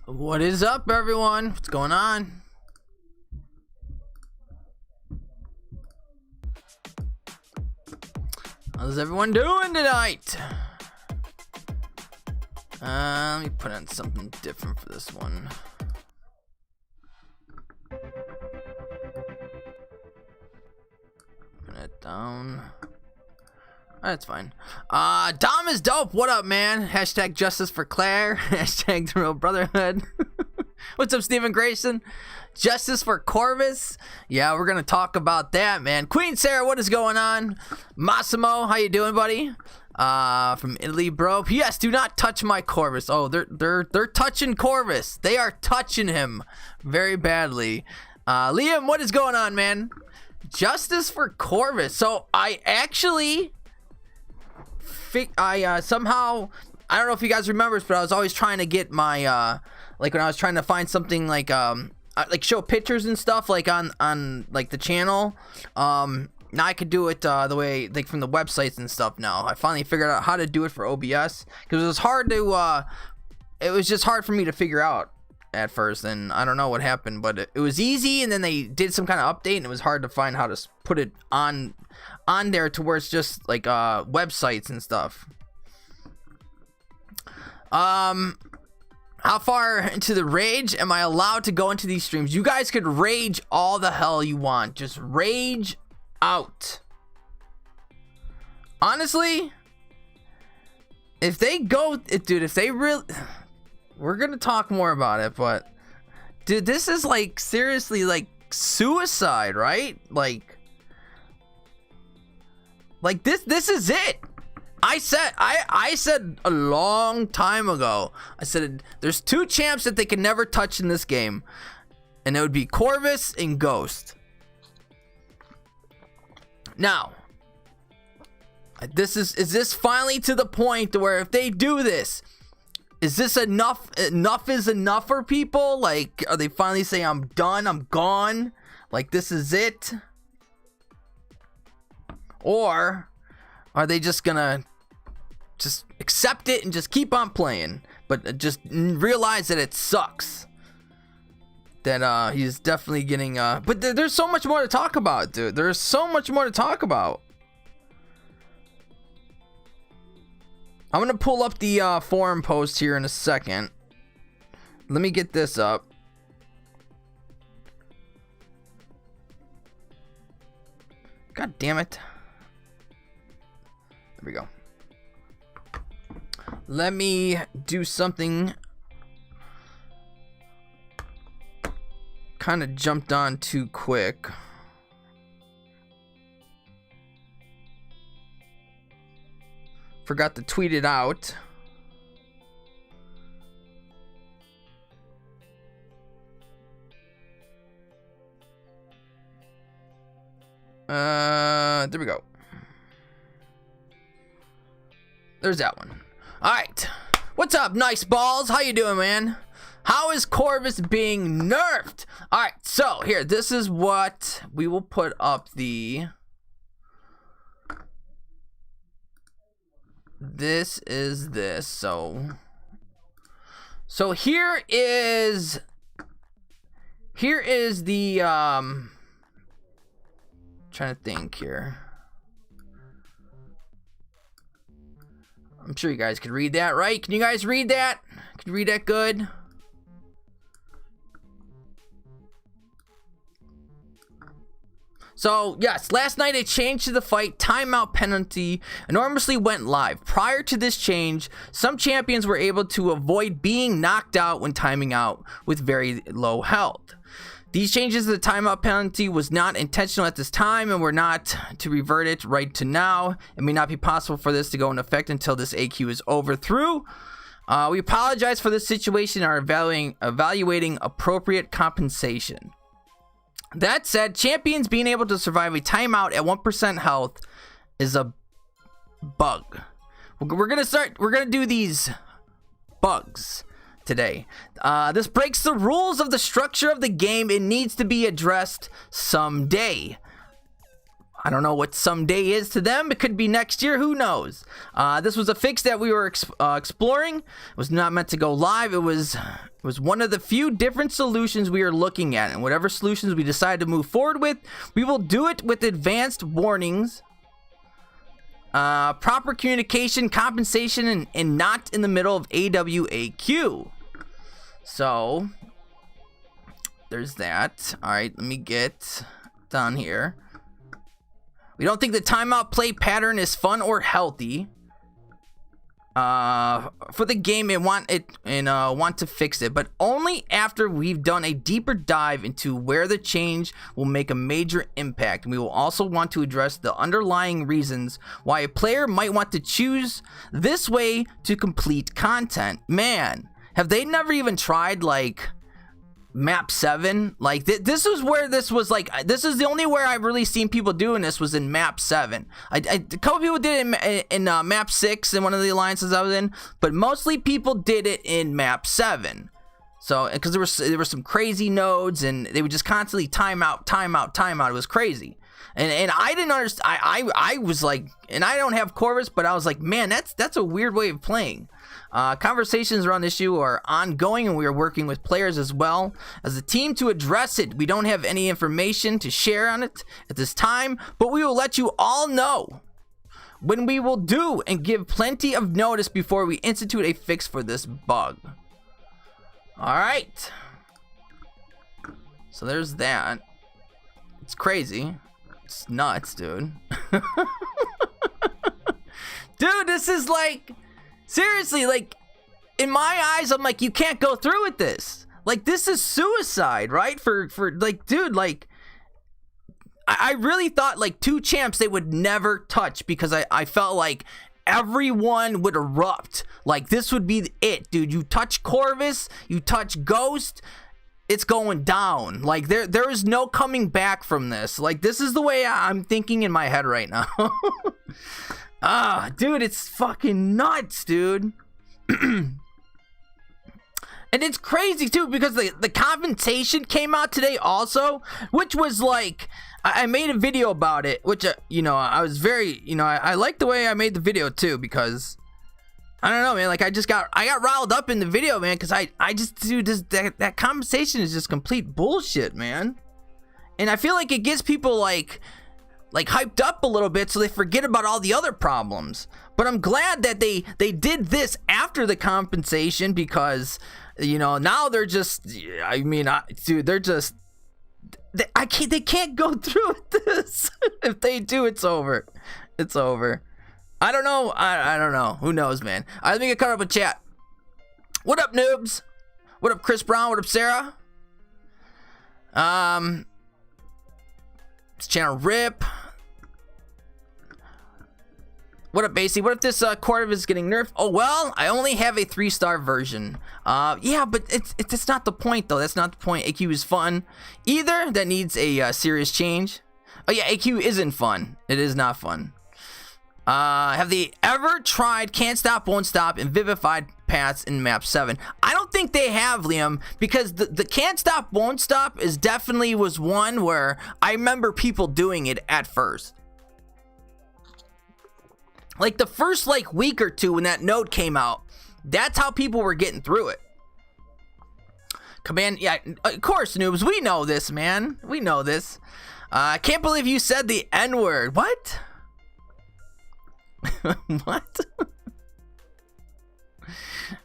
What is up, everyone? What's going on? How's everyone doing tonight? Let me put on something different for this one. Put it down. That's fine. Dom is dope. What up, man? Hashtag justice for Claire. Hashtag the real brotherhood. What's up, Stephen Grayson? Justice for Corvus. Yeah, we're gonna talk about that, man. Queen Sarah, what is going on? Massimo, how you doing, buddy? From Italy, bro. Yes, do not touch my Corvus. Oh, they're touching Corvus. They are touching him very badly. Liam, what is going on, man? Justice for Corvus. So I actually somehow, I don't know if you guys remember this, but I was always trying to get my like when I was trying to find something like show pictures and stuff like on like the channel. Now I could do it the way like from the websites and stuff. Now I finally figured out how to do it for OBS, because it was hard to it was just hard for me to figure out at first, and I don't know what happened, but it was easy, and then they did some kind of update and it was hard to find how to put it on there to where it's just like websites and stuff. How far into the rage am I allowed to go into these streams? You guys could rage all the hell you want. Just rage out. Honestly, if they go, dude, if they really, we're gonna talk more about it, but dude, this is like seriously like suicide, right? Like this is it. I said a long time ago, I said there's two champs that they can never touch in this game, and it would be Corvus and Ghost. Now, is this finally to the point where if they do this, is this enough? Enough is enough for people? Like, are they finally saying I'm done, I'm gone, like this is it? Or are they just gonna just accept it and just keep on playing, but just realize that it sucks? That he's definitely getting but there's so much more to talk about, dude. There's so much more to talk about. I'm gonna pull up the forum post here in a second. Let me get this up. God damn it. There we go. Let me do something. Kind of jumped on too quick. Forgot to tweet it out. There we go. There's that one. All right. What's up, nice balls? How you doing, man? How is Corvus being nerfed? All right. So here, this is what we will put up. This is this. So here is the trying to think here. I'm sure you guys can read that, right? Can you guys read that? Can you read that good? So, yes, last night a change to the fight timeout penalty enormously went live. Prior to this change, some champions were able to avoid being knocked out when timing out with very low health. These changes to the timeout penalty was not intentional at this time and were not to revert it right to now. It may not be possible for this to go into effect until this AQ is overthrough. We apologize for this situation and are evaluating appropriate compensation. That said, champions being able to survive a timeout at 1% health is a bug. We're gonna do these bugs today. This breaks the rules of the structure of the game. It needs to be addressed someday. I don't know what someday is to them. It could be next year. Who knows? This was a fix that we were exploring. It was not meant to go live. It was one of the few different solutions we are looking at. And whatever solutions we decide to move forward with, we will do it with advanced warnings, proper communication, compensation, and not in the middle of AWAQ. So, there's that. All right, let me get down here. We don't think the timeout play pattern is fun or healthy for the game and want to fix it, but only after we've done a deeper dive into where the change will make a major impact. And we will also want to address the underlying reasons why a player might want to choose this way to complete content. Man, have they never even tried like map 7? Like this is where this was like, this is the only where I've really seen people doing this was in map 7. A couple people did it in map 6 in one of the alliances I was in, but mostly people did it in map 7. So because there were some crazy nodes and they would just constantly time out. It was crazy. And I didn't understand. I was like, and I don't have Corvus, but I was like, man, that's a weird way of playing. Conversations around this issue are ongoing, and we are working with players as well as a team to address it. We don't have any information to share on it at this time, but we will let you all know when we will do and give plenty of notice before we institute a fix for this bug. All right. So there's that. It's crazy. It's nuts, dude. Dude, this is like, seriously, like, in my eyes, I'm like, you can't go through with this. Like, this is suicide, right? For like, dude, like, I really thought, like, 2 champs they would never touch because I felt like everyone would erupt. Like, this would be it, dude. You touch Corvus, you touch Ghost, it's going down. Like, there is no coming back from this. Like, this is the way I'm thinking in my head right now. Dude, it's fucking nuts, dude. And it's crazy too because the compensation came out today also, which was like, I made a video about it, which I was very, I like the way I made the video too, because I don't know, man, like I got riled up in the video, man, because I just, dude, that compensation is just complete bullshit, man. And I feel like it gets people like hyped up a little bit so they forget about all the other problems. But I'm glad that they did this after the compensation, because now they're just, dude, they're just, they can't go through with this. If they do, it's over. It's over. I don't know. I don't know. Who knows, man? All right, let me get caught up with chat. What up, noobs? What up, Chris Brown? What up, Sarah? This channel rip. What up, Basie? What if this Corvus is getting nerfed? Oh, well, I only have a 3-star version. Yeah, but it's not the point, though. That's not the point. AQ is fun. Either that needs a serious change. Oh, yeah, AQ isn't fun. It is not fun. Have they ever tried Can't Stop, Won't Stop, and Vivified paths in map 7? I don't think they have, Liam, because the Can't Stop, Won't Stop is definitely was one where I remember people doing it at first. Like the first like week or two when that node came out, that's how people were getting through it. Command, yeah, of course, noobs, we know this, man. We know this. I can't believe you said the N-word. What? What?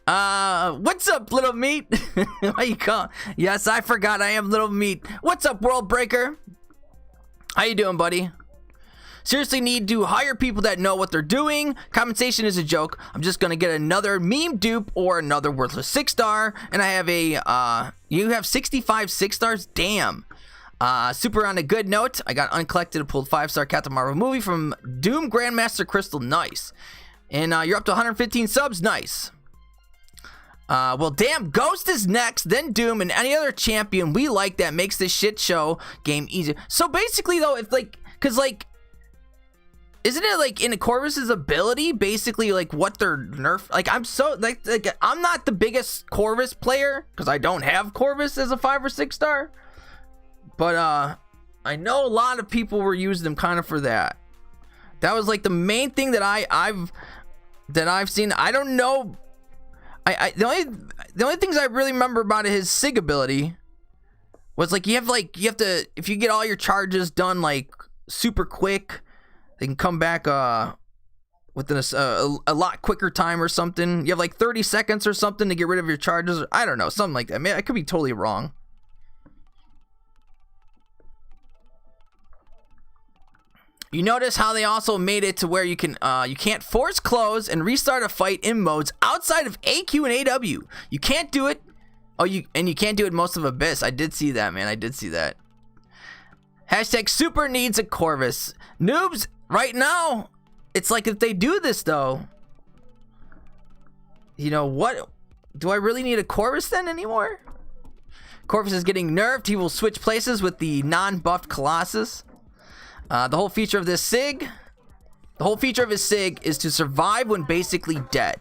What's up, Little Meat? How you call? Yes, I forgot I am Little Meat. What's up, World Breaker? How you doing, buddy? Seriously need to hire people that know what they're doing. Compensation is a joke. I'm just gonna get another meme dupe or another worthless 6-star, and I have a you have 65 6-stars. Damn. Super on a good note, I got uncollected and pulled 5-star Captain Marvel movie from Doom Grandmaster Crystal. Nice. And you're up to 115 subs. Nice. Well, damn, Ghost is next, then Doom, and any other champion we like that makes this shit show game easier. So basically, though, if like, cause like, isn't it like in Corvus's ability, basically like what they're nerf? Like I'm so like I'm not the biggest Corvus player because I don't have Corvus as a 5 or 6-star. But I know a lot of people were using them kind of for that. That was like the main thing that I've seen. I don't know. The only things I really remember about his SIG ability was like you have to, if you get all your charges done like super quick, they can come back within a lot quicker time or something. You have like 30 seconds or something to get rid of your charges. I don't know, something like that. I mean, I could be totally wrong. You notice how they also made it to where you can't force close and restart a fight in modes outside of AQ and AW. You can't do it. You can't do it most of Abyss. I did see that, man. I did see that. Hashtag super needs a Corvus. Noobs, right now, it's like if they do this though, you know what? Do I really need a Corvus then anymore? Corvus is getting nerfed. He will switch places with the non-buffed Colossus. The whole feature of this SIG, the whole feature of his SIG is to survive when basically dead.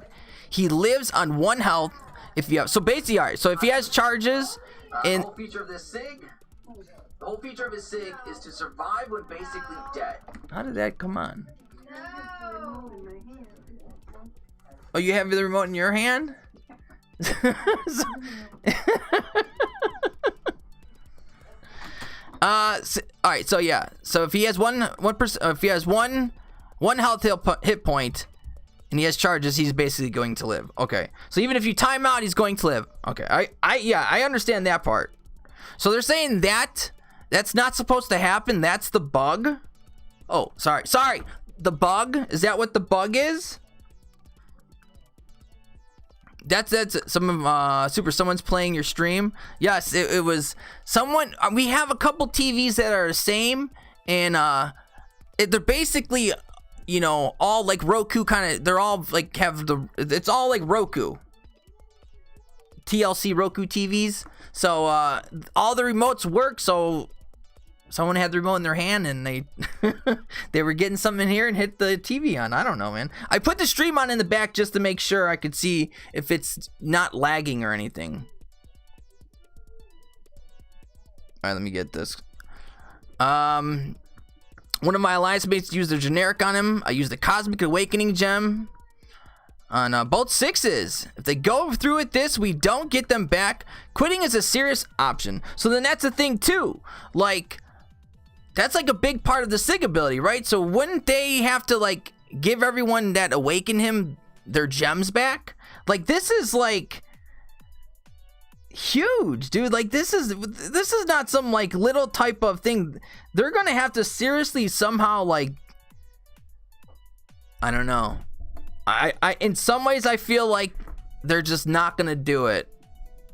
He lives on 1 health if you have, so basically, alright, so if he has charges and the whole feature of this SIG, the whole feature of his SIG is to survive when basically dead. How did that come on? Oh, you have the remote in your hand? All right, so yeah, so if he has one health hit point and he has charges, he's basically going to live. Okay, so even if you time out, he's going to live. Okay, I understand that part. So they're saying that that's not supposed to happen. That's the bug. Oh, sorry, the bug, is that what the bug is? That's someone's playing your stream. Yes, it was someone. We have a couple TVs that are the same, and they're basically, you know, all like Roku kind of. They're all like it's all like Roku, TLC Roku TVs. So all the remotes work. So someone had the remote in their hand and they they were getting something in here and hit the TV on. I don't know, man. I put the stream on in the back just to make sure I could see if it's not lagging or anything. All right, let me get this. One of my alliance mates used a generic on him. I used the Cosmic Awakening gem on both 6s. If they go through with this, we don't get them back. Quitting is a serious option. So then that's the thing too. Like, that's like a big part of the SIG ability, right? So wouldn't they have to like give everyone that awaken him their gems back? Like, this is like huge, dude. Like, this is not some like little type of thing. They're gonna have to seriously somehow, like, I don't know. I in some ways I feel like they're just not gonna do it.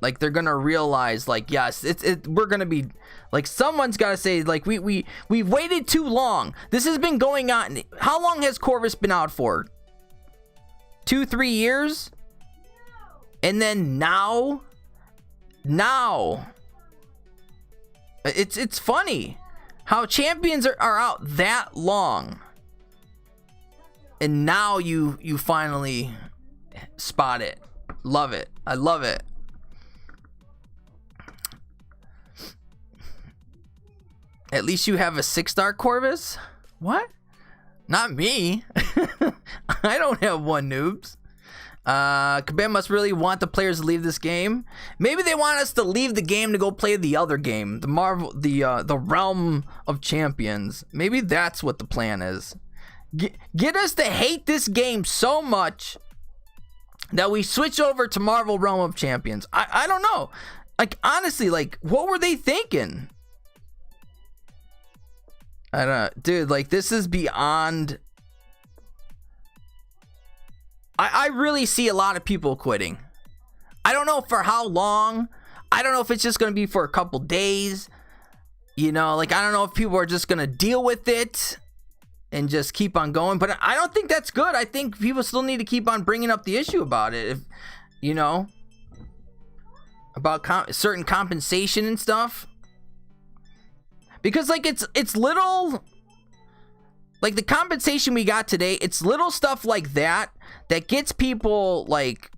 Like, they're gonna realize, like, yes, we're gonna be like, someone's gotta say, like, we've waited too long. This has been going on. How long has Corvus been out for? 2-3 years? And then now it's funny how champions are out that long, and now you finally spot it. Love it. I love it. At least you have a 6-star Corvus? What? Not me. I don't have one, noobs. Kabam must really want the players to leave this game. Maybe they want us to leave the game to go play the other game, the Realm of Champions. Maybe that's what the plan is. Get us to hate this game so much that we switch over to Marvel Realm of Champions. I don't know. Like, honestly, like, what were they thinking? I don't know, dude. Like, this is beyond. I really see a lot of people quitting. I don't know for how long. I don't know if it's just gonna be for a couple days. You know, like, I don't know if people are just gonna deal with it and just keep on going. But I don't think that's good. I think people still need to keep on bringing up the issue about it. If, you know, about certain compensation and stuff. Because, like, it's little, like, the compensation we got today, it's little stuff like that gets people, like,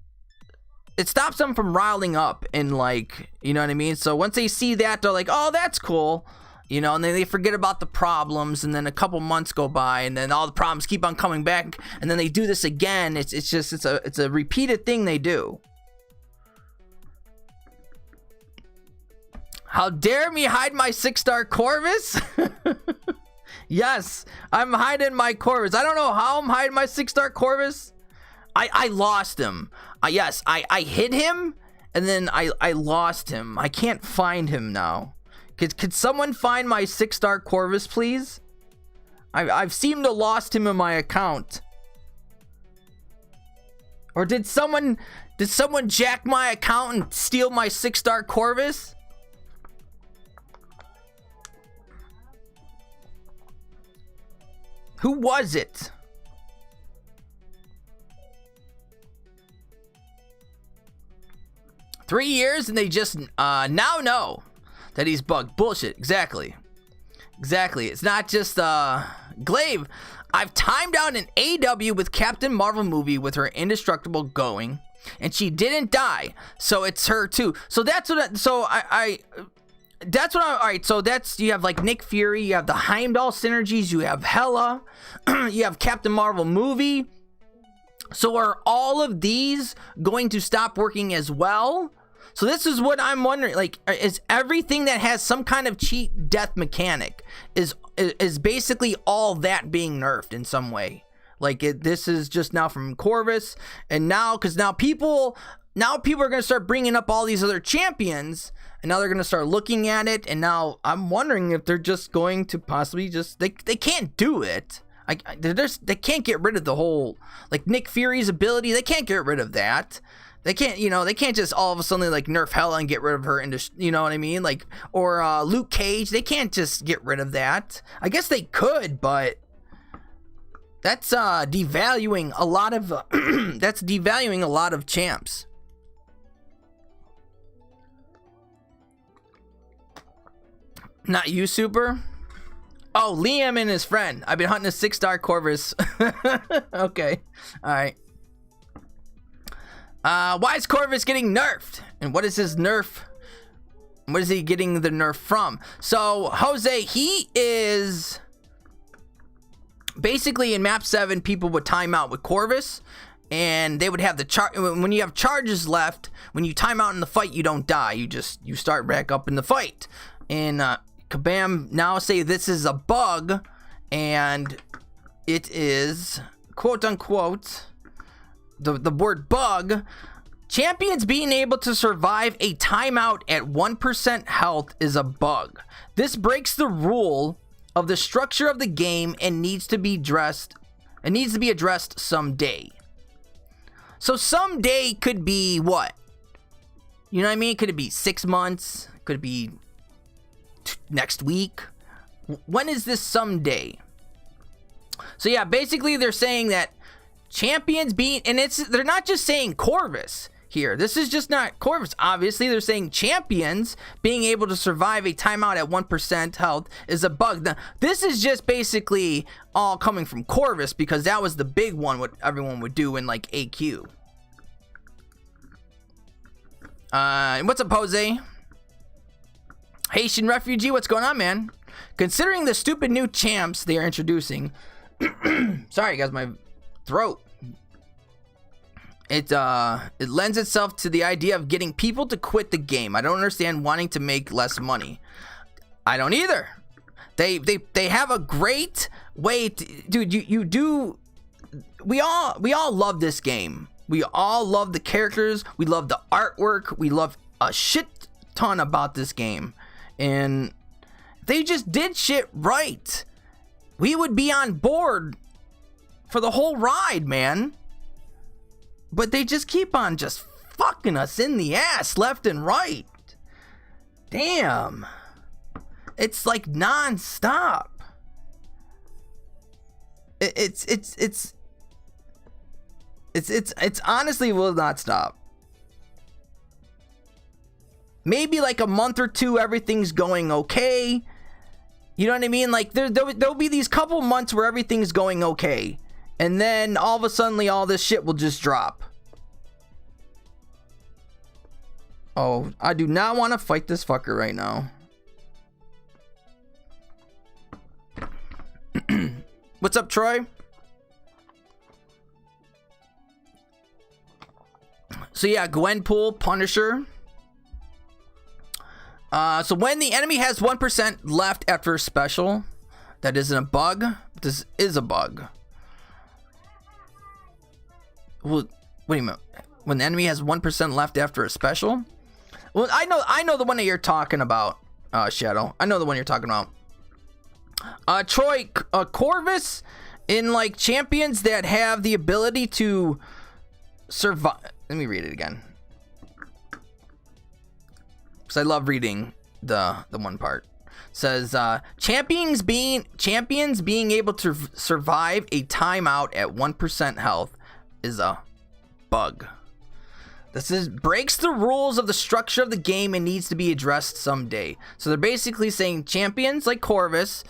it stops them from riling up and, like, you know what I mean? So once they see that, they're like, oh, that's cool. You know, and then they forget about the problems, and then a couple months go by, and then all the problems keep on coming back, and then they do this again. It's a repeated thing they do. How dare me hide my 6-star Corvus? Yes, I'm hiding my Corvus. I don't know how I'm hiding my 6-star Corvus. I lost him. Yes, I hit him, and then I lost him. I can't find him now. Could someone find my 6-star Corvus, please? I've seemed to lost him in my account. Or did someone jack my account and steal my 6-star Corvus? Who was it? Three years and they just now know that he's bugged. Bullshit. Exactly. It's not just Glaive. I've timed out an AW with Captain Marvel movie with her indestructible going, and she didn't die, so it's her too. So that's what. That's what all right, so that's, you have like Nick Fury, you have the Heimdall synergies, you have Hela, you have Captain Marvel movie. So are all of these going to stop working as well? So this is what I'm wondering, like, is everything that has some kind of cheat death mechanic is basically all that being nerfed in some way? Like, this is just now from Corvus, and now, because now people are going to start bringing up all these other champions, and now they're going to start looking at it, and now I'm wondering if they're just going to possibly just, they can't do it. They can't get rid of the whole, like, Nick Fury's ability. They can't get rid of that. They can't, they can't just all of a sudden like nerf Hela and get rid of her, you know what I mean? Like, or Luke Cage, they can't just get rid of that. I guess they could, but that's devaluing a lot of that's devaluing a lot of champs. Not you, Super. Oh, Liam and his friend. I've been hunting a 6-star Corvus. Okay, all right. Why is Corvus getting nerfed? And what is his nerf? What is he getting the nerf from? So, Jose, he is basically in map 7, people would time out with Corvus, and they would have the when you have charges left, when you time out in the fight, you don't die. You start back up in the fight. And Kabam now say this is a bug, and it is quote unquote the word bug. Champions being able to survive a timeout at 1% health is a bug. This breaks the rule of the structure of the game and needs to be addressed. It needs to be addressed someday. So someday could be what? You know what I mean? Could it be 6 months? Could it be next week? When is this someday? So yeah, basically they're saying that champions being, and they're not just saying Corvus here. This is just not Corvus. Obviously, they're saying champions being able to survive a timeout at 1% health is a bug. Now, this is just basically all coming from Corvus because that was the big one, what everyone would do in like AQ. What's up, Jose? Haitian refugee, what's going on, man? Considering the stupid new champs they are introducing, sorry guys, my throat. It lends itself to the idea of getting people to quit the game. I don't understand wanting to make less money. I don't either. They have a great way to, dude, you do. We all love this game. We all love the characters. We love the artwork. We love a shit ton about this game. And they just did shit right. We would be on board for the whole ride, man. But they just keep on just fucking us in the ass left and right. Damn. It's like non-stop. It's honestly will not stop. Maybe like a month or two, everything's going okay. You know what I mean? Like there'll be these couple months where everything's going okay. And then all of a sudden, all this shit will just drop. Oh, I do not want to fight this fucker right now. What's up, Troy? So yeah, Gwenpool, Punisher. So when the enemy has 1% left after a special, that isn't a bug. This is a bug. Well, what do you mean? When the enemy has 1% left after a special? Well, I know the one that you're talking about, Shadow. I know the one you're talking about. Troy, Corvus in like champions that have the ability to survive. Let me read it again, because I love reading the one part. It says champions being able to survive a timeout at 1% health is a bug. This breaks the rules of the structure of the game and needs to be addressed someday. So they're basically saying champions like Corvus,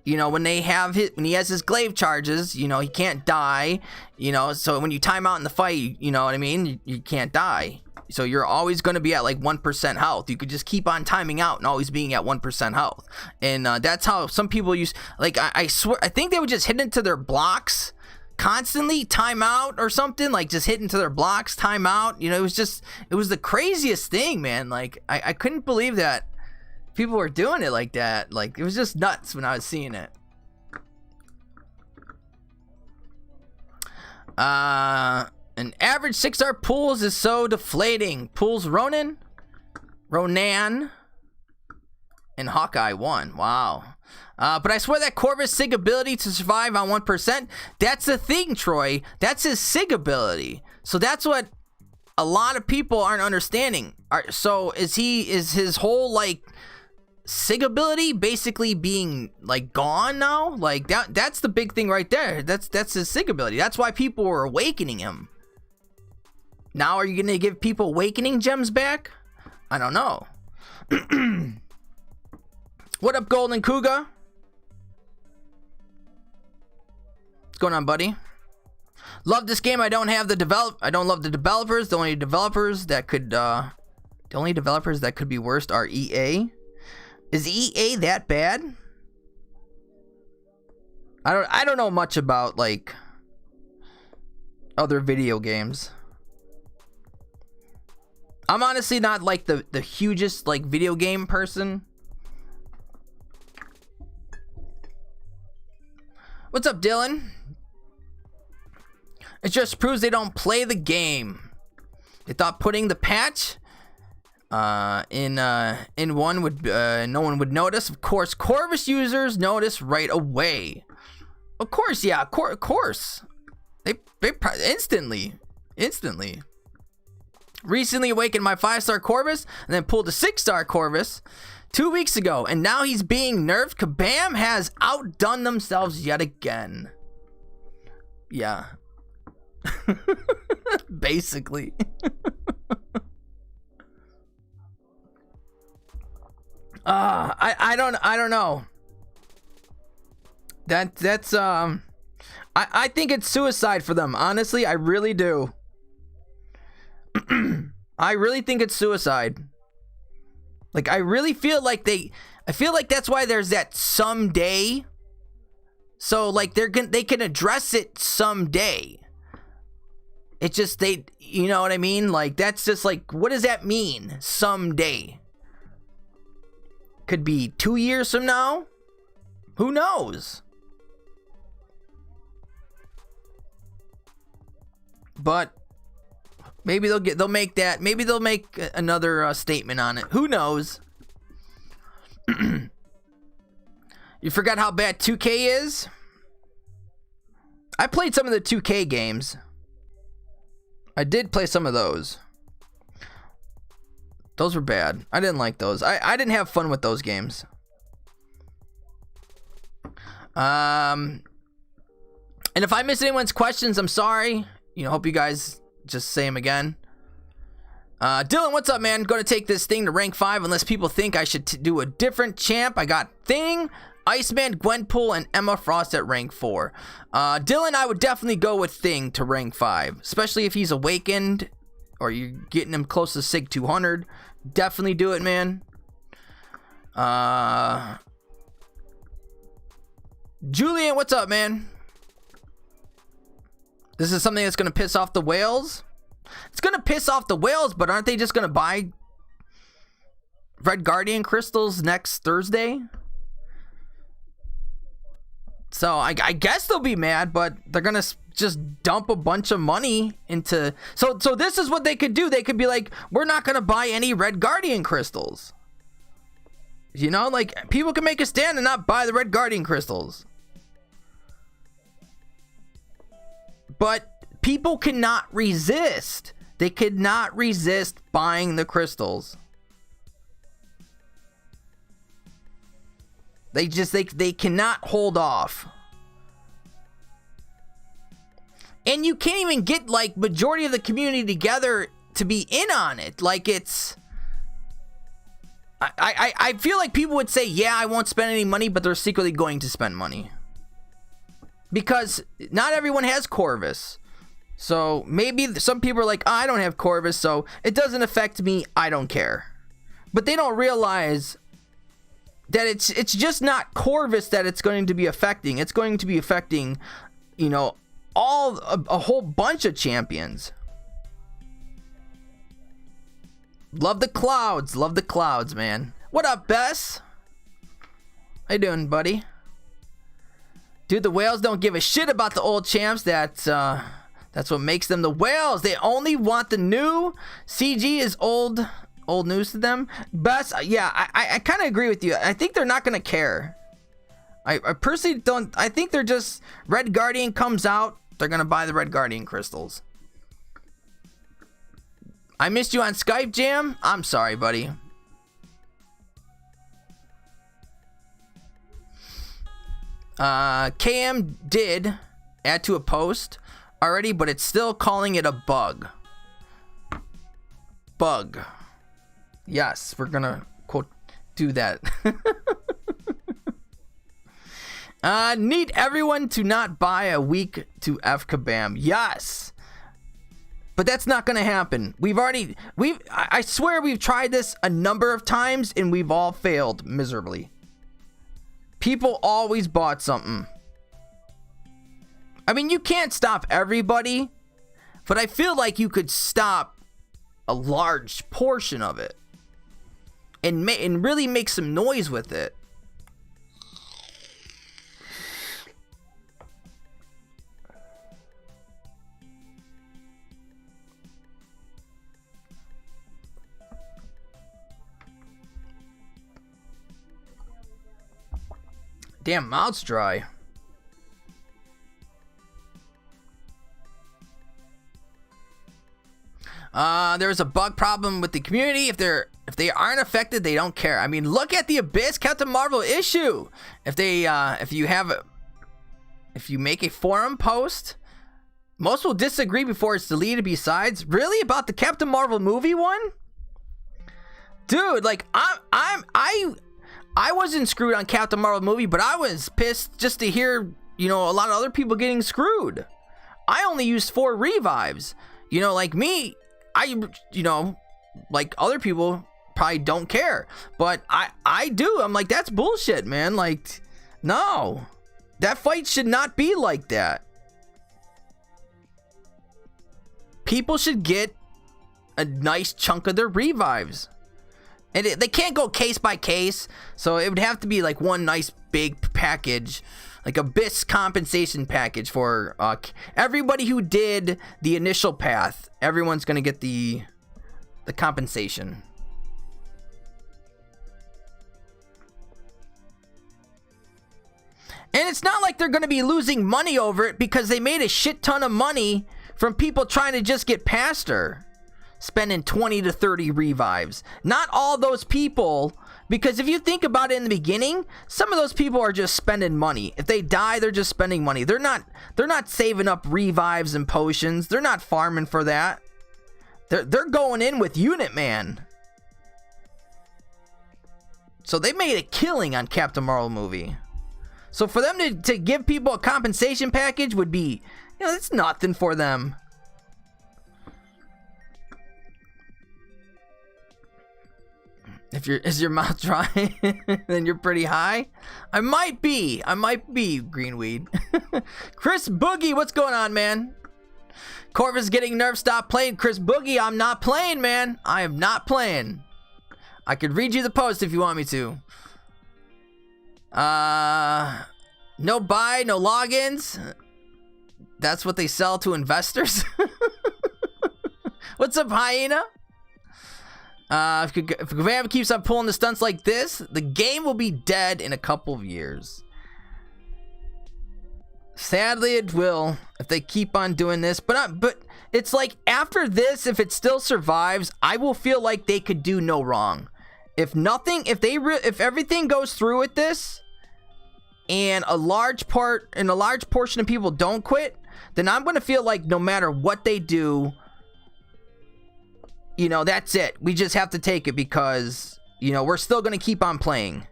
you know, when he has his glaive charges, you know, he can't die, you know, so when you time out in the fight, you know what I mean, you can't die. So you're always going to be at like 1% health. You could just keep on timing out and always being at 1% health. And that's how some people use, like, I swear, I think they would just hit into their blocks constantly, time out or something, like just hit into their blocks, time out. You know, it was the craziest thing, man. Like, I couldn't believe that people were doing it like that. Like, it was just nuts when I was seeing it. An average 6-star pools is so deflating. Pools Ronan, and Hawkeye 1. Wow. But I swear that Corvus' SIG ability to survive on 1%, that's the thing, Troy. That's his SIG ability. So that's what a lot of people aren't understanding. So is his whole like SIG ability basically being like gone now? Like that's the big thing right there. That's his SIG ability. That's why people were awakening him. Now are you gonna give people awakening gems back? I don't know. What up, Golden Kuga? What's going on, buddy? Love this game. I don't love the developers. The only developers that could be worst are EA. Is EA that bad? I don't know much about like other video games. I'm honestly not like the hugest like video game person. What's up, Dylan? It just proves they don't play the game. They thought putting the patch in one would no one would notice. Of course, Corvus users notice right away. Of course, yeah, of course. They instantly. Recently awakened my 5-star Corvus and then pulled a 6-star Corvus 2 weeks ago, and now he's being nerfed. Kabam has outdone themselves yet again. Yeah. Basically. I don't know. That's I think it's suicide for them. Honestly, I really do. I really think it's suicide. Like, I really feel like I feel like that's why there's that someday. So like they can address it someday. It's just you know what I mean? Like, that's just like, what does that mean? Someday. Could be 2 years from now. Who knows? But maybe they'll make another statement on it. Who knows? You forgot how bad 2K is? I played some of the 2K games. I did play some of those. Those were bad. I didn't like those. I didn't have fun with those games. And if I miss anyone's questions, I'm sorry. You know, hope you guys just say them again. Dylan, what's up, man? Going to take this thing to rank 5 unless people think I should do a different champ. I got Thing, Iceman, Gwenpool, and Emma Frost at rank 4. Dylan, I would definitely go with Thing to rank 5, especially if he's awakened or you're getting him close to SIG 200. Definitely do it, man. Julian, what's up, man? This is something that's going to piss off the whales. It's going to piss off the whales, but aren't they just going to buy Red Guardian crystals next Thursday? So I guess they'll be mad, but they're going to just dump a bunch of money into... So this is what they could do. They could be like, we're not going to buy any Red Guardian crystals. You know, like, people can make a stand and not buy the Red Guardian crystals. But people cannot resist. They could not resist buying the crystals. They cannot hold off. And you can't even get, like, majority of the community together to be in on it. Like, it's... I feel like people would say, yeah, I won't spend any money, but they're secretly going to spend money. Because not everyone has Corvus. So maybe some people are like, oh, I don't have Corvus, so it doesn't affect me. I don't care. But they don't realize that it's just not Corvus that it's going to be affecting. It's going to be affecting, you know, a whole bunch of champions. Love the clouds, man. What up, Bess? How you doing, buddy? Dude, the whales don't give a shit about the old champs. That's what makes them the whales. They only want the new. CG is old news to them. Bess, yeah, I kind of agree with you. I think they're not gonna care. I personally don't. I think they're just... Red Guardian comes out, they're gonna buy the Red Guardian crystals. I missed you on Skype, Jam. I'm sorry, buddy. KM did add to a post already, but it's still calling it a bug. Bug. Yes, we're gonna quote do that. Need everyone to not buy a week to F Kabam. Yes. But that's not going to happen. I swear we've tried this a number of times and we've all failed miserably. People always bought something. I mean, you can't stop everybody, but I feel like you could stop a large portion of it and really make some noise with it. Damn, mouth's dry. There's a bug problem with the community. If they aren't affected, they don't care. I mean, look at the Abyss Captain Marvel issue. If you make a forum post, most will disagree before it's deleted. Besides, really, about the Captain Marvel movie one, dude. Like, I wasn't screwed on Captain Marvel movie, but I was pissed just to hear, you know, a lot of other people getting screwed. I only used 4 revives. You know, like me, you know, like other people probably don't care, but I do. I'm like, that's bullshit, man. Like, no, that fight should not be like that. People should get a nice chunk of their revives. And they can't go case by case, so it would have to be like one nice big package, like Abyss compensation package for everybody who did the initial path. Everyone's gonna get the compensation. And it's not like they're gonna be losing money over it, because they made a shit ton of money from people trying to just get past her, spending 20 to 30 revives. Not all those people, because if you think about it in the beginning, some of those people are just spending money. If they die, they're just spending money. They're not saving up revives and potions. They're not farming for that. They're going in with Unit Man. So they made a killing on Captain Marvel movie. So for them to give people a compensation package would be, you know, it's nothing for them. Is your mouth dry? Then you're pretty high. I might be Greenweed. Chris Boogie, what's going on, man? Corvus getting nerfed. Stop playing. Chris Boogie, I'm not playing, man. I am not playing. I could read you the post if you want me to. No buy, no logins. That's what they sell to investors. What's up, Hyena? If Glaive keeps on pulling the stunts like this, the game will be dead in a couple of years. Sadly, it will if they keep on doing this. But it's like after this, if it still survives, I will feel like they could do no wrong. If everything goes through with this, and a large portion of people don't quit, then I'm gonna feel like no matter what they do, you know, that's it. We just have to take it because, you know, we're still gonna keep on playing.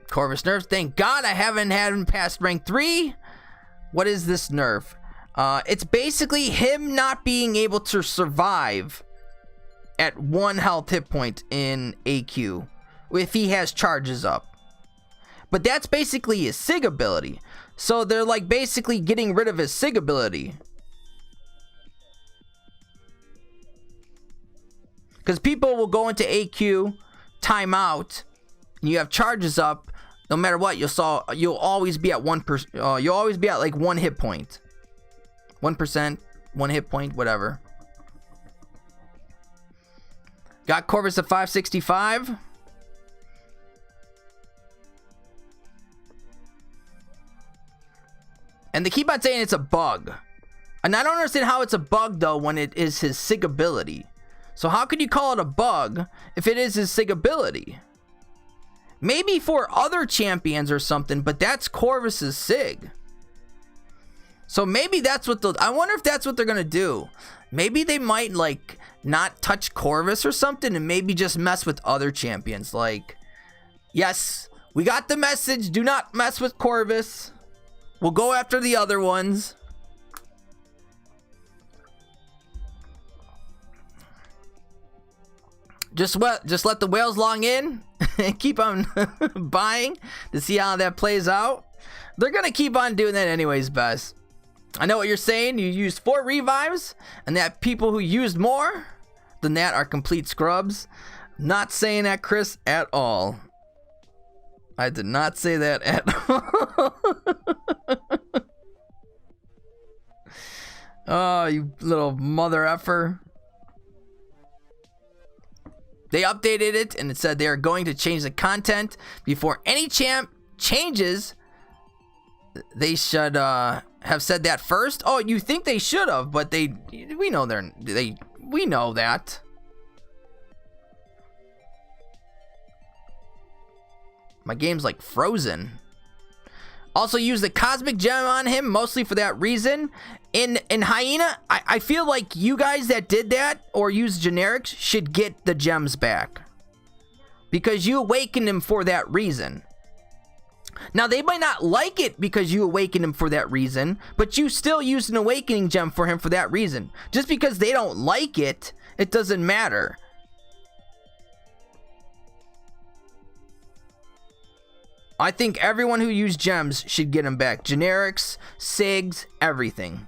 Corvus nerfs. Thank God I haven't had him past rank 3. What is this nerf? It's basically him not being able to survive at 1 health hit point in AQ if he has charges up. But that's basically his SIG ability. So they're like basically getting rid of his SIG ability. Because people will go into AQ, time out, and you have charges up. No matter what, you'll always be at 1%. You'll always be at like 1 hit point, 1%, 1 hit point, whatever. Got Corvus at 565. And they keep on saying it's a bug. And I don't understand how it's a bug though when it is his SIG ability. So how could you call it a bug if it is his SIG ability? Maybe for other champions or something, but that's Corvus's SIG. So maybe that's what I wonder if that's what they're gonna do. Maybe they might like not touch Corvus or something and maybe just mess with other champions. Like, yes, we got the message, do not mess with Corvus. We'll go after the other ones. Just let the whales long in and keep on buying to see how that plays out. They're gonna keep on doing that anyways, Bess. I know what you're saying. You used 4 revives, and that people who used more than that are complete scrubs. Not saying that, Chris, at all. I did not say that at all. Oh, you little mother effer. They updated it and it said they are going to change the content before any champ changes. They should have said that first. Oh, you think they should have, but we know we know that. My game's like frozen. Also use the cosmic gem on him mostly for that reason. In Hyena, I feel like you guys that did that or used generics should get the gems back. Because you awakened him for that reason. Now, they might not like it because you awakened him for that reason, but you still used an awakening gem for him for that reason. Just because they don't like it, it doesn't matter. I think everyone who used gems should get them back. Generics, SIGs, everything.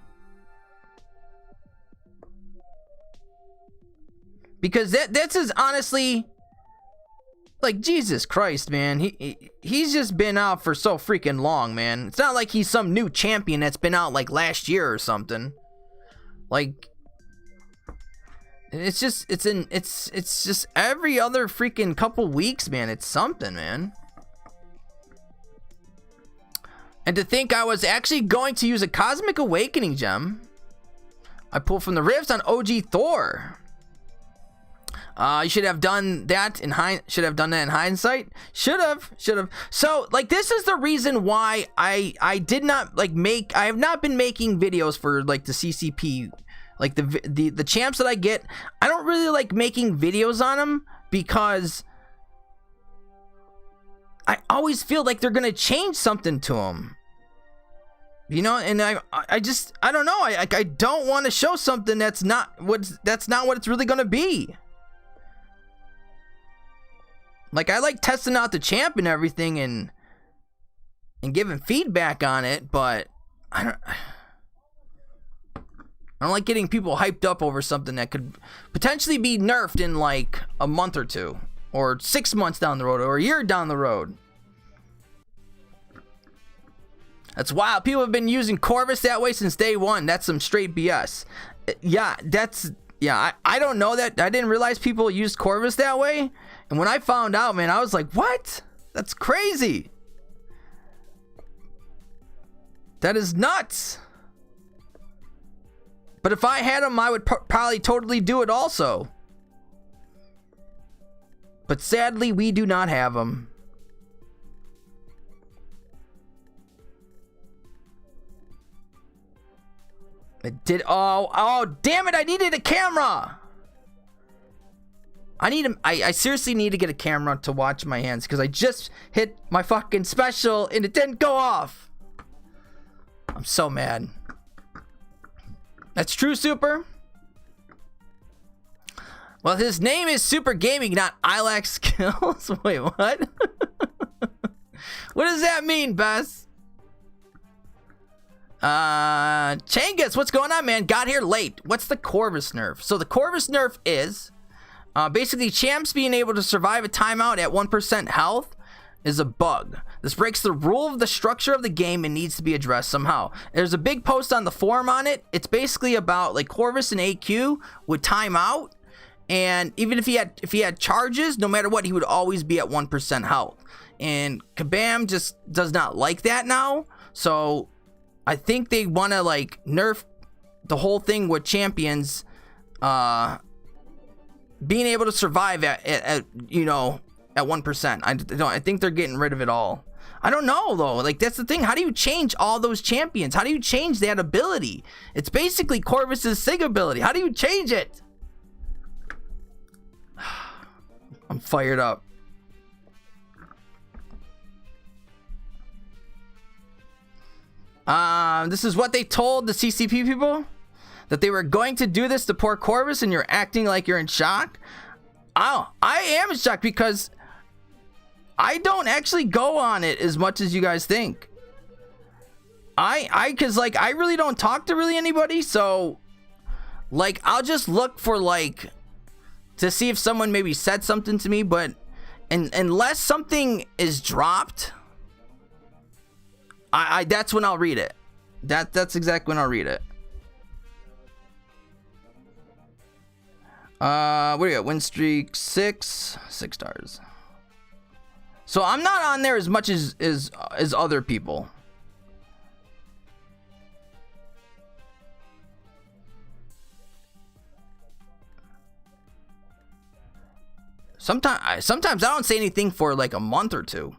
Because this is honestly, like, Jesus Christ, man. He's just been out for so freaking long, man. It's not like he's some new champion that's been out like last year or something. Like, it's just every other freaking couple weeks, man. It's something, man. And to think I was actually going to use a Cosmic Awakening gem I pulled from the rifts on OG Thor. You should have done that in hindsight. Should have. So, like, this is the reason why I did not I have not been making videos for like the CCP, like the champs that I get. I don't really like making videos on them because I always feel like they're gonna change something to them. You know, and I don't know. I don't want to show something that's not what it's really gonna be. Like, I like testing out the champ and everything and and giving feedback on it, but I don't like getting people hyped up over something that could potentially be nerfed in like a month or two, or 6 months down the road, or a year down the road. That's wild. People have been using Corvus that way since day one. That's some straight BS. Yeah, I don't know that. I didn't realize people used Corvus that way. And when I found out, man, I was like, what? That's crazy. That is nuts. But if I had them, I would probably totally do it also. But sadly, we do not have them. It did. Oh, damn it. I needed a camera. I seriously need to get a camera to watch my hands, because I just hit my fucking special and it didn't go off. I'm so mad. That's true, Super. Well, his name is Super Gaming, not Ilax Skills. Wait, what? What does that mean, Bess? Changus, what's going on, man? Got here late. What's the Corvus nerf? So the Corvus nerf is basically champs being able to survive a timeout at 1% health is a bug. This breaks the rule of the structure of the game and needs to be addressed somehow. There's a big post on the forum on it. It's basically about like Corvus and AQ would time out, and even if he had charges, no matter what, he would always be at 1% health. And Kabam just does not like that now. So I think they want to like nerf the whole thing with champions being able to survive at you know, at 1%. I think they're getting rid of it all. I don't know though. Like, that's the thing. How do you change all those champions? How do you change that ability? It's basically Corvus's Sig ability. How do you change it? I'm fired up. This is what they told the CCP people, that they were going to do this to poor Corvus, and you're acting like you're in shock. Oh, I am in shock because I don't actually go on it as much as you guys think. Cause like I really don't talk to really anybody, so like I'll just look for like to see if someone maybe said something to me, but unless something is dropped, that's when I'll read it. That's exactly when I'll read it. What do you got? Win streak 6 stars. So I'm not on there as much as other people. Sometimes I don't say anything for like a month or two.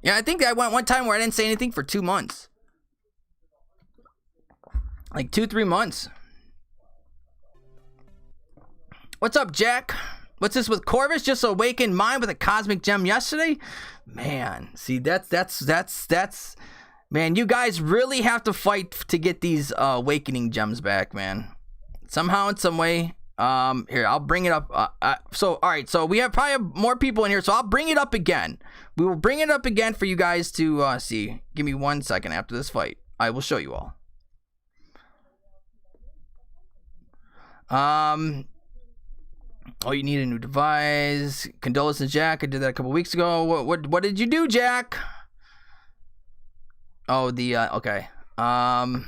Yeah, I think I went one time where I didn't say anything for 2 months. Like 2-3 months. What's up, Jack? What's this with Corvus? Just awakened mine with a cosmic gem yesterday? Man, see, that's man, you guys really have to fight to get these awakening gems back, man. Somehow, in some way. Here, I'll bring it up. All right, so we have probably more people in here, so I'll bring it up again. We will bring it up again for you guys to see. Give me 1 second after this fight. I will show you all. Oh, you need a new device. Condolences, Jack. I did that a couple weeks ago. What did you do, Jack? Oh, okay. All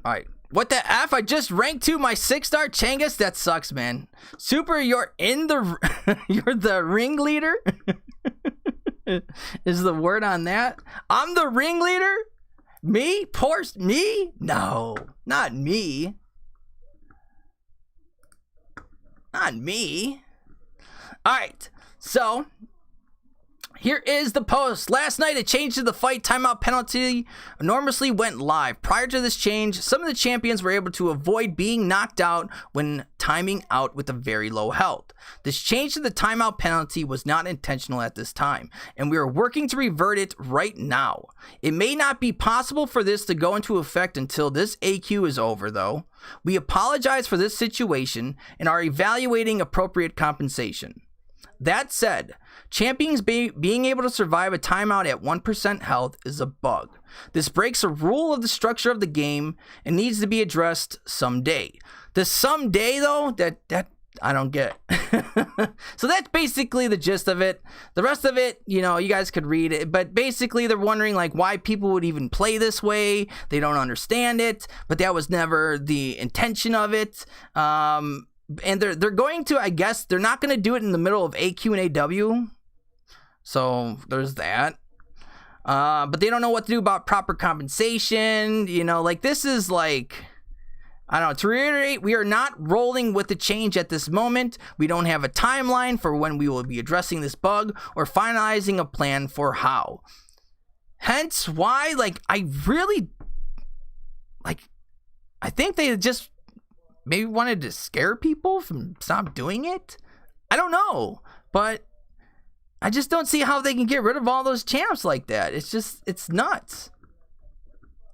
right. What the F? I just ranked 2 my 6-star Changus. That sucks, man. Super, you're in the you're the ringleader. Is the word on that? I'm the ringleader? Me? Poor me? No, not me. Not me. All right. So here is the post. Last night, a change to the fight timeout penalty enormously went live. Prior to this change, some of the champions were able to avoid being knocked out when timing out with a very low health. This change to the timeout penalty was not intentional at this time, and we are working to revert it right now. It may not be possible for this to go into effect until this AQ is over, though. We apologize for this situation and are evaluating appropriate compensation. That said, champions being able to survive a timeout at 1% health is a bug. This breaks a rule of the structure of the game and needs to be addressed someday. The someday, though, that I don't get. So that's basically the gist of it. The rest of it, you know, you guys could read it, but basically they're wondering like why people would even play this way. They don't understand it, but that was never the intention of it. And they're going to, I guess, they're not going to do it in the middle of AQ and AW. So there's that. But they don't know what to do about proper compensation. You know, like this is like, I don't know, to reiterate, we are not rolling with the change at this moment. We don't have a timeline for when we will be addressing this bug or finalizing a plan for how. Hence why, like, I think they just maybe wanted to scare people from stop doing it. I don't know, but I just don't see how they can get rid of all those champs like that. It's nuts.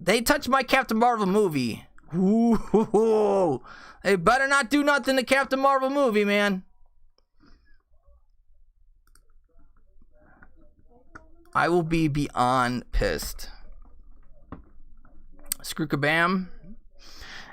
They touched my Captain Marvel movie. Ooh, they better not do nothing to Captain Marvel movie, man. I will be beyond pissed. Screw kabam.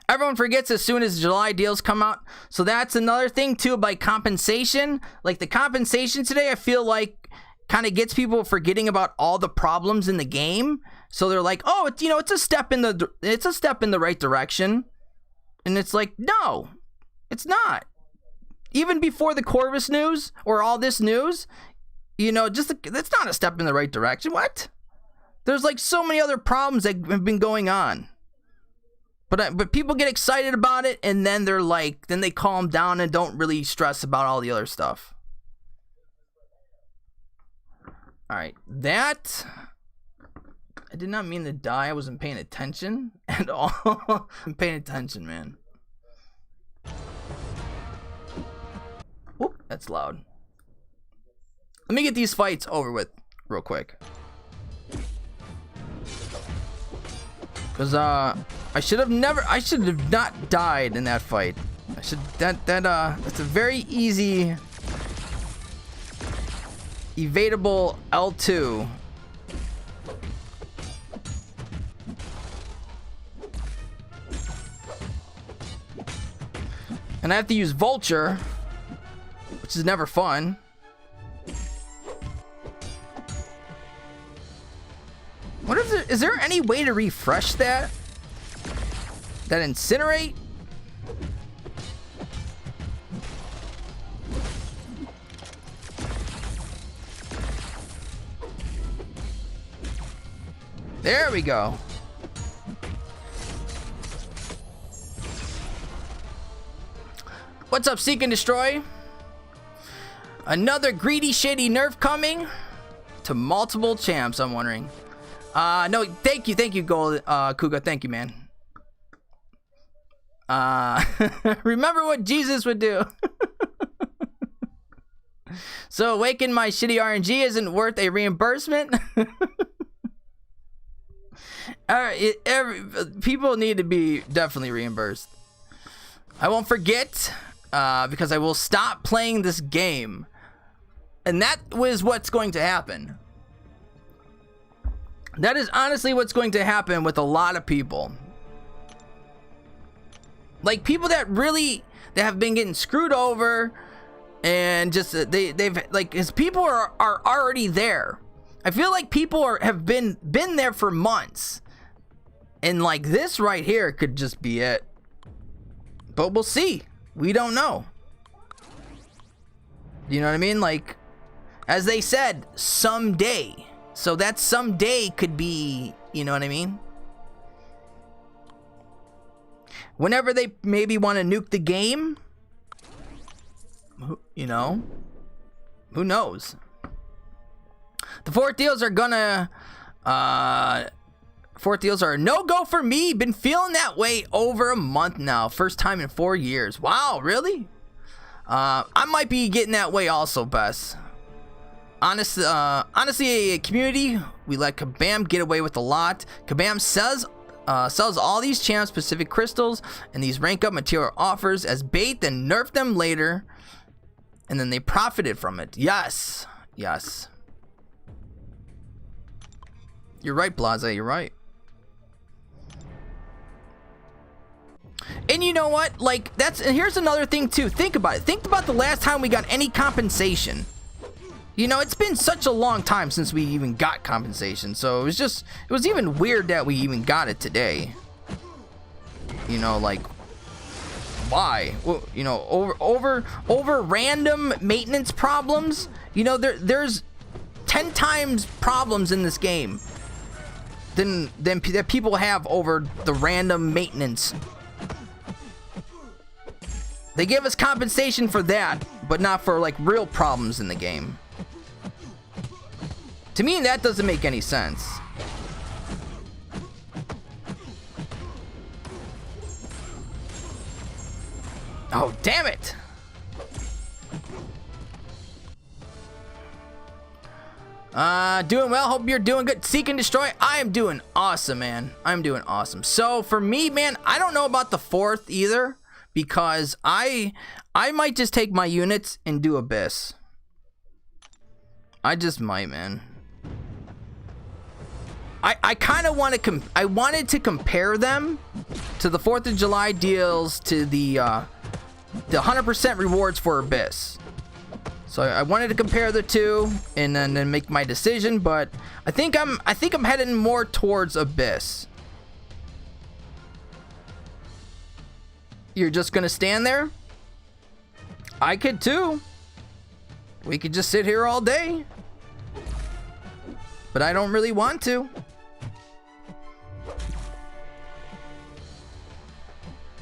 Everyone forgets as soon as July deals come out. So that's another thing too about compensation. Like the compensation today, I feel like kind of gets people forgetting about all the problems in the game. So they're like, oh, it's a step in the right direction. And it's like, no, it's not. Even before the Corvus news or all this news, that's not a step in the right direction. What? There's like so many other problems that have been going on. But people get excited about it, and then they're like, then they calm down and don't really stress about all the other stuff. All right, that I did not mean to die. I wasn't paying attention at all. I'm paying attention, man. Whoop, that's loud. Let me get these fights over with real quick. Cause I should have not died in that fight. That's a very easy evadable L2. And I have to use Vulture, which is never fun. What is it? Is there any way to refresh that? That incinerate? There we go. What's up, Seek and Destroy? Another greedy, shady nerf coming to multiple champs, I'm wondering. No, thank you, Gold, Kuga, thank you, man. Remember what Jesus would do. So awaken my shitty RNG isn't worth a reimbursement. People need to be definitely reimbursed. I won't forget, because I will stop playing this game. And that was what's going to happen. That is honestly what's going to happen with a lot of people. Like people that have been getting screwed over, and just they've like, his people are already there. I feel like people have been there for months, and like this right here could just be it. But we'll see. We don't know. You know what I mean? Like, as they said, someday. So that someday could be, you know what I mean? Whenever they maybe want to nuke the game, you know, who knows? The fourth deals are gonna, fourth deals are a no-go for me. Been feeling that way over a month now. First time in 4 years. Wow, really? I might be getting that way also, Bess. Honestly, a community, we let Kabam get away with a lot. Kabam sells all these champs specific crystals and these rank up material offers as bait, then nerf them later. and then they profited from it. Yes. Yes. You're right, Blase. You're right. And you know what? Like, and here's another thing too. Think about it. Think about the last time we got any compensation. You know, it's been such a long time since we even got compensation. So it was even weird that we even got it today. You know, like, why? Well, you know, over random maintenance problems. You know, there's 10 times problems in this game than that people have over the random maintenance. They give us compensation for that, but not for like real problems in the game. To me, that doesn't make any sense. Oh, damn it! Doing well. Hope you're doing good. Seek and destroy. I am doing awesome, man. I'm doing awesome. So for me, man, I don't know about the 4th either, because I might just take my units and do Abyss. I just might, man. I kind of want to I wanted to compare them to the 4th of July deals, to the 100% rewards for Abyss. So I wanted to compare the two and then make my decision, but I think I'm heading more towards Abyss. You're just gonna stand there? I could too. We could just sit here all day. But I don't really want to.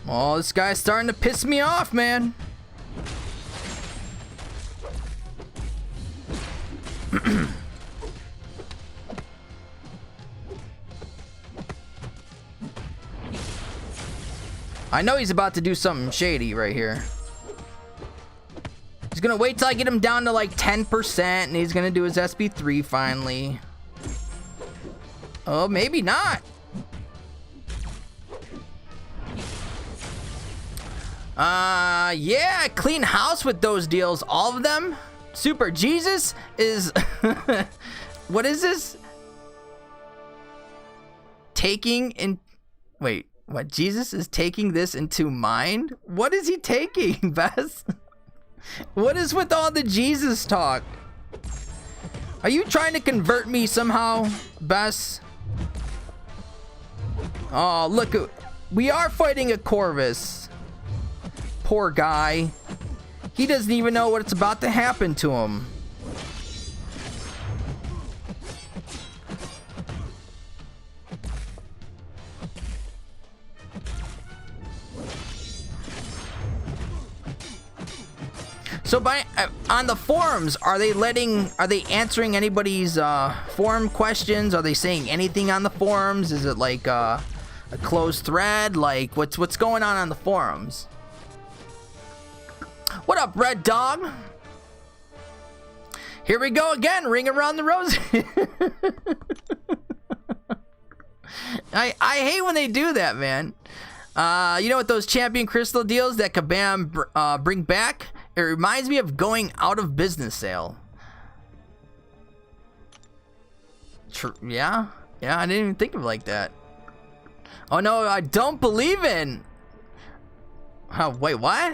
Oh, this guy's starting to piss me off, man. I know he's about to do something shady right here. He's gonna wait till I get him down to like 10%, and he's gonna do his SP3 finally. Oh, maybe not. Yeah, clean house with those deals, all of them. Super Jesus is what is this? Taking in wait, what? Jesus is taking this into mind? What is he taking, Bess? What is with all the Jesus talk? Are you trying to convert me somehow, Bess? Oh, look, we are fighting a Corvus. Poor guy. He doesn't even know what's about to happen to him. So on the forums, are they answering anybody's forum questions? Are they saying anything on the forums? Is it like a closed thread? Like what's going on the forums? What up, Red Dog? Here we go again, ring around the rosy. I hate when they do that, man. You know what, those champion crystal deals that Kabam bring back? It reminds me of going out of business sale. Yeah, I didn't even think of it like that. Oh no, I don't believe in. Oh, wait, what?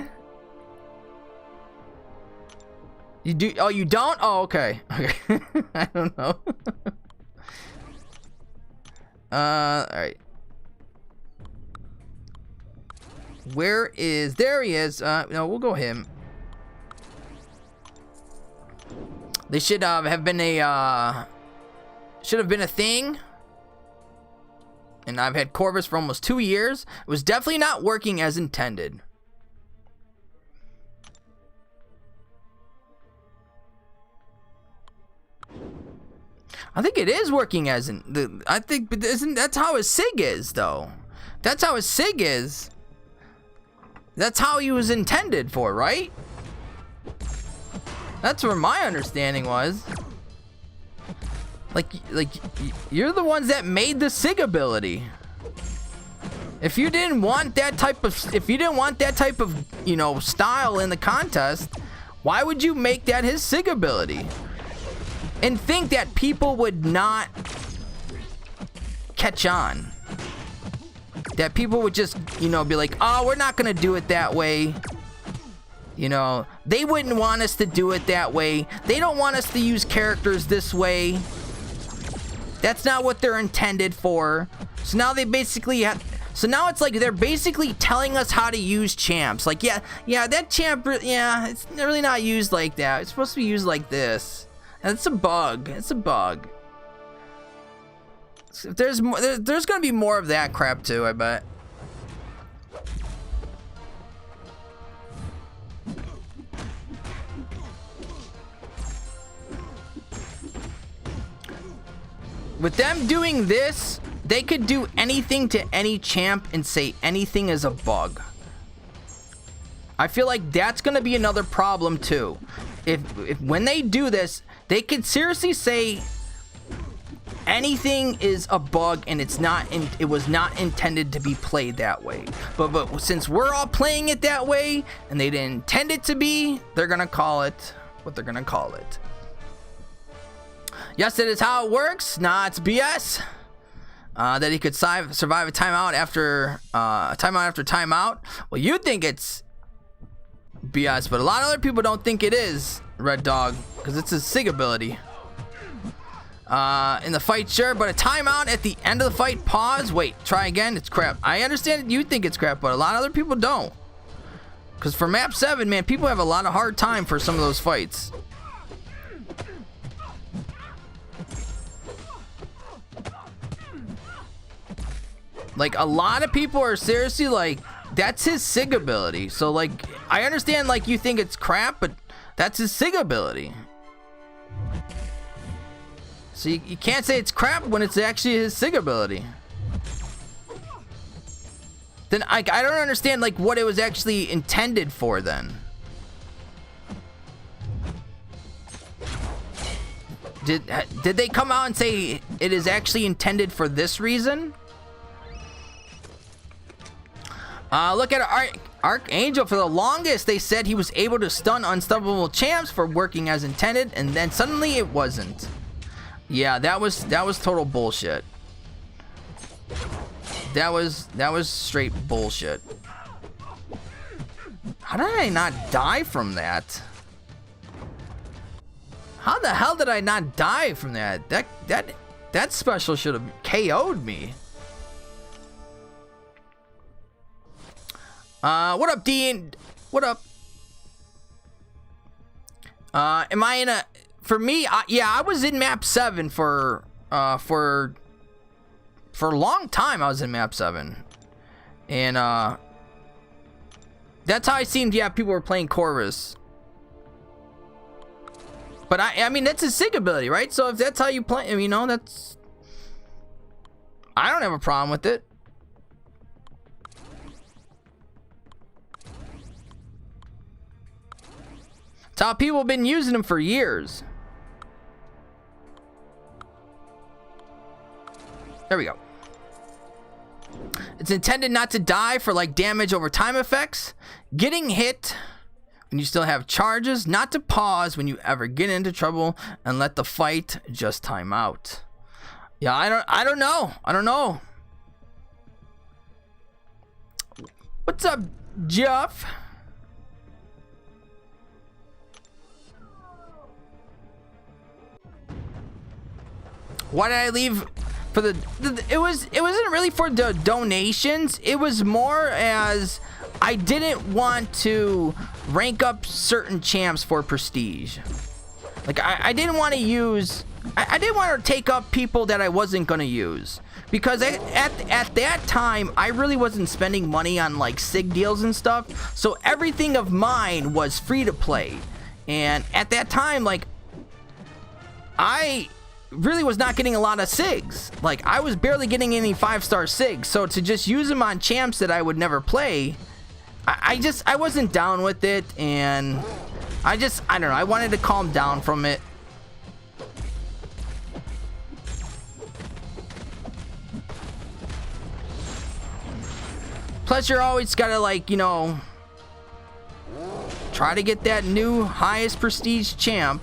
You do? Oh, you don't? Oh, okay. Okay. I don't know. All right. Where is? There he is. No, we'll go him. They should have been a thing. And I've had Corvus for almost 2 years. It was definitely not working as intended. I think it is working as I think, but that's how his SIG is, though. That's how his SIG is. That's how he was intended for, right? That's where my understanding was. Like you're the ones that made the SIG ability. If you didn't want that type of, you know, style in the contest, Why would you make that his SIG ability? And think that people would not catch on. That people would just, you know, be like, oh, we're not gonna do it that way. You know, they wouldn't want us to do it that way. They don't want us to use characters this way. That's not what they're intended for. So now they basically have... So now it's like they're basically telling us how to use champs. Like, yeah, that champ, yeah, it's really not used like that. It's supposed to be used like this. And it's a bug. It's a bug. So there's gonna be more of that crap too, I bet. With them doing this, they could do anything to any champ and say anything is a bug. I feel like that's gonna be another problem too. If when they do this, they could seriously say anything is a bug and it was not intended to be played that way. But since we're all playing it that way and they didn't intend it to be, they're gonna call it what they're gonna call it. Yes, it is how it works. Nah, it's BS. That he could survive a timeout after timeout. Well, you think it's BS, but a lot of other people don't think it is, Red Dog, because it's a SIG ability. In the fight, sure, but a timeout at the end of the fight, pause, wait, try again, it's crap. I understand you think it's crap, but a lot of other people don't. Because for map 7, man, people have a lot of hard time for some of those fights. Like, a lot of people are seriously like, that's his SIG ability. So, like, I understand, like, you think it's crap, but that's his SIG ability. So you can't say it's crap when it's actually his SIG ability. Then I don't understand, like, what it was actually intended for then. Did they come out and say it is actually intended for this reason? Look at Archangel. For the longest, they said he was able to stun unstoppable champs for working as intended, and then suddenly it wasn't. Yeah, that was total bullshit. That was straight bullshit. How did I not die from that? How the hell did I not die from that? That special should have KO'd me. What up, Dean? What up? Am I in a... For me, yeah, I was in map 7 for a long time. I was in map 7. And, that's how I seen, yeah, people were playing Corvus. But I mean, that's a SIG ability, right? So if that's how you play, you know, that's... I don't have a problem with it. It's how people have been using them for years. There we go. It's intended not to die for like damage over time effects. Getting hit when you still have charges. Not to pause when you ever get into trouble and let the fight just time out. Yeah, I don't know. I don't know. What's up, Jeff? Why did I leave for the it wasn't really for the donations. It was more as I didn't want to rank up certain champs for prestige. Like I didn't want to use I didn't want to take up people that I wasn't going to use, because at that time I really wasn't spending money on like SIG deals and stuff. So everything of mine was free to play. And at that time, like, I really was not getting a lot of SIGs. Like, I was barely getting any 5-star SIGs. So to just use them on champs that I would never play, I wasn't down with it. And I don't know, I wanted to calm down from it. Plus, you're always gotta, like, you know, try to get that new highest prestige champ.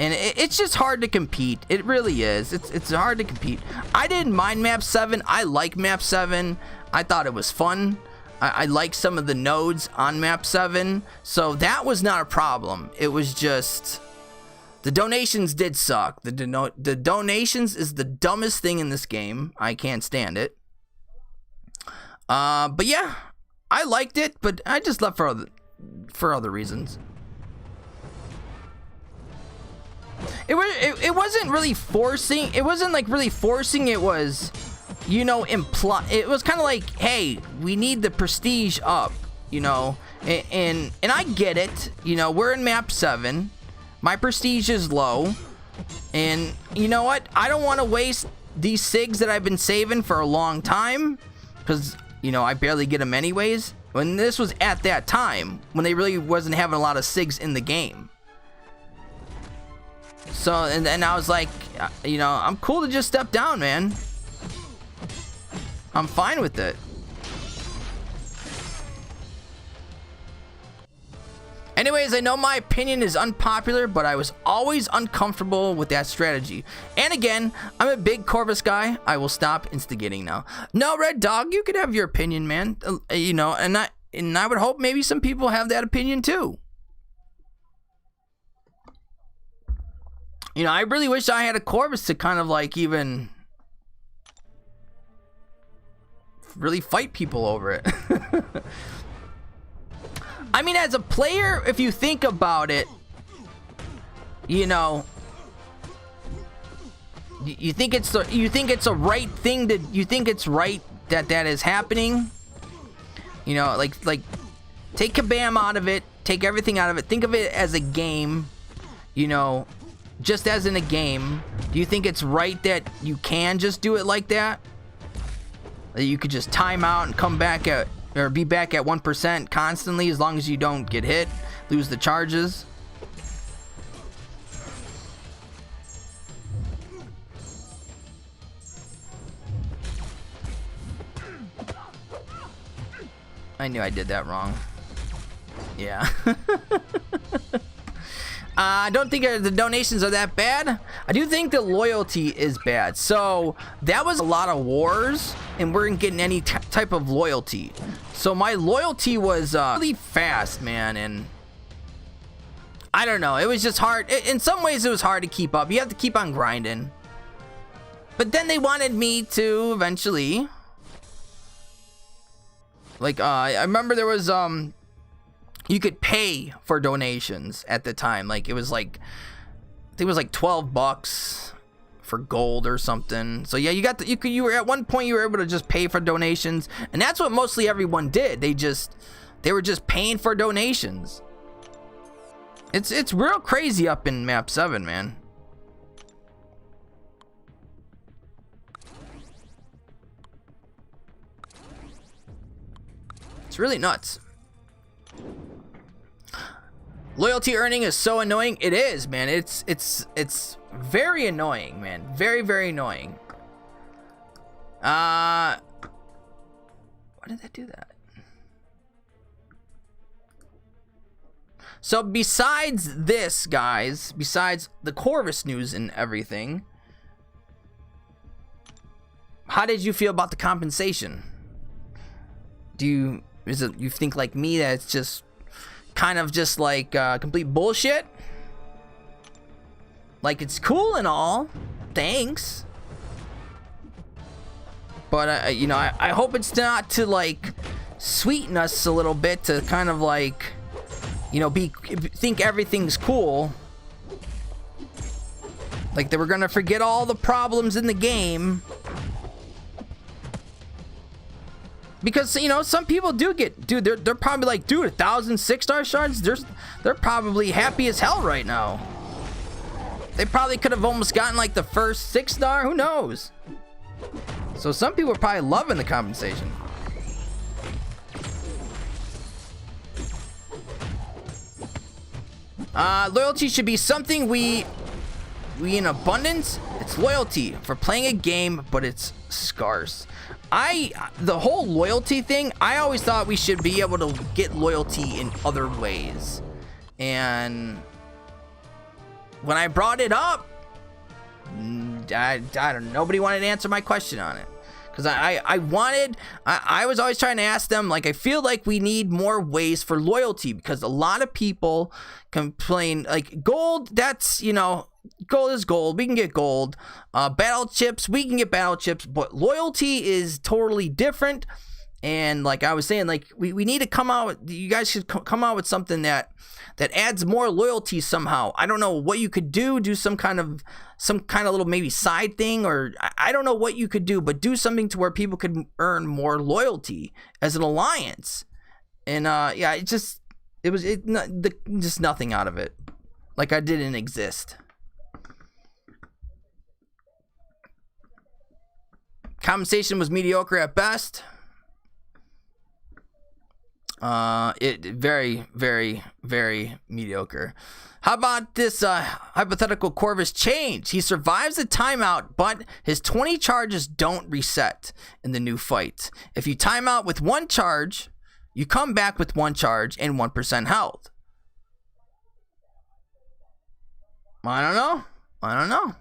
And it's just hard to compete. It really is. It's hard to compete. I didn't mind map 7. I like map 7. I thought it was fun. I like some of the nodes on map 7. So that was not a problem. It was just the donations did suck. The donations is the dumbest thing in this game. I can't stand it. But yeah, I liked it, but I just left for other reasons. It wasn't really forcing. It wasn't like really forcing. It was, you know, it was kind of like, hey, we need the prestige up, you know, and I get it. You know, we're in map 7. My prestige is low, and you know what? I don't want to waste these SIGs that I've been saving for a long time, because you know I barely get them anyways. When this was at that time when they really wasn't having a lot of SIGs in the game. So, and I was like, you know, I'm cool to just step down, man. I'm fine with it. Anyways, I know my opinion is unpopular, but I was always uncomfortable with that strategy. And again, I'm a big Corvus guy. I will stop instigating now. No, Red Dog, you could have your opinion, man. You know, and I would hope maybe some people have that opinion too. You know, I really wish I had a Corvus to kind of like even really fight people over it. I mean, as a player, if you think about it, you know, you think it's a right thing to, you think it's right that is happening. You know, like take Kabam out of it, take everything out of it. Think of it as a game, you know. Just as in a game, do you think it's right that you can just do it like that? That you could just time out and come back at, or be back at 1% constantly as long as you don't get hit, lose the charges? I knew I did that wrong. Yeah. I don't think the donations are that bad. I do think the loyalty is bad. So that was a lot of wars, and we weren't getting any type of loyalty. So my loyalty was really fast, man, and I don't know. It was just hard. In some ways, it was hard to keep up. You have to keep on grinding. But then they wanted me to eventually, like, I remember there was you could pay for donations at the time. Like it was like, I think it was like $12 for gold or something. So yeah, you were at one point you were able to just pay for donations, and that's what mostly everyone did. They were just paying for donations. It's real crazy up in map 7, man. It's really nuts. Loyalty earning is so annoying. It is, man. It's very annoying, man. Very, very annoying. Why did that do that? So besides this, guys, besides the Corvus news and everything, how did you feel about the compensation? You think like me that it's just kind of just like complete bullshit? Like, it's cool and all, thanks, but you know, I hope it's not to like sweeten us a little bit to kind of like, you know, think everything's cool, like they were gonna forget all the problems in the game. Because, you know, some people do get, dude, they're probably like, dude, 1,000 6-star shards, they're probably happy as hell right now. They probably could have almost gotten like the first 6-star, who knows? So some people are probably loving the compensation. Loyalty should be something we in abundance. It's loyalty for playing a game, but it's scarce. The whole loyalty thing, I always thought we should be able to get loyalty in other ways. And when I brought it up, I don't, nobody wanted to answer my question on it. Because I was always trying to ask them, like, I feel like we need more ways for loyalty, because a lot of people complain, like, gold, that's, you know, gold is gold, we can get gold. Battle chips, we can get battle chips, but loyalty is totally different. And like I was saying, like, we need to come out, you guys should come out with something that adds more loyalty somehow. I don't know what you could do some kind of little maybe side thing, or I don't know what you could do, but do something to where people could earn more loyalty as an alliance. And yeah, just nothing out of it. Like I didn't exist. Compensation was mediocre at best. It very, very, very mediocre. How about this hypothetical Corvus change? He survives the timeout, but his 20 charges don't reset in the new fight. If you time out with 1 charge, you come back with 1 charge and 1% health. I don't know.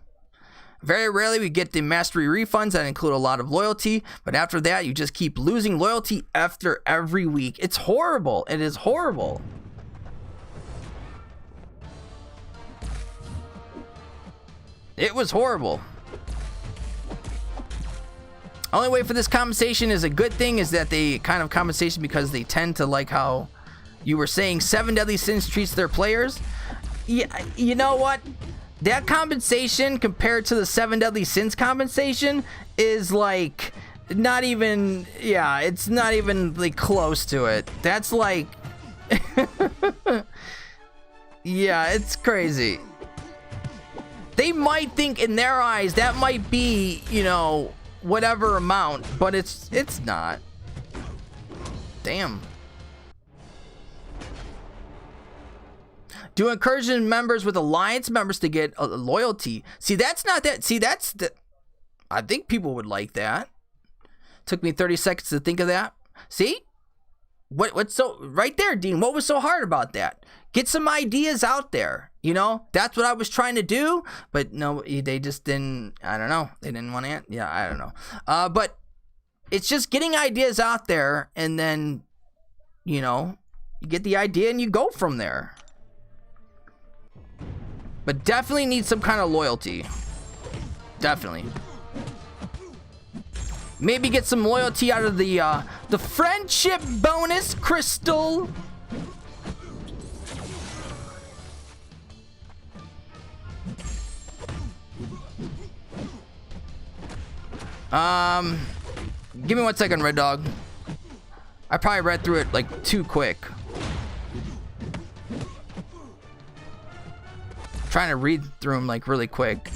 Very rarely we get the mastery refunds that include a lot of loyalty, but after that you just keep losing loyalty after every week. It's horrible. It is horrible. It was horrible. Only way for this compensation is a good thing is that they kind of compensation because they tend to, like how you were saying, 7 Deadly Sins treats their players. Yeah, you know what? That compensation compared to the 7 Deadly Sins compensation is like not even, yeah, it's not even like close to it. That's like, yeah, it's crazy. They might think in their eyes that might be, you know, whatever amount, but it's not. Damn. Do incursion members with alliance members to get loyalty. See, that's not that. See, that's the. I think people would like that. Took me 30 seconds to think of that. See, what's so right there, Dean? What was so hard about that? Get some ideas out there. You know, that's what I was trying to do, but no, they just didn't. I don't know. They didn't want to. Yeah, I don't know. But it's just getting ideas out there, and then, you know, you get the idea and you go from there. But definitely need some kind of loyalty. Definitely. Maybe get some loyalty out of the friendship bonus crystal. Give me 1 second, Red Dog. I probably read through it like too quick. Trying to read through them like really quick.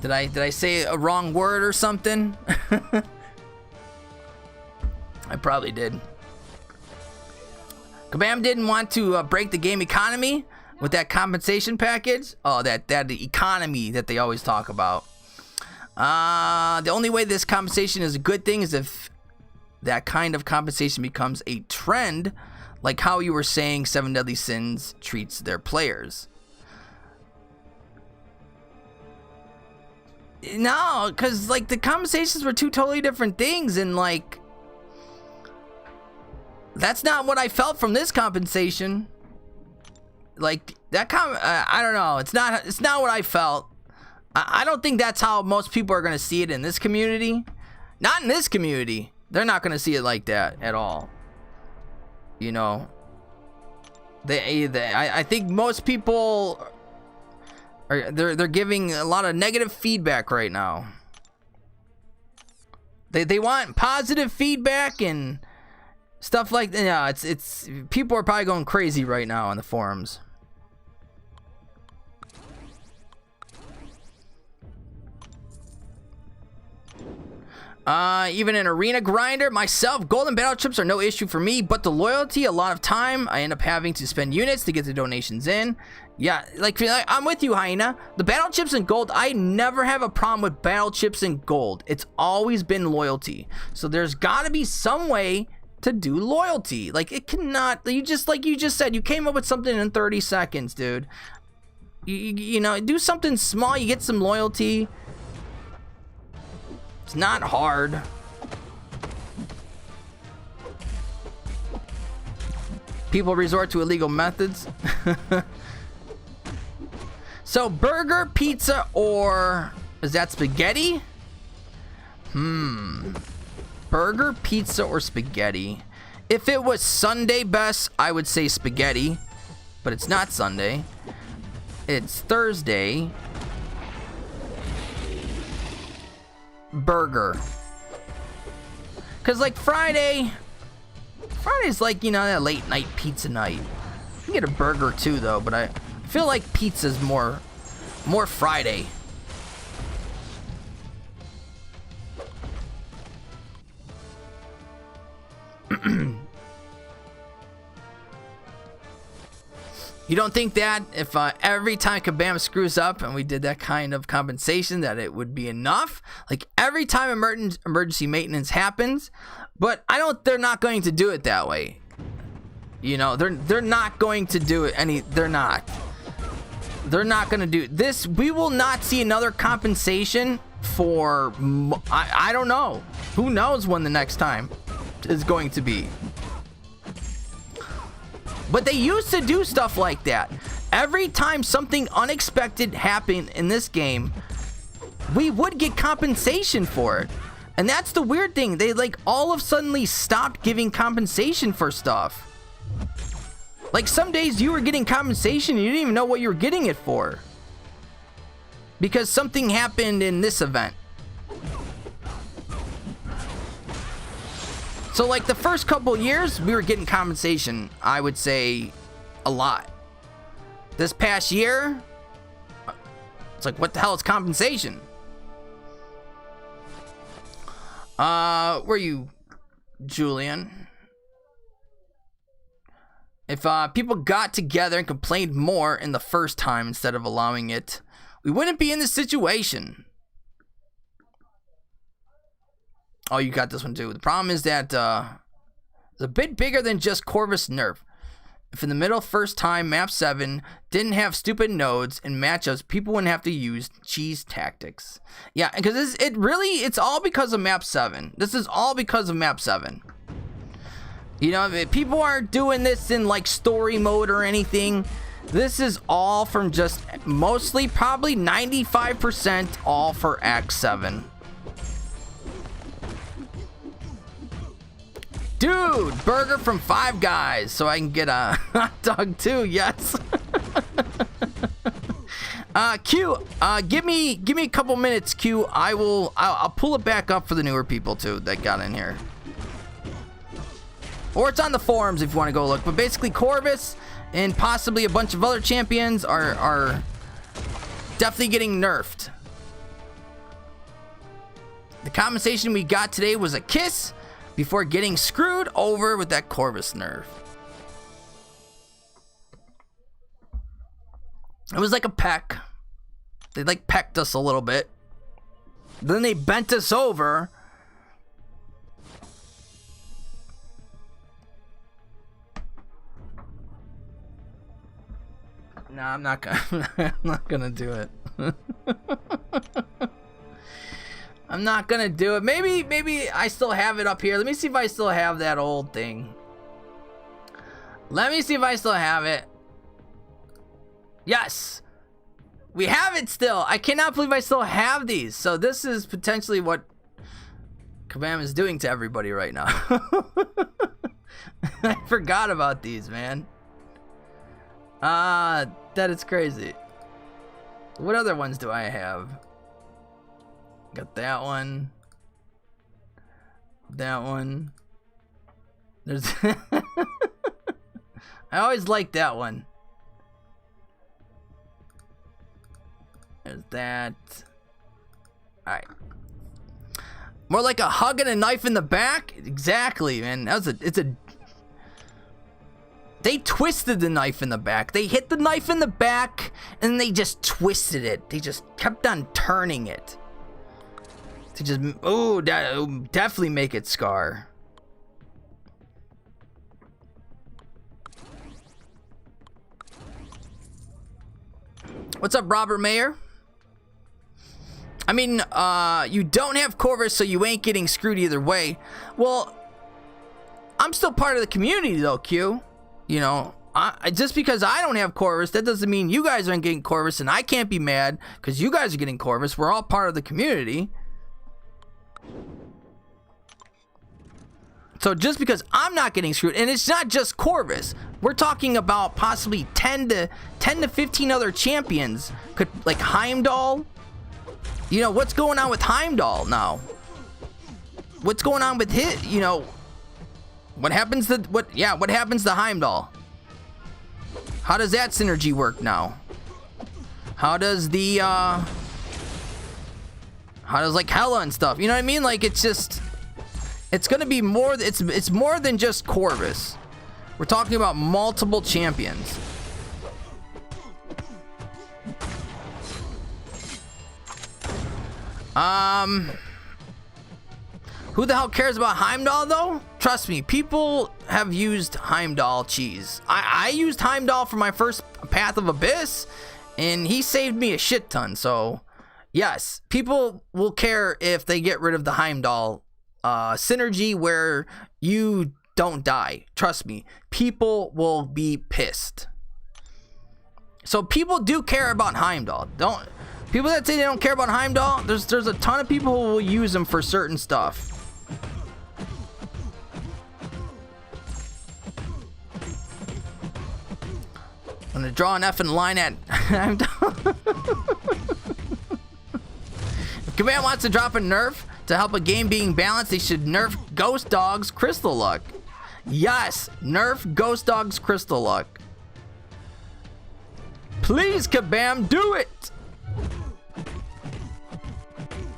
Did I say a wrong word or something? I probably did. Kabam didn't want to break the game economy with that compensation package. Oh, that economy that they always talk about. The only way this compensation is a good thing is if that kind of compensation becomes a trend, like how you were saying 7 Deadly Sins treats their players. No, because like the compensations were 2 totally different things, and like that's not what I felt from this compensation. Like that I don't know. It's not what I felt. I don't think that's how most people are going to see it in this community. Not in this community. They're not going to see it like that at all. You know, I think most people are they're giving a lot of negative feedback right now. They want positive feedback and stuff like that. Yeah, it's people are probably going crazy right now on the forums. Even an arena grinder myself, golden battle chips are no issue for me, but the loyalty, a lot of time I end up having to spend units to get the donations in. Yeah, like I'm with you, Hyena. The battle chips and gold, I never have a problem with battle chips and gold. It's always been loyalty. So there's got to be some way to do loyalty. Like, it cannot, you just, like you just said, you came up with something in 30 seconds, dude. You know, do something small, you get some loyalty. It's not hard. People resort to illegal methods. So, burger, pizza, or is that spaghetti? Burger, pizza, or spaghetti? If it was Sunday best, I would say spaghetti, but it's not Sunday. It's Thursday. Burger. Because, like, Friday's like, you know, that late night pizza night. You can get a burger too, though, but I feel like pizza's more Friday. You don't think that if every time Kabam screws up and we did that kind of compensation that it would be enough? Like, every time emergency maintenance happens, but they're not going to do it that way. You know, they're not going to do it they're not going to do this. We will not see another compensation for I don't know. Who knows when the next time is going to be. But they used to do stuff like that. Every time something unexpected happened in this game, we would get compensation for it. And that's the weird thing. They, like, all of a sudden stopped giving compensation for stuff. Like, some days you were getting compensation and you didn't even know what you were getting it for. Because something happened in this event. So, like, the first couple years, we were getting compensation, I would say, a lot. This past year, it's like, what the hell is compensation? Where are you, Julian? If people got together and complained more in the first time instead of allowing it, we wouldn't be in this situation. Oh, you got this one too. The problem is that it's a bit bigger than just Corvus NERF. If in the middle first time map 7 didn't have stupid nodes and matchups, people wouldn't have to use cheese tactics. Yeah, because it's all because of map 7. This is all because of map 7. You know, if people aren't doing this in like story mode or anything. This is all from just mostly, probably 95% all for Act 7. Dude, burger from Five Guys, so I can get a hot dog too. Yes. Q, give me a couple minutes, Q. I'll pull it back up for the newer people too that got in here. Or it's on the forums if you want to go look. But basically, Corvus and possibly a bunch of other champions are definitely getting nerfed. The compensation we got today was a kiss before getting screwed over with that Corvus nerf. It was like a peck. They like pecked us a little bit. Then they bent us over. No, I'm not gonna do it. I'm not gonna do it. Maybe I still have it up here. Let me see if I still have that old thing. Let me see if I still have it. Yes, we have it still. I cannot believe I still have these. So this is potentially what Kabam is doing to everybody right now. I forgot about these, man. That is crazy. What other ones do I have? Got that one. That one. There's I always like that one. There's that. Alright. More like a hug and a knife in the back? Exactly, man. They twisted the knife in the back. They hit the knife in the back, and they just twisted it. They just kept on turning it. To just, oh, that definitely make it scar. What's up, Robert Mayer? I mean, you don't have Corvus, so you ain't getting screwed either way. Well, I'm still part of the community, though, Q. You know, just because I don't have Corvus, that doesn't mean you guys aren't getting Corvus, and I can't be mad because you guys are getting Corvus. We're all part of the community. So just because I'm not getting screwed, and it's not just Corvus, we're talking about possibly 10 to 15 other champions. Could, like, Heimdall. You know, what's going on with Heimdall now? What's going on with his, you know, what happens to Heimdall? How does that synergy work now? How does the how does like Hela and stuff? You know what I mean? Like, it's just, it's gonna be more, it's more than just Corvus. We're talking about multiple champions. Who the hell cares about Heimdall, though? Trust me, people have used Heimdall cheese. I used Heimdall for my first Path of Abyss, and he saved me a shit ton. So, yes, people will care if they get rid of the Heimdall synergy where you don't die. Trust me, people will be pissed. So people do care about Heimdall. People that say they don't care about Heimdall, there's a ton of people who will use him for certain stuff. I'm gonna draw an effing line at Heimdall. If Command wants to drop a nerf to help a game being balanced, they should nerf Ghost Dog's Crystal Luck. Yes, nerf Ghost Dog's Crystal Luck. Please, Kabam, do it!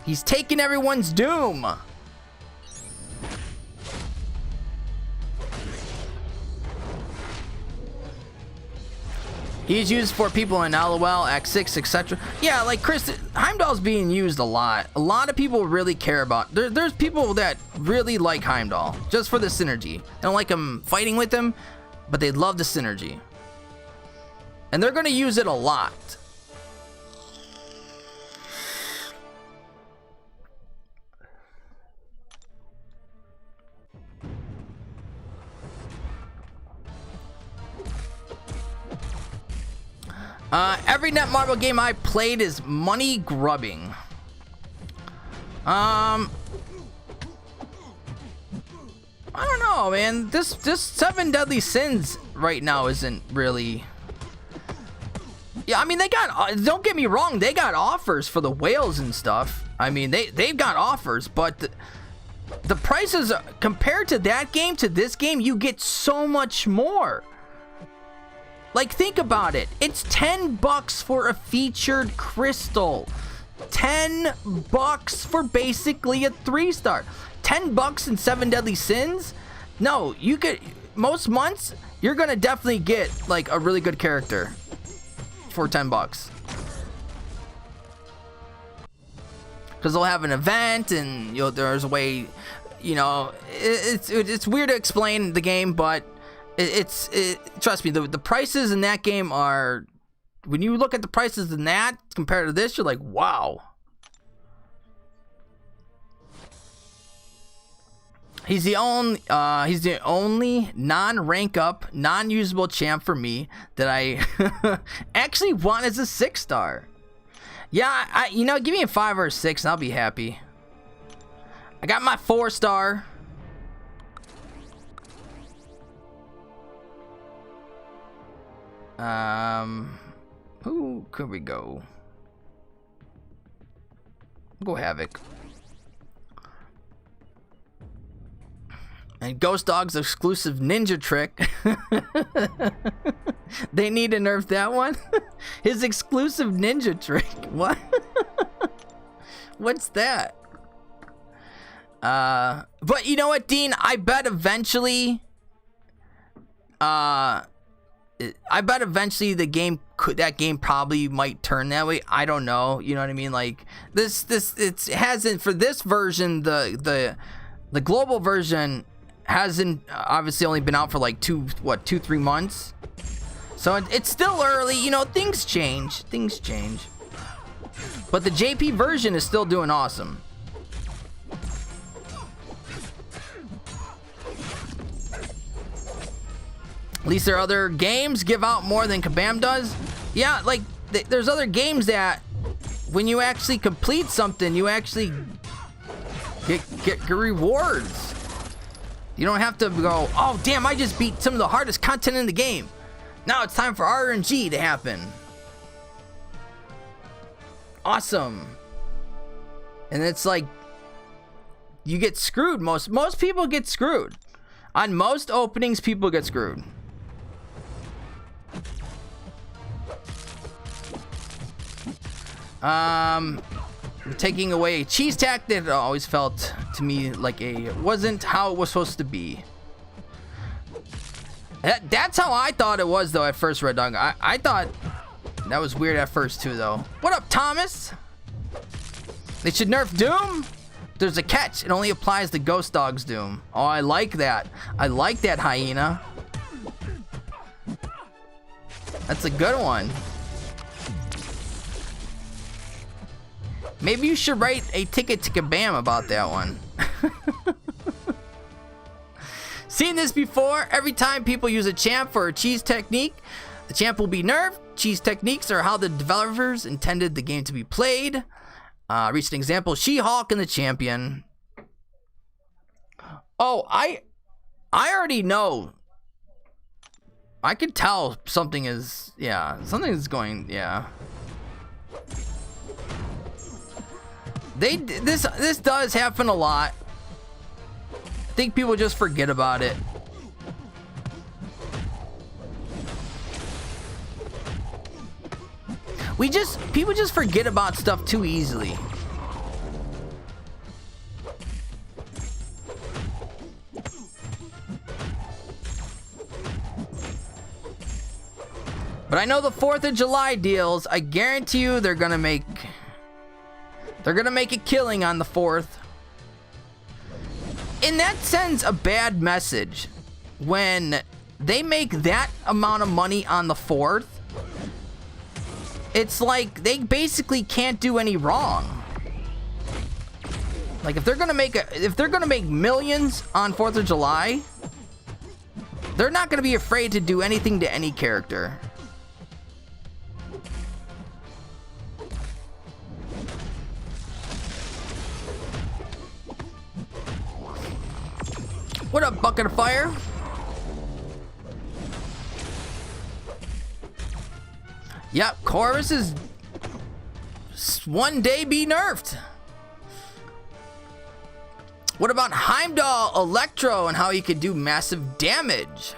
He's taking everyone's doom. He's used for people in LOL, X6, etc. Yeah, like Chris, Heimdall's being used a lot. A lot of people really care about. There's people that really like Heimdall just for the synergy. They don't like him fighting with him, but they love the synergy, and they're gonna use it a lot. Every Netmarble game I played is money grubbing. I don't know, man. This 7 Deadly Sins right now isn't really. Yeah, I mean, they got. Don't get me wrong, they got offers for the whales and stuff. I mean, they've got offers, but the prices compared to that game to this game, you get so much more. Like, think about it. It's $10 for a featured crystal. $10 for basically a 3-star. $10 in 7 Deadly Sins? No, you could, most months, you're gonna definitely get like a really good character for $10. Because they'll have an event, and there's a way, it's weird to explain the game, but trust me, the prices in that game are, when you look at the prices in that compared to this, you're like, wow. He's the only non-rank up, non-usable champ for me that I actually want as a 6-star. Yeah, give me a 5 or a 6 and I'll be happy. I got my 4-star. Who could we go? Go Havoc. And Ghost Dog's exclusive ninja trick. They need to nerf that one. His exclusive ninja trick. What? What's that? But you know what, Dean? I bet eventually the game that game probably might turn that way. I don't know. You know what I mean? Like it hasn't, for this version, the global version hasn't obviously only been out for like 2-3 months. So it's still early. You know, things change. But the JP version is still doing awesome. At least there are other games give out more than Kabam does. Yeah, like there's other games that when you actually complete something, you actually get rewards. You don't have to go, oh damn, I just beat some of the hardest content in the game. Now it's time for RNG to happen. Awesome. And it's like you get screwed. Most people get screwed. On most openings, people get screwed. Taking away a cheese tack that always felt to me like wasn't how it was supposed to be. That's how I thought it was though at first, Red Dog. I thought that was weird at first too though. What up, Thomas? They should nerf Doom? There's a catch. It only applies to Ghost Dog's Doom. Oh, I like that. I like that, Hyena. That's a good one. Maybe you should write a ticket to Kabam about that one. Seen this before. Every time people use a champ for a cheese technique, the champ will be nerfed. Cheese techniques are how the developers intended the game to be played. Recent example, She-Hulk and the champion. Oh, I already know. I could tell something is, something is going, This does happen a lot. I think people just forget about it. People just forget about stuff too easily. But I know the 4th of July deals, I guarantee you they're gonna make a killing on the 4th. And that sends a bad message when they make that amount of money on the 4th. It's like they basically can't do any wrong. Like if they're gonna make millions on 4th of July, they're not gonna be afraid to do anything to any character. What up, Bucket of Fire? Yep, Corvus is one day be nerfed. What about Heimdall Electro and how he could do massive damage?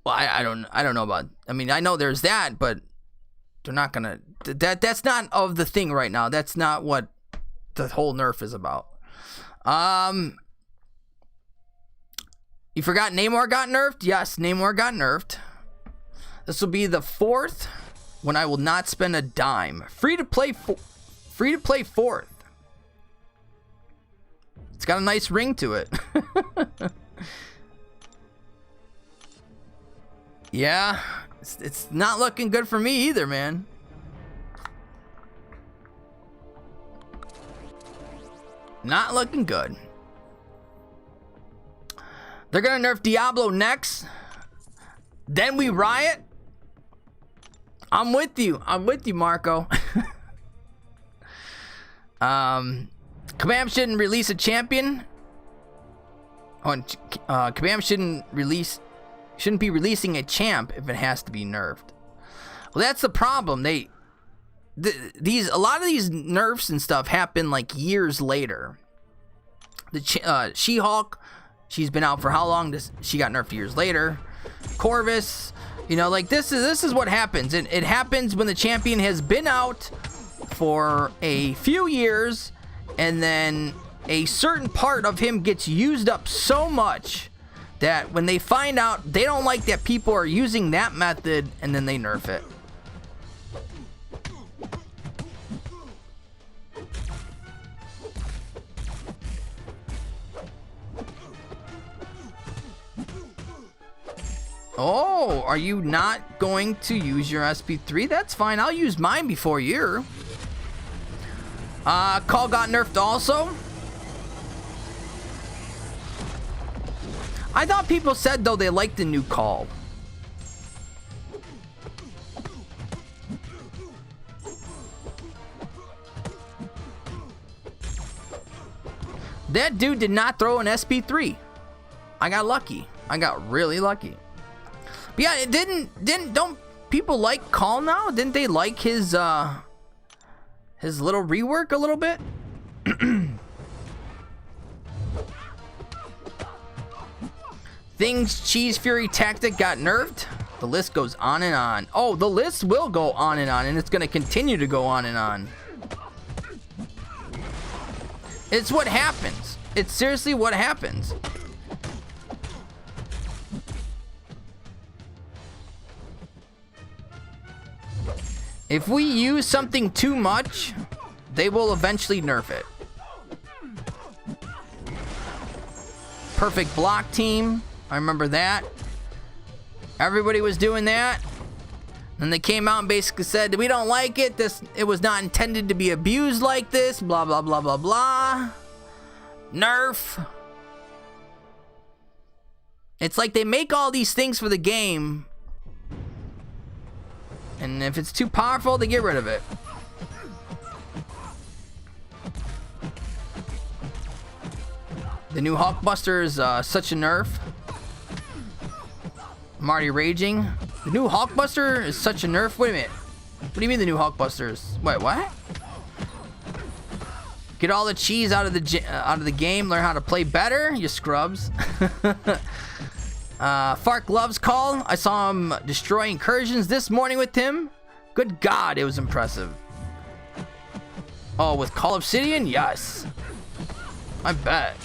Well, I don't know about. I mean, I know there's that, but they're not gonna. That's not of the thing right now. That's not what the whole nerf is about. You forgot Namor got nerfed? Yes, Namor got nerfed. This will be the 4th when I will not spend a dime. Free to play 4th. It's got a nice ring to it. Yeah, it's not looking good for me either, man. Not looking good. They're gonna nerf Diablo next. Then we riot. I'm with you, Marco. Kabam shouldn't release a champion. Kabam shouldn't be releasing a champ if it has to be nerfed. Well, that's the problem. A lot of these nerfs and stuff happen like years later. The She-Hulk, she's been out for how long? She got nerfed years later. Corvus, you know, like this is what happens. It happens when the champion has been out for a few years and then a certain part of him gets used up so much that when they find out, they don't like that people are using that method, and then they nerf it. Oh, are you not going to use your SP3? That's fine. I'll use mine before you. Call got nerfed also. I thought people said, though, they liked the new call. That dude did not throw an SP3. I got lucky. I got really lucky. But yeah, it don't people like Call now? Didn't they like his little rework a little bit? Things Cheese Fury Tactic got nerfed. The list goes on and on. Oh, the list will go on, and it's going to continue to go on and on. It's what happens. It's seriously what happens. If we use something too much, they will eventually nerf it. Perfect block team. I remember that. Everybody was doing that. And they came out and basically said, we don't like it. It was not intended to be abused like this. Blah, blah, blah, blah, blah. Nerf. It's like they make all these things for the game, and if it's too powerful, they get rid of it. The new Hulkbuster is such a nerf. I'm already raging. The new Hulkbuster is such a nerf. Wait a minute. What do you mean the new Hulkbuster is? Wait, what? Get all the cheese out of the game. Learn how to play better, you scrubs. Fark loves Call. I saw him destroy incursions this morning with him. Good God, it was impressive. Oh, with Call Obsidian? Yes. I bet.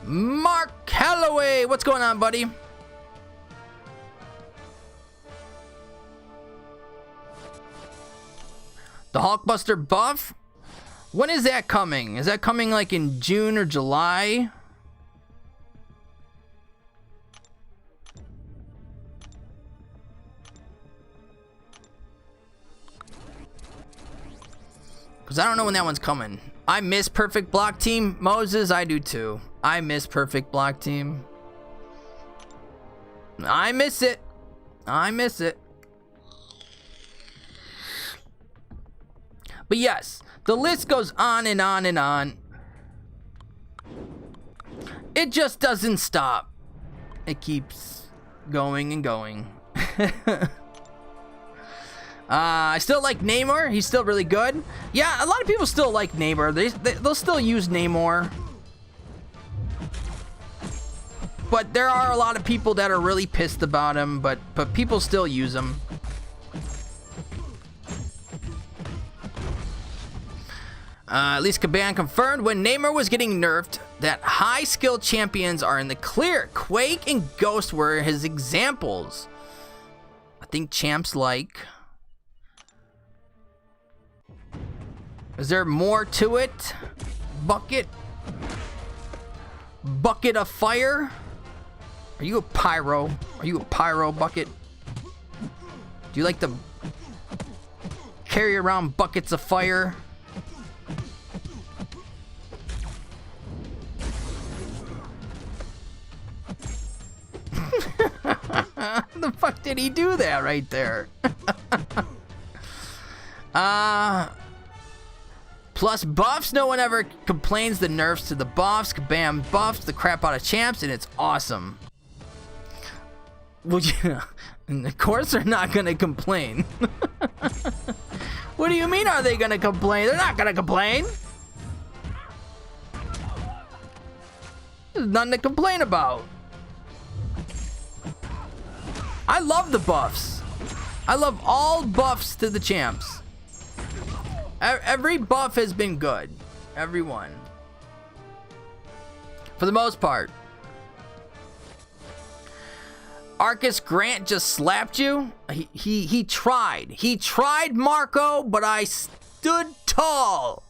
Mark Calloway, what's going on, buddy? The Hulkbuster buff? When is that coming? Is that coming like in June or July? Because I don't know when that one's coming. I miss Perfect Block Team. Moses, I do too. I miss Perfect Block Team. I miss it. I miss it. But yes, the list goes on and on and on. It just doesn't stop. It keeps going and going. I still like Namor. He's still really good. Yeah, a lot of people still like Namor. They'll still use Namor. But there are a lot of people that are really pissed about him, but people still use him. At least Caban confirmed when Namor was getting nerfed that high skill champions are in the clear. Quake and Ghost were his examples. I think champs like... Is there more to it? Bucket? Bucket of fire? Are you a pyro? Are you a pyro bucket? Do you like to carry around buckets of fire? The fuck did he do that right there? Plus buffs, no one ever complains the nerfs to the buffs. Bam buffs the crap out of champs, and it's awesome. Well, yeah, and of course they're not gonna complain. What do you mean are they gonna complain? They're not gonna complain. There's nothing to complain about. I love the buffs. I love all buffs to the champs. Every buff has been good. Every one. For the most part. Arcus Grant just slapped you? He tried. He tried, Marco, but I stood tall.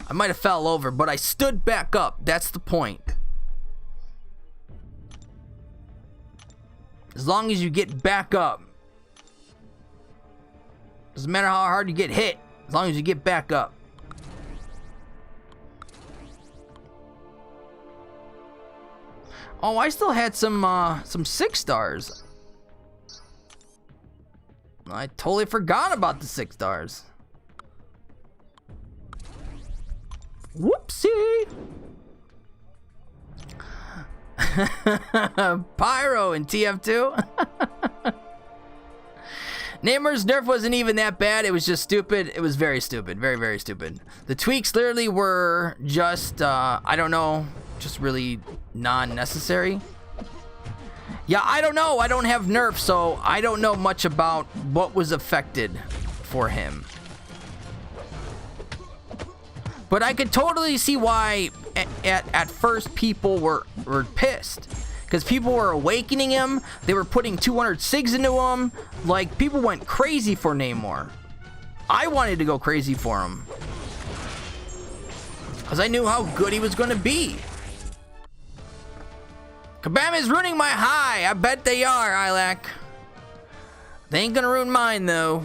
I might have fell over, but I stood back up. That's the point. As long as you get back up. Doesn't matter how hard you get hit. As long as you get back up. Oh, I still had some 6 stars. I totally forgot about the 6 stars. Whoopsie. Pyro and TF2. Namor's nerf wasn't even that bad. It was just stupid. It was very stupid. Very, very stupid. The tweaks literally were just, I don't know, just really non-necessary. Yeah, I don't know. I don't have nerf, so I don't know much about what was affected for him. But I could totally see why at first people were pissed. Because people were awakening him. They were putting 200 SIGs into him. Like, people went crazy for Namor. I wanted to go crazy for him. Because I knew how good he was going to be. Kabam is ruining my high. I bet they are, Ilac. They ain't going to ruin mine, though.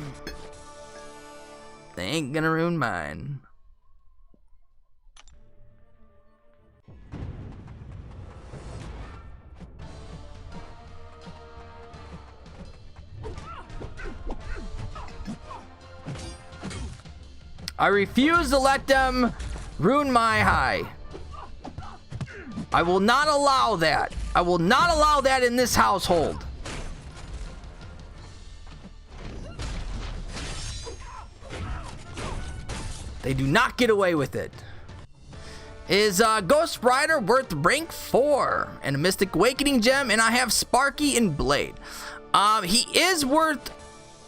They ain't going to ruin mine. I refuse to let them ruin my high. I will not allow that. I will not allow that in this household. They do not get away with it. Is Ghost Rider worth rank 4 and a Mystic Awakening gem? And I have Sparky and Blade. He is worth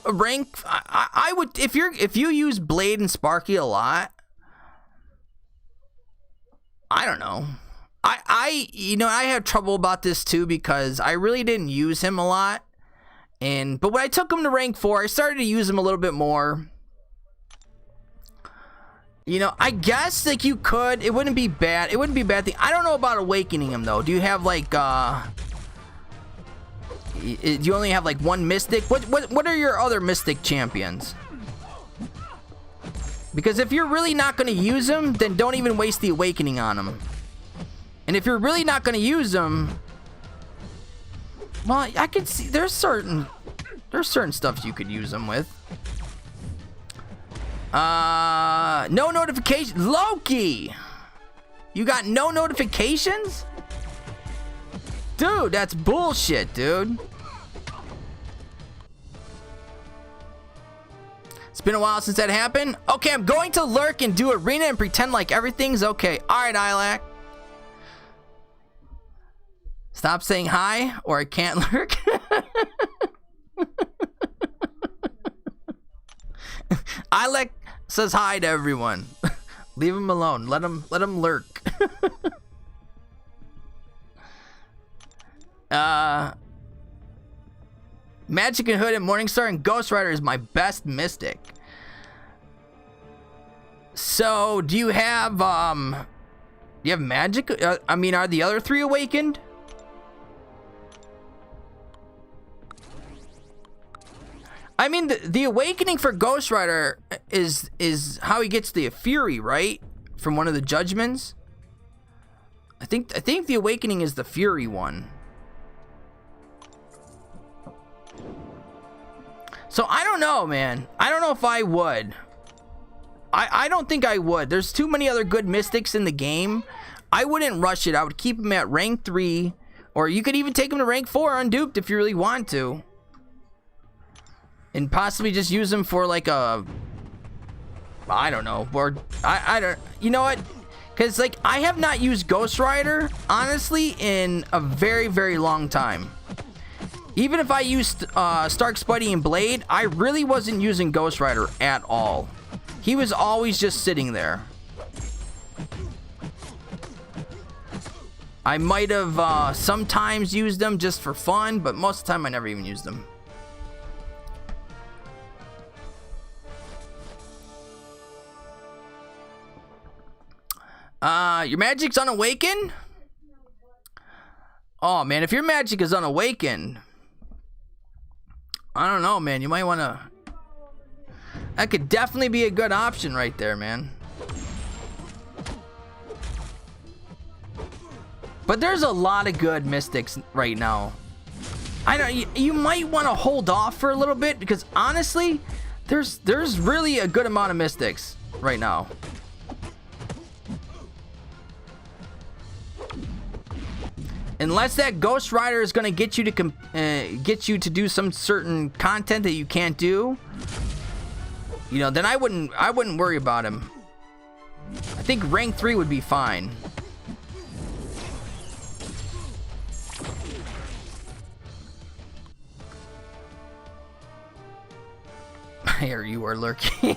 a rank. I would, if you use Blade and Sparky a lot, I don't know. You know, I have trouble about this too because I really didn't use him a lot. But when I took him to rank 4, I started to use him a little bit more. You know, I guess like you could, it wouldn't be bad. It wouldn't be a bad thing. I don't know about awakening him though. Do you have like do you only have like one Mystic? What are your other Mystic champions? Because if you're really not going to use them, then don't even waste the awakening on them. And if you're really not going to use them, well, I could see there's certain stuff you could use them with. No notification. Loki, you got no notifications? Dude, that's bullshit, dude. It's been a while since that happened. Okay, I'm going to lurk and do arena and pretend like everything's okay. All right, Ilac. Stop saying hi or I can't lurk. Ilac says hi to everyone. Leave him alone. Let him lurk. Magic and Hood and Morningstar and Ghost Rider is my best Mystic. So, do you have Magic? I mean, are the other 3 awakened? I mean, the awakening for Ghost Rider is how he gets the Fury, right? From one of the judgments. I think the awakening is the Fury one. So I don't know, man. I don't know if I would. I don't think I would. There's too many other good Mystics in the game. I wouldn't rush it. I would keep him at rank 3. Or you could even take him to rank 4 unduped if you really want to. And possibly just use him for like a... I don't know. Or I don't... You know what? Because like I have not used Ghost Rider, honestly, in a very, very long time. Even if I used Stark, Spidey, and Blade, I really wasn't using Ghost Rider at all. He was always just sitting there. I might have sometimes used them just for fun, but most of the time I never even used them. Your magic's unawakened? Oh, man, if your magic is unawakened, I don't know, man. You might want to... That could definitely be a good option right there, man. But there's a lot of good mystics right now. I don't... You might want to hold off for a little bit, because honestly, there's really a good amount of mystics right now. Unless that Ghost Rider is going to get you to do some certain content that you can't do, you know, then I wouldn't worry about him. I think rank 3 would be fine. Here you are lurking.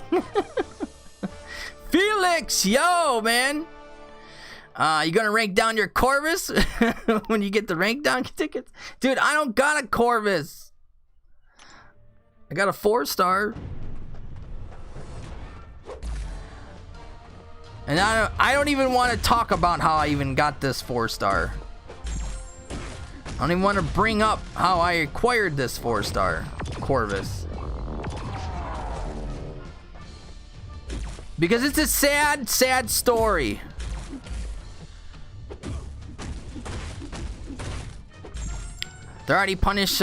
Felix, yo, man. You gonna rank down your Corvus when you get the rank down tickets? Dude, I don't got a Corvus. I got a 4-star. And I don't even want to talk about how I even got this 4-star. I don't even want to bring up how I acquired this 4-star Corvus. Because it's a sad, sad story. They already punished,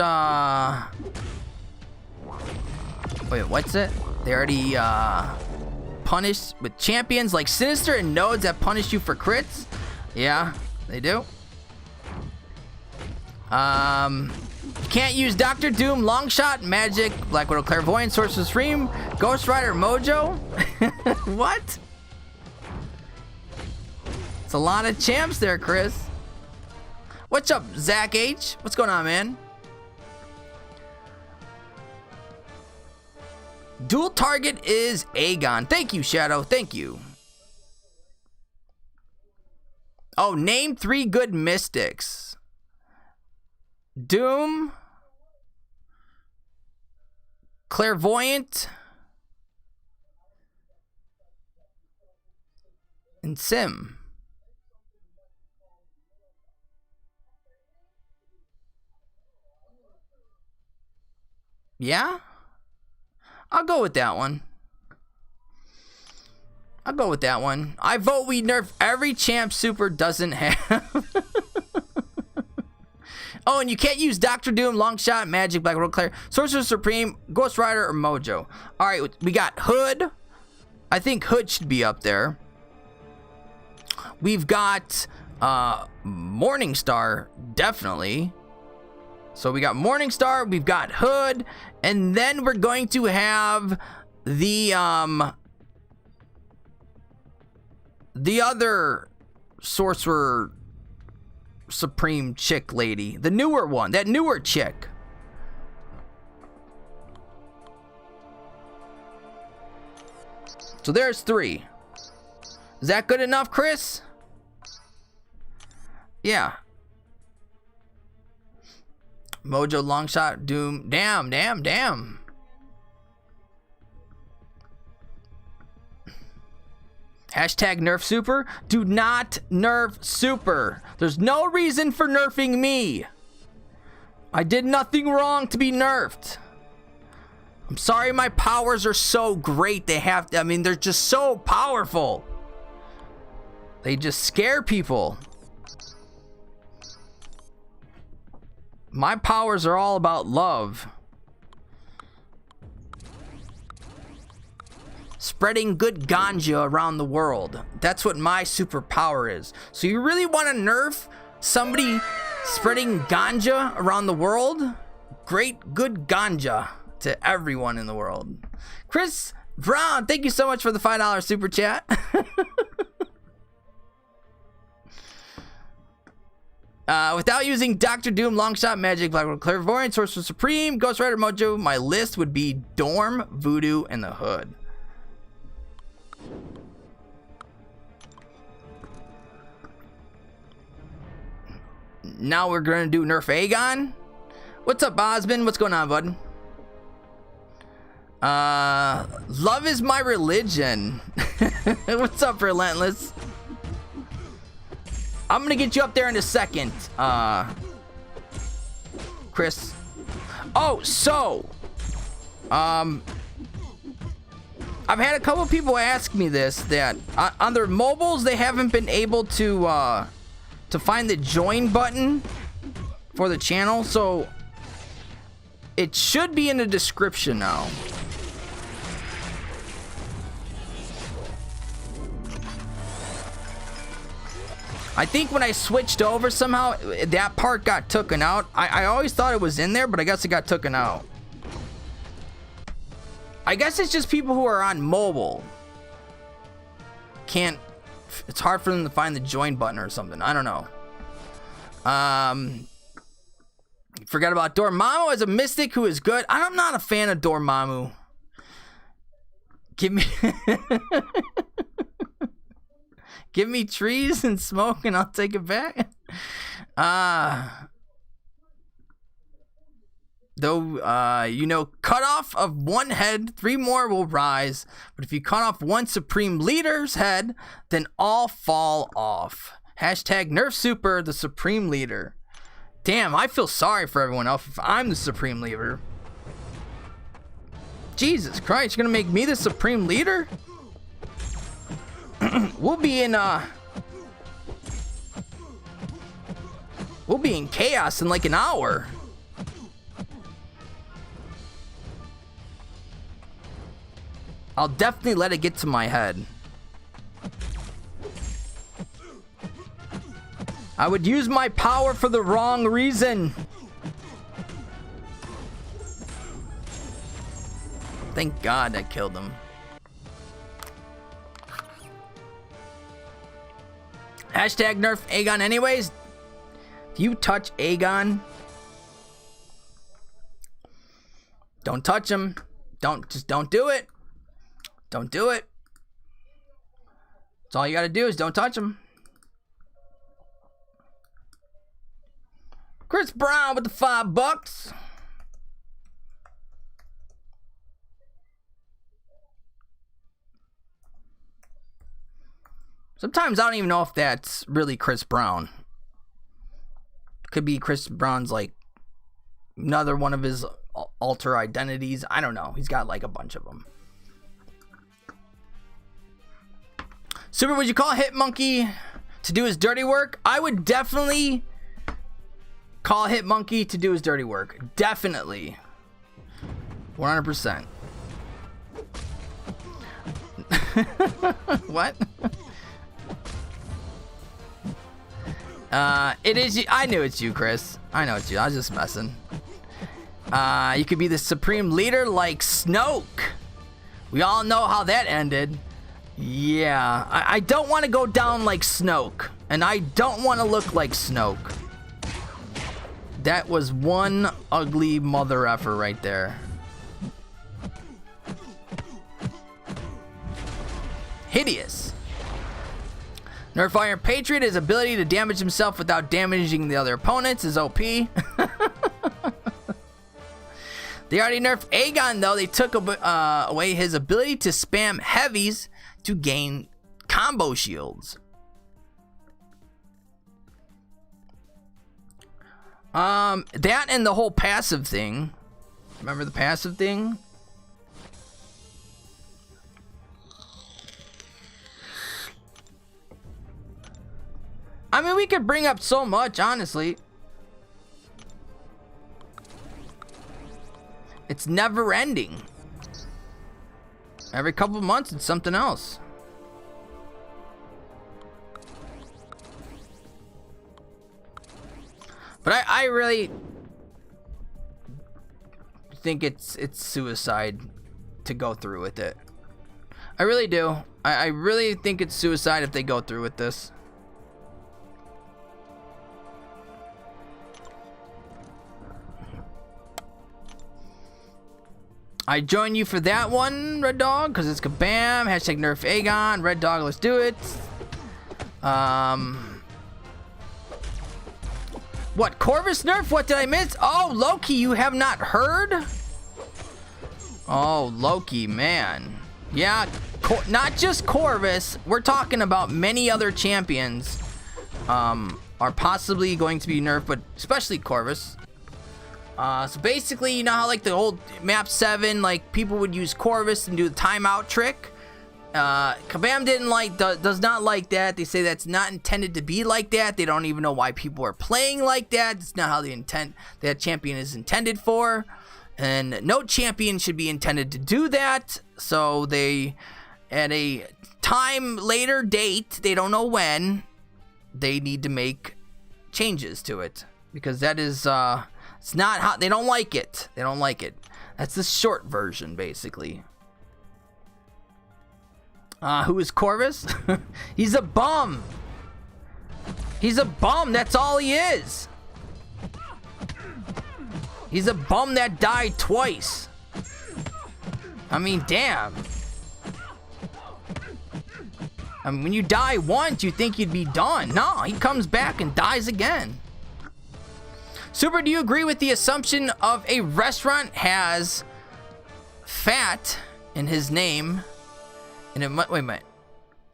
wait, what's it? They already, punished with champions like Sinister and Nodes that punish you for crits? Yeah, they do. You can't use Doctor Doom, Longshot, Magic, Black Widow, Clairvoyant, Sorcerer's Supreme, Ghost Rider, Mojo? What? It's a lot of champs there, Chris. What's up, Zach H? What's going on, man? Dual target is Aegon. Thank you, Shadow. Thank you. Oh, name 3 good mystics. Doom, Clairvoyant, and Sim. Yeah? I'll go with that one. I'll go with that one. I vote we nerf every champ Super doesn't have. Oh, and you can't use Doctor Doom, Longshot, Magic, Black Widow, Claire, Sorcerer Supreme, Ghost Rider, or Mojo. Alright, we got Hood. I think Hood should be up there. We've got Morningstar, definitely. So we got Morningstar, we've got Hood, and then we're going to have the other Sorcerer Supreme chick lady, the newer one, that newer chick. So there's 3. Is that good enough, Chris? Yeah. Mojo, Longshot, Doom. Damn. Hashtag nerf Super. Do not nerf Super. There's no reason for nerfing me. I did nothing wrong to be nerfed. I'm sorry my powers are so great. I mean, they're just so powerful. They just scare people. My powers are all about love. Spreading good ganja around the world. That's what my superpower is. So you really want to nerf somebody spreading ganja around the world? Great, good ganja to everyone in the world. Chris Brown, thank you so much for the $5 super chat. Without using Doctor Doom, Longshot, Magic, Black Clairvoyant, Sorcerer Supreme, Ghost Rider Mojo, my list would be Dorm, Voodoo, and the Hood. Now we're gonna do Nerf Aegon. What's up, Osmond? What's going on, bud? Love is my religion. What's up, Relentless? I'm gonna get you up there in a second, Chris. Oh, so, I've had a couple people ask me this, that on their mobiles they haven't been able to find the join button for the channel, so it should be in the description now. I think when I switched over, somehow that part got taken out. I always thought it was in there, but I guess it got taken out. I guess it's just people who are on mobile can't, it's hard for them to find the join button or something. I don't know. Forgot about Dormammu as a mystic who is good. I'm not a fan of Dormammu. Give me give me trees and smoke and I'll take it back. You know, cut off of one head, 3 more will rise. But if you cut off one Supreme Leader's head, then all fall off. Hashtag Nerf Super, the Supreme Leader. Damn, I feel sorry for everyone else if I'm the Supreme Leader. Jesus Christ, you're gonna make me the Supreme Leader? We'll be in chaos in like an hour. I'll definitely let it get to my head. I would use my power for the wrong reason. Thank God I killed him. Hashtag Nerf Aegon anyways. If you touch Aegon, don't touch him. Just don't do it. Don't do it. That's all you gotta do is don't touch him. Chris Brown with the $5. Sometimes I don't even know if that's really Chris Brown. Could be Chris Brown's like another one of his alter identities. I don't know. He's got like a bunch of them. Super, would you call Hitmonkey to do his dirty work? I would definitely call Hitmonkey to do his dirty work. Definitely. 100%. What? It is you. I knew it's you, Chris. I know it's you. I was just messing. You could be the Supreme Leader like Snoke. We all know how that ended. Yeah, I don't want to go down like Snoke, and I don't want to look like Snoke. That was one ugly mother effer right there. Hideous. Nerf Iron Patriot, his ability to damage himself without damaging the other opponents is OP. They already nerfed Aegon though. They took away his ability to spam heavies to gain combo shields. That and the whole passive thing. Remember the passive thing? I mean, we could bring up so much, honestly. It's never ending. Every couple of months, it's something else. But I really think it's suicide to go through with it. I really do. I really think it's suicide if they go through with this. I join you for that one, Red Dog, because it's kabam. Hashtag nerf Aegon. Red Dog, let's do it. What, Corvus nerf? What did I miss? Oh, Loki, you have not heard? Oh, Loki, man. Yeah, not just Corvus. We're talking about many other champions are possibly going to be nerfed, but especially Corvus. So basically, you know how like the old map 7, like people would use Corvus and do the timeout trick. Kabam does not like that. They say that's not intended to be like that. They don't even know why people are playing like that. It's not how that champion is intended for. And no champion should be intended to do that. So they, at a time later date, they don't know when, they need to make changes to it. Because that is, it's not how, they don't like it. They don't like it. That's the short version, basically. Who is Corvus? He's a bum. He's a bum. That's all he is. He's a bum that died twice. I mean, damn. I mean, when you die once, you think you'd be done. No, he comes back and dies again. Super, do you agree with the assumption of a restaurant has fat in his name? And it wait a minute.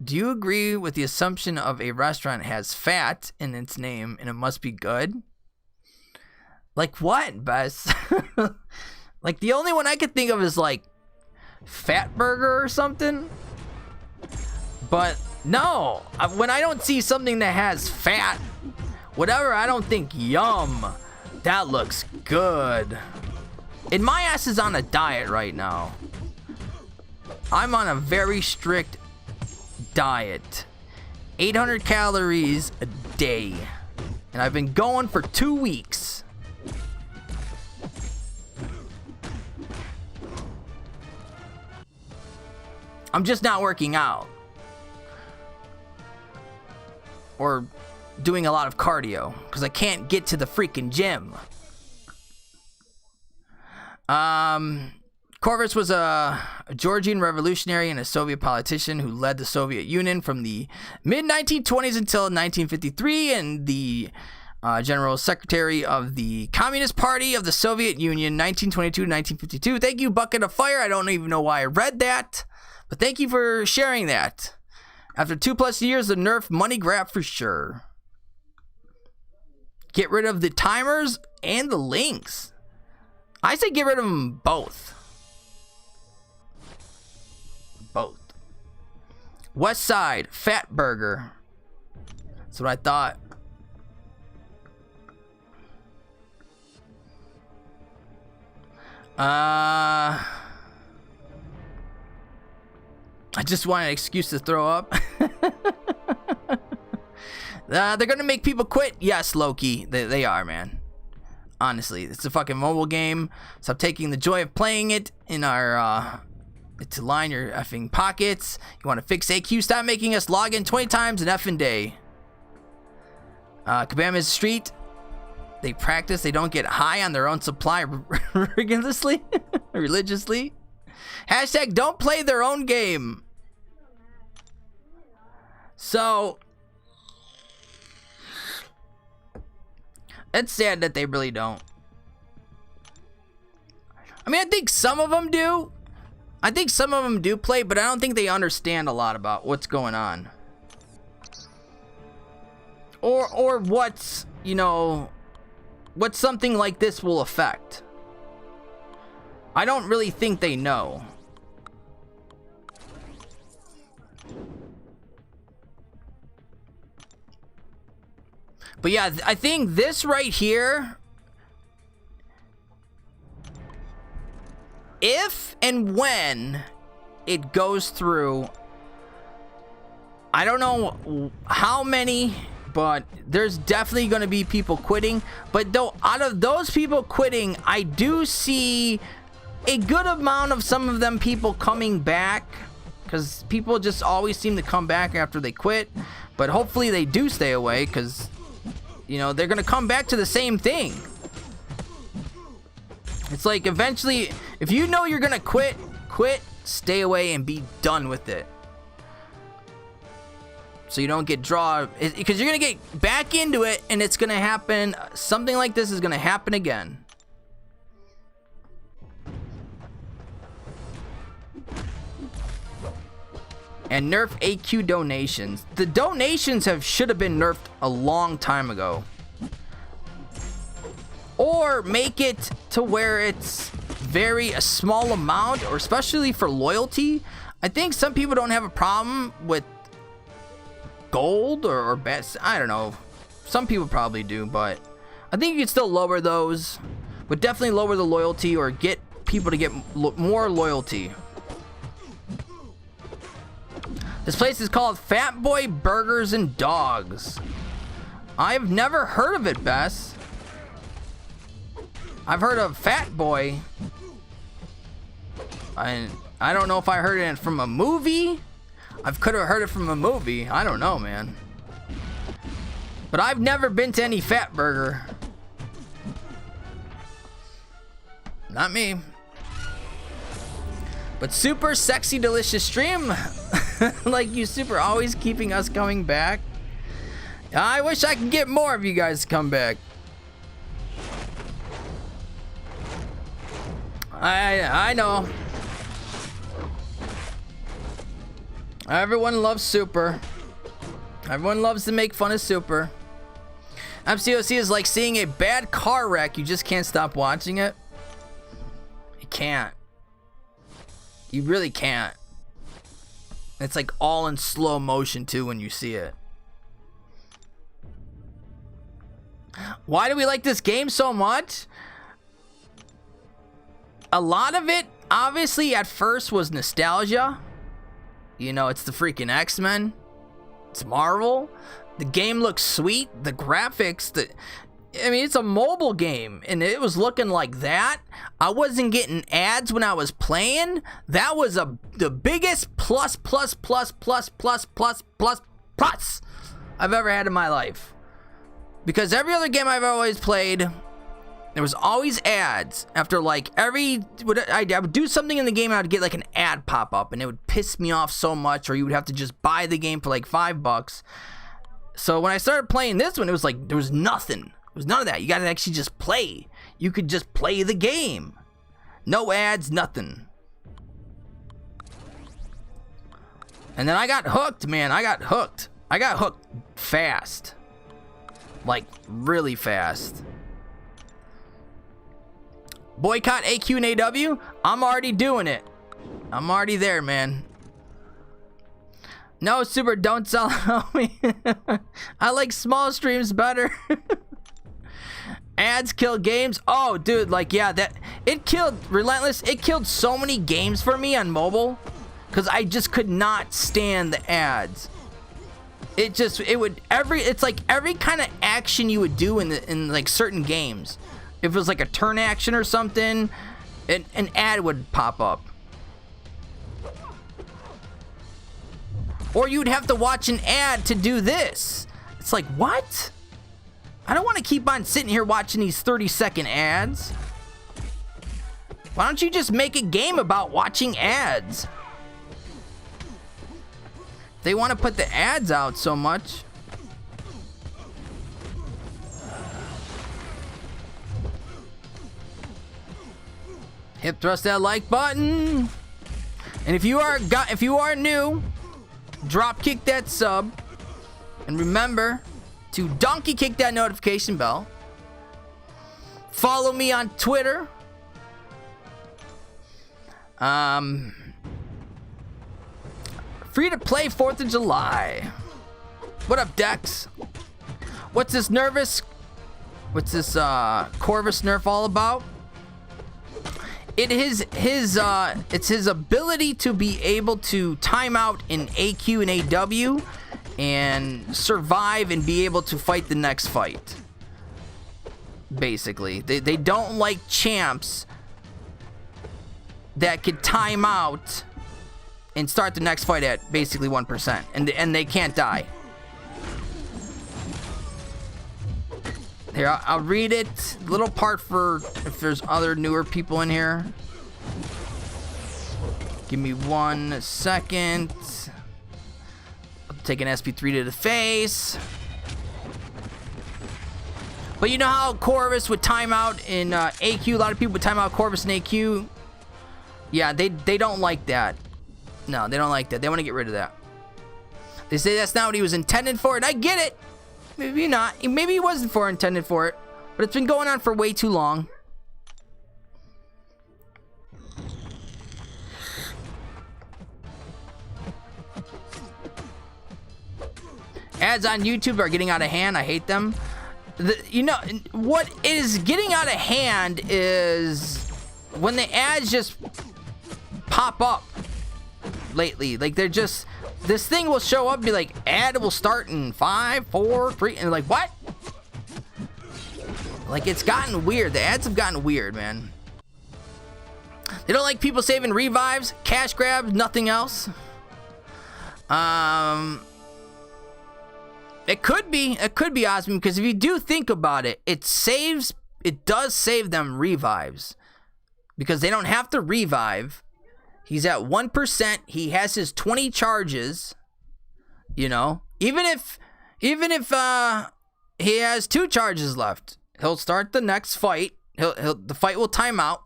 Do you agree with the assumption of a restaurant has fat in its name and it must be good? Like what, Bess? Like the only one I could think of is like Fat Burger or something. But no, when I don't see something that has fat, whatever, I don't think yum. That looks good. And my ass is on a diet right now. I'm on a very strict diet. 800 calories a day. And I've been going for 2 weeks. I'm just not working out. Or doing a lot of cardio. Because I can't get to the freaking gym. Corvus was a Georgian revolutionary and a Soviet politician who led the Soviet Union from the mid-1920s until 1953, and the General Secretary of the Communist Party of the Soviet Union, 1922 to 1952. Thank you, Bucket of Fire. I don't even know why I read that, but thank you for sharing that. After 2+ years, the nerf money grab for sure. Get rid of the timers and the links. I say get rid of them both. Both. West Side, Fat Burger. That's what I thought. I just want an excuse to throw up. They're gonna make people quit. Yes, Loki. They are, man. Honestly, it's a fucking mobile game. Stop taking the joy of playing it in our to line your effing pockets. You want to fix AQ? Stop making us log in 20 times an effing day. Kabam is street. They practice. They don't get high on their own supply religiously. Religiously. Hashtag don't play their own game. So it's sad that they really don't. I mean, I think some of them do. I think some of them do play, but I don't think they understand a lot about what's going on. Or what's, you know, what something like this will affect. I don't really think they know. But yeah, I think this right here, if and when it goes through, I don't know how many, but there's definitely going to be people quitting. But though, out of those people quitting, I do see a good amount of some of them people coming back, because people just always seem to come back after they quit. But hopefully they do stay away, because, you know, they're going to come back to the same thing. It's like eventually If you know you're gonna quit, stay away and be done with it. So you don't get drawn, because you're gonna get back into it and it's gonna happen. Something like this is gonna happen again. And nerf AQ donations. The donations should have been nerfed a long time ago. Or make it to where it's a small amount, or especially for loyalty. I think some people don't have a problem with gold or best. I don't know. Some people probably do, but I think you can still lower those. But definitely lower the loyalty, or get people to get more loyalty. This place is called Fat Boy Burgers and Dogs. I've never heard of it, Bess. I've heard of Fat Boy. I don't know if I heard it from a movie. I could have heard it from a movie. I don't know, man. But I've never been to any Fat Burger. Not me. But super sexy, delicious stream. Like you, super, always keeping us coming back. I wish I could get more of you guys to come back. I know. Everyone loves Super. Everyone loves to make fun of Super. MCOC is like seeing a bad car wreck. You just can't stop watching it. You can't. You really can't. It's like all in slow motion too when you see it. Why do we like this game so much? A lot of it, obviously, at first was nostalgia. You know, it's the freaking X-Men. It's Marvel. The game looks sweet. The graphics, I mean, it's a mobile game, and it was looking like that. I wasn't getting ads when I was playing. That was the biggest plus I've ever had in my life. Because every other game I've always played, there was always ads. After like I would do something in the game, and I would get like an ad pop up, and it would piss me off so much, or you would have to just buy the game for like $5. So when I started playing this one, it was like there was nothing. It was none of that. You gotta actually just play. You could just play the game. No ads, nothing. And then I got hooked, man. I got hooked fast. Like, really fast. Boycott AQ and AW? I'm already doing it. I'm already there, man. No, Super, don't sell out me. I like small streams better. Ads kill games. Oh, dude, like, yeah, it killed Relentless. It killed so many games for me on mobile because I just could not stand the ads. It's like every kind of action you would do in like certain games. If it was like a turn action or something, an ad would pop up. Or you'd have to watch an ad to do this. It's like, what? I don't want to keep on sitting here watching these 30-second ads. Why don't you just make a game about watching ads? They want to put the ads out so much. Hip thrust that like button. And if you are new, drop kick that sub. And remember to donkey kick that notification bell. Follow me on Twitter. Free to play 4th of July. What up, Dex? What's this Corvus nerf all about? It's his ability to be able to time out in AQ and AW and survive and be able to fight the next fight. Basically, they don't like champs that could time out and start the next fight at basically 1%, and they can't die. Here, I'll read it. Little part for if there's other newer people in here. Give me 1 second. Take an SP3 to the face. But you know how Corvus would time out in AQ? A lot of people would time out Corvus in AQ. Yeah, they don't like that. No, they don't like that. They want to get rid of that. They say that's not what he was intended for, and I get it. Maybe not. Maybe he wasn't intended for it. But it's been going on for way too long. Ads on YouTube are getting out of hand. I hate them. You know, what is getting out of hand is when the ads just pop up lately. Like, they're just... This thing will show up and be like, ad will start in 5, 4, 3, and like, what? Like, it's gotten weird. The ads have gotten weird, man. They don't like people saving revives, cash grabs, nothing else. It could be Osmond, because if you do think about it, it does save them revives. Because they don't have to revive. He's at 1%. He has his 20 charges. You know, even if he has 2 charges left, he'll start the next fight. The fight will time out.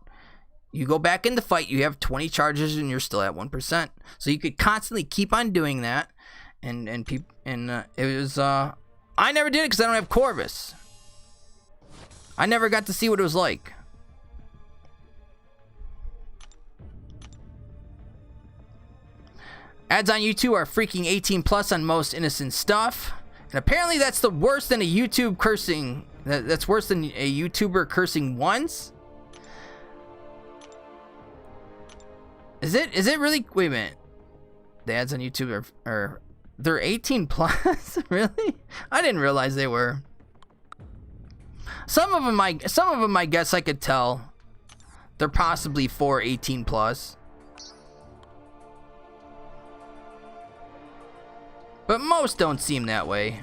You go back in the fight. You have 20 charges, and you're still at 1%. So you could constantly keep on doing that. And it was I never did it because I don't have Corvus. I never got to see what it was like. Ads on YouTube are freaking 18 plus on most innocent stuff. And apparently that's the worst than a YouTube cursing. That's worse than a YouTuber cursing once. Is it really? Wait a minute. The ads on YouTube are they're 18 plus? Really? I didn't realize they were. Some of them I guess I could tell. They're possibly for 18 plus. But most don't seem that way.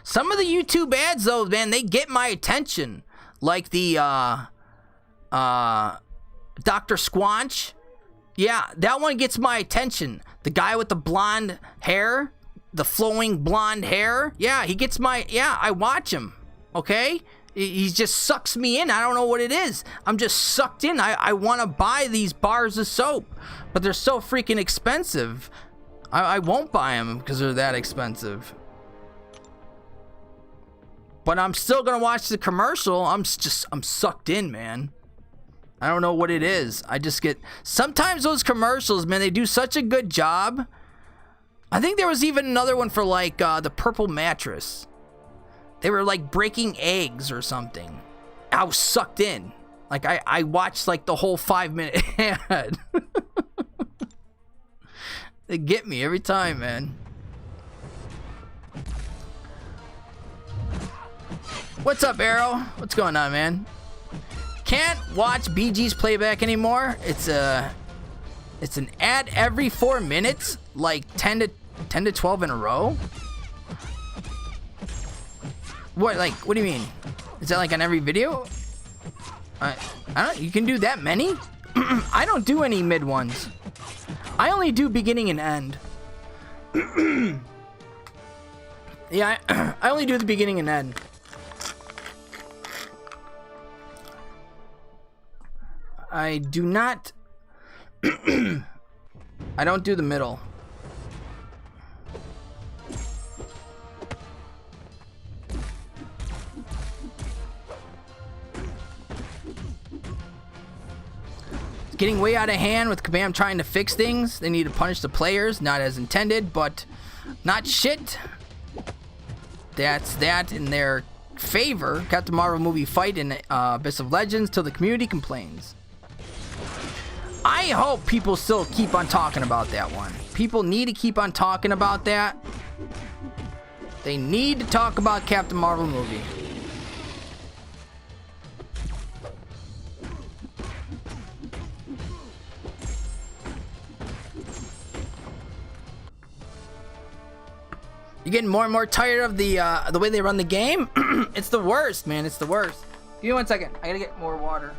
Some of the YouTube ads, though, man, they get my attention. Like the Dr. Squanch. Yeah, that one gets my attention. The guy with the blonde hair, the flowing blonde hair. Yeah, he gets my... Yeah, I watch him. Okay? He just sucks me in. I don't know what it is. I'm just sucked in. I want to buy these bars of soap. But they're so freaking expensive. I won't buy them because they're that expensive. But I'm still gonna watch the commercial. I'm sucked in, man. I don't know what it is. I just get... Sometimes those commercials, man, they do such a good job. I think there was even another one for, like, the purple mattress. They were, like, breaking eggs or something. I was sucked in. Like, I watched, like, the whole 5-minute ad. They get me every time, man. What's up, Arrow? What's going on, man? Can't watch BG's playback anymore. It's an ad every 4 minutes, like 10 to 12 in a row. What do you mean? Is that like on every video? I don't. You can do that many? I don't do any mid ones. I only do beginning and end. Yeah, I only do the beginning and end. I do not... I don't do the middle. It's getting way out of hand with Kabam trying to fix things. They need to punish the players, not as intended, but not shit. That's that in their favor. Captain Marvel movie fight in Abyss of Legends till the community complains. I hope people still keep on talking about that one. People need to keep on talking about that. They need to talk about Captain Marvel movie. You're getting more and more tired of the way they run the game? It's the worst, man. It's the worst. Give me 1 second. I gotta get more water.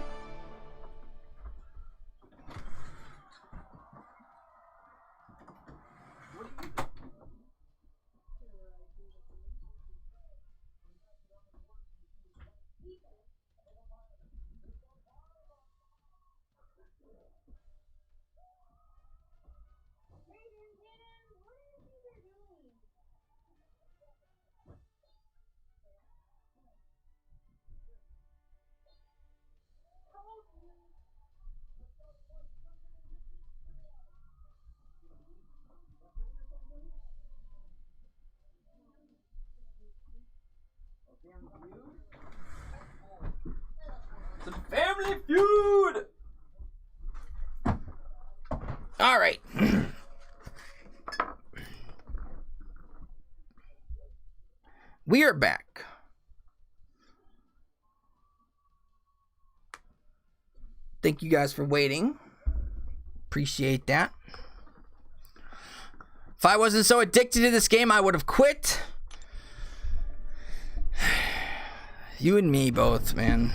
Family Feud. All right. We are back. Thank you guys for waiting. Appreciate that. If I wasn't so addicted to this game, I would have quit. You and me both, man.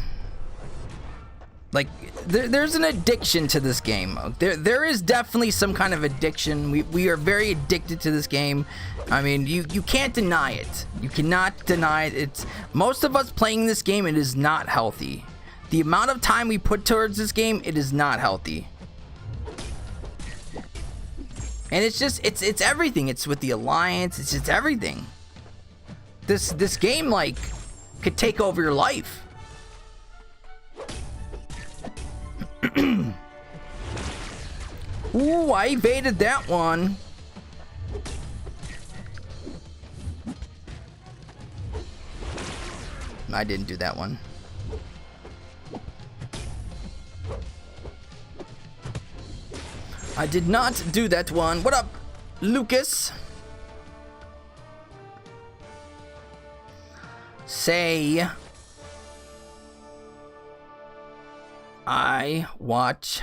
Like, there's an addiction to this game. There is definitely some kind of addiction. We are very addicted to this game. I mean, you can't deny it. You cannot deny it. It's most of us playing this game, it is not healthy. The amount of time we put towards this game, it is not healthy. And it's just, it's everything. It's with the Alliance. It's just everything. This game, like, could take over your life. Ooh, I evaded that one. I didn't do that one. I did not do that one. What up, Lucas? Say I watch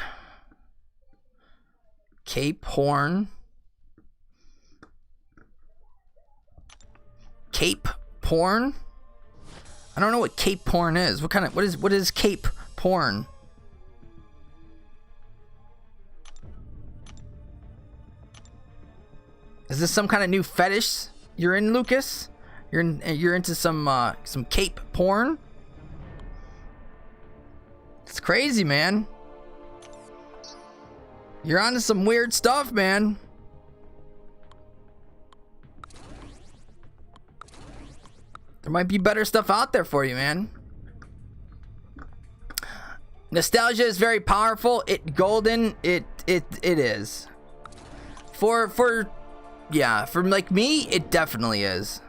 Cape Horn. Cape porn? I don't know what Cape porn is. What is Cape porn? Is this some kind of new fetish you're in, Lucas? You're into some Cape porn? It's crazy, man. You're onto some weird stuff, man. There might be better stuff out there for you, man. Nostalgia is very powerful. It is. For like me, it definitely is.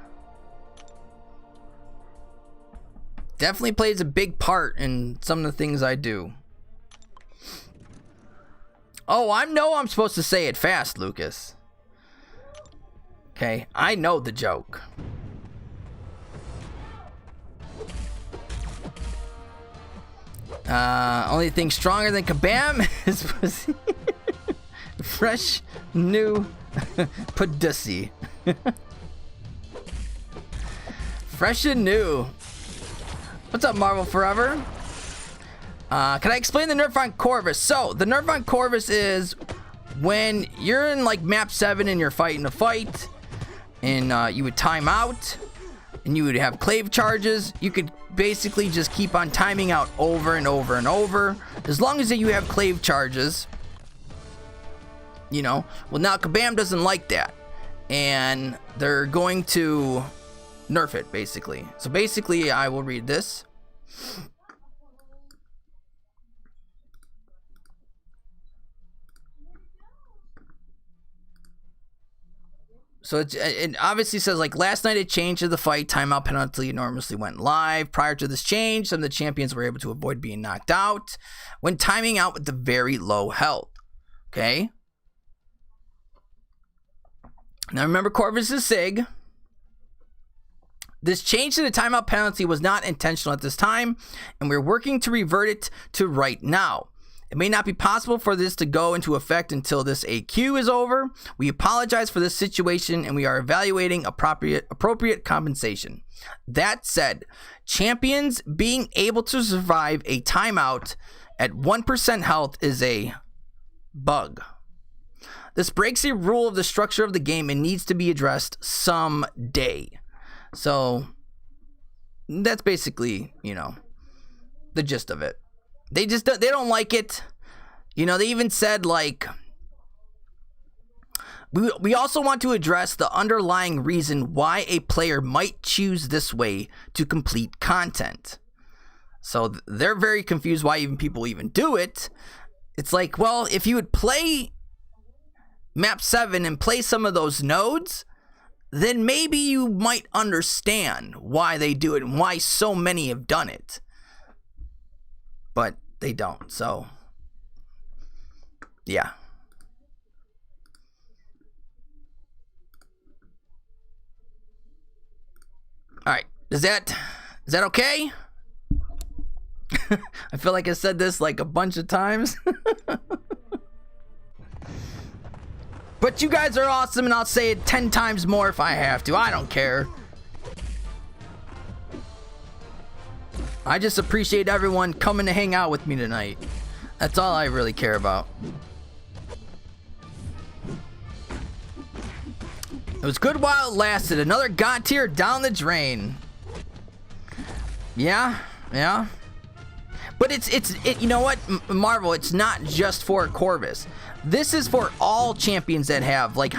Definitely plays a big part in some of the things I do. Oh, I know I'm supposed to say it fast, Lucas. Okay, I know the joke. Only thing stronger than Kabam is pussy. Fresh, new, pussy. Fresh and new. What's up, Marvel Forever? Can I explain the nerf on Corvus? So, the nerf on Corvus is when you're in like map 7 and you're fighting a fight, and you would time out, and you would have clave charges. You could basically just keep on timing out over and over and over, as long as you have clave charges. You know, well, now Kabam doesn't like that, and they're going to nerf it, basically. So basically, I will read this. So it obviously says, like, last night it changed to the fight. Timeout penalty enormously went live. Prior to this change, some of the champions were able to avoid being knocked out when timing out with the very low health. Okay? Now remember, Corvus is Sig. This change to the timeout penalty was not intentional at this time, and we're working to revert it to right now. It may not be possible for this to go into effect until this AQ is over. We apologize for this situation, and we are evaluating appropriate compensation. That said, champions being able to survive a timeout at 1% health is a bug. This breaks a rule of the structure of the game and needs to be addressed someday. So that's basically, you know, the gist of it. They don't like it. You know, they even said, like, we also want to address the underlying reason why a player might choose this way to complete content. So they're very confused why people even do it. It's like, well, if you would play map 7 and play some of those nodes, then maybe you might understand why they do it and why so many have done it. But they don't. So, yeah. All right, is that okay? I feel like I said this like a bunch of times. But you guys are awesome, and I'll say it 10 times more if I have to. I don't care. I just appreciate everyone coming to hang out with me tonight. That's all I really care about. It was good while it lasted. Another God tier down the drain. Yeah. But it's you know what, Marvel, it's not just for Corvus. This is for all champions that have like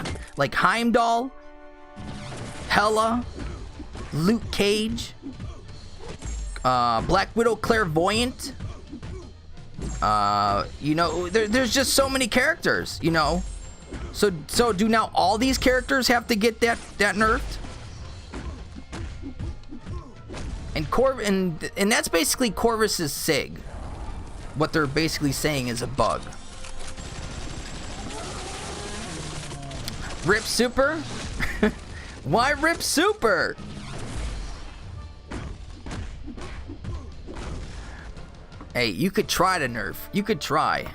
Heimdall, Hela, Luke Cage, Black Widow Clairvoyant. You know, there's just so many characters, you know. So do now all these characters have to get that nerfed? And that's basically Corvus's Sig. What they're basically saying is a bug. Rip Super? Why Rip Super? Hey, you could try to nerf. You could try.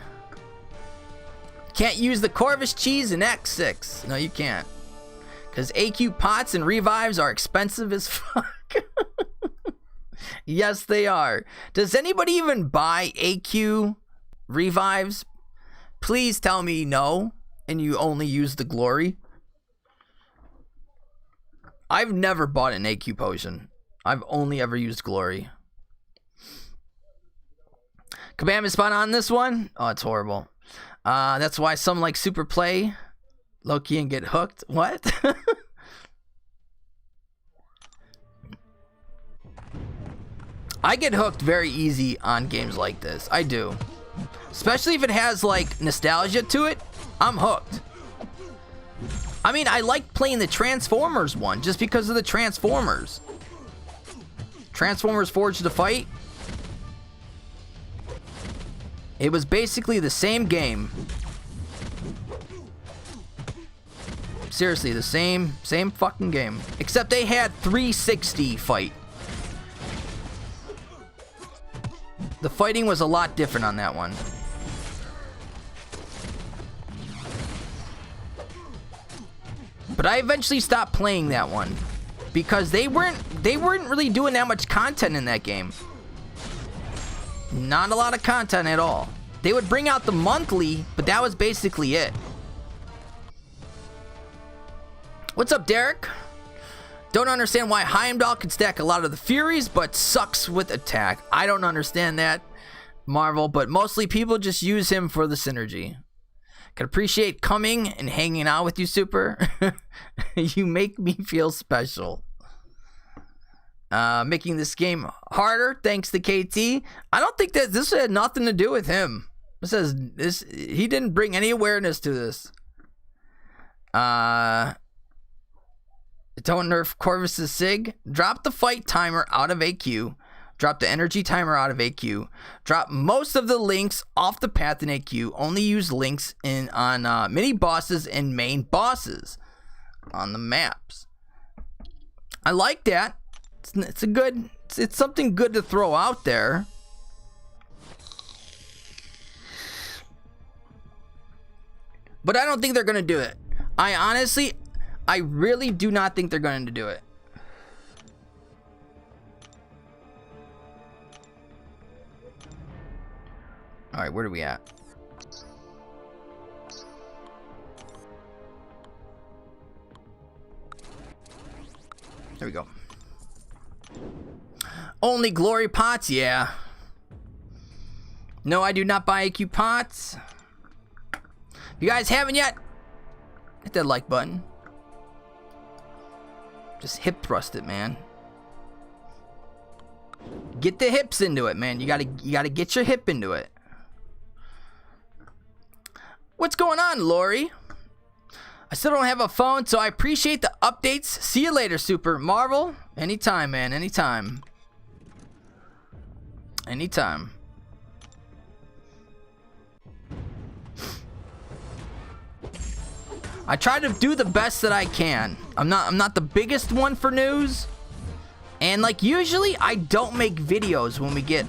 Can't use the Corvus cheese in X6. No, you can't. Because AQ pots and revives are expensive as fuck. Yes, they are. Does anybody even buy AQ revives? Please tell me no, and you only use the glory. I've never bought an AQ potion. I've only ever used glory. Kabam is spot on this one. Oh, it's horrible. That's why some like super play Loki and get hooked. What? I get hooked very easy on games like this. I do. Especially if it has like nostalgia to it. I'm hooked. I mean, I like playing the Transformers one just because of the Transformers. Transformers Forged to Fight. It was basically the same game. Seriously, the same fucking game. Except they had 360 fight. The fighting was a lot different on that one. But I eventually stopped playing that one because they weren't really doing that much content in that game. Not a lot of content at all. They would bring out the monthly, but that was basically it. What's up, Derek? Don't understand why Heimdall can stack a lot of the Furies, but sucks with attack. I don't understand that, Marvel, but mostly people just use him for the synergy. Can appreciate coming and hanging out with you, Super. You make me feel special. Making this game harder thanks to KT. I don't think that this had nothing to do with him. He didn't bring any awareness to this. Don't nerf Corvus's Sig. Drop the fight timer out of AQ. Drop the energy timer out of AQ. Drop most of the links off the path in AQ. Only use links on mini bosses and main bosses on the maps. I like that. It's something good to throw out there. But I don't think they're gonna do it. I really do not think they're going to do it. All right, where are we at? There we go. Only glory pots, yeah. No, I do not buy AQ pots. If you guys haven't yet, hit that like button. Just hip thrust it, man. Get the hips into it, man. You gotta get your hip into it. What's going on, Lori? I still don't have a phone, so I appreciate the updates. See you later, Super. Marvel, anytime, man. Anytime. I try to do the best that I can. I'm not the biggest one for news. And like usually I don't make videos when we get,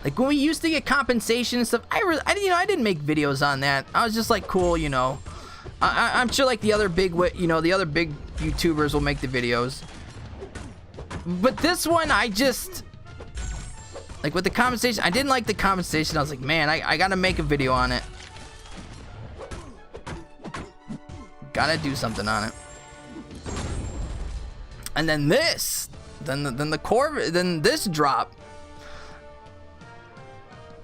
like when we used to get compensation and stuff. I didn't make videos on that. I was just like, cool, you know. I'm sure like the other big YouTubers will make the videos. But this one, I just, like with the compensation, I didn't like the compensation. I was like, man, I gotta make a video on it. Gotta do something on it. And then this. Then this drop.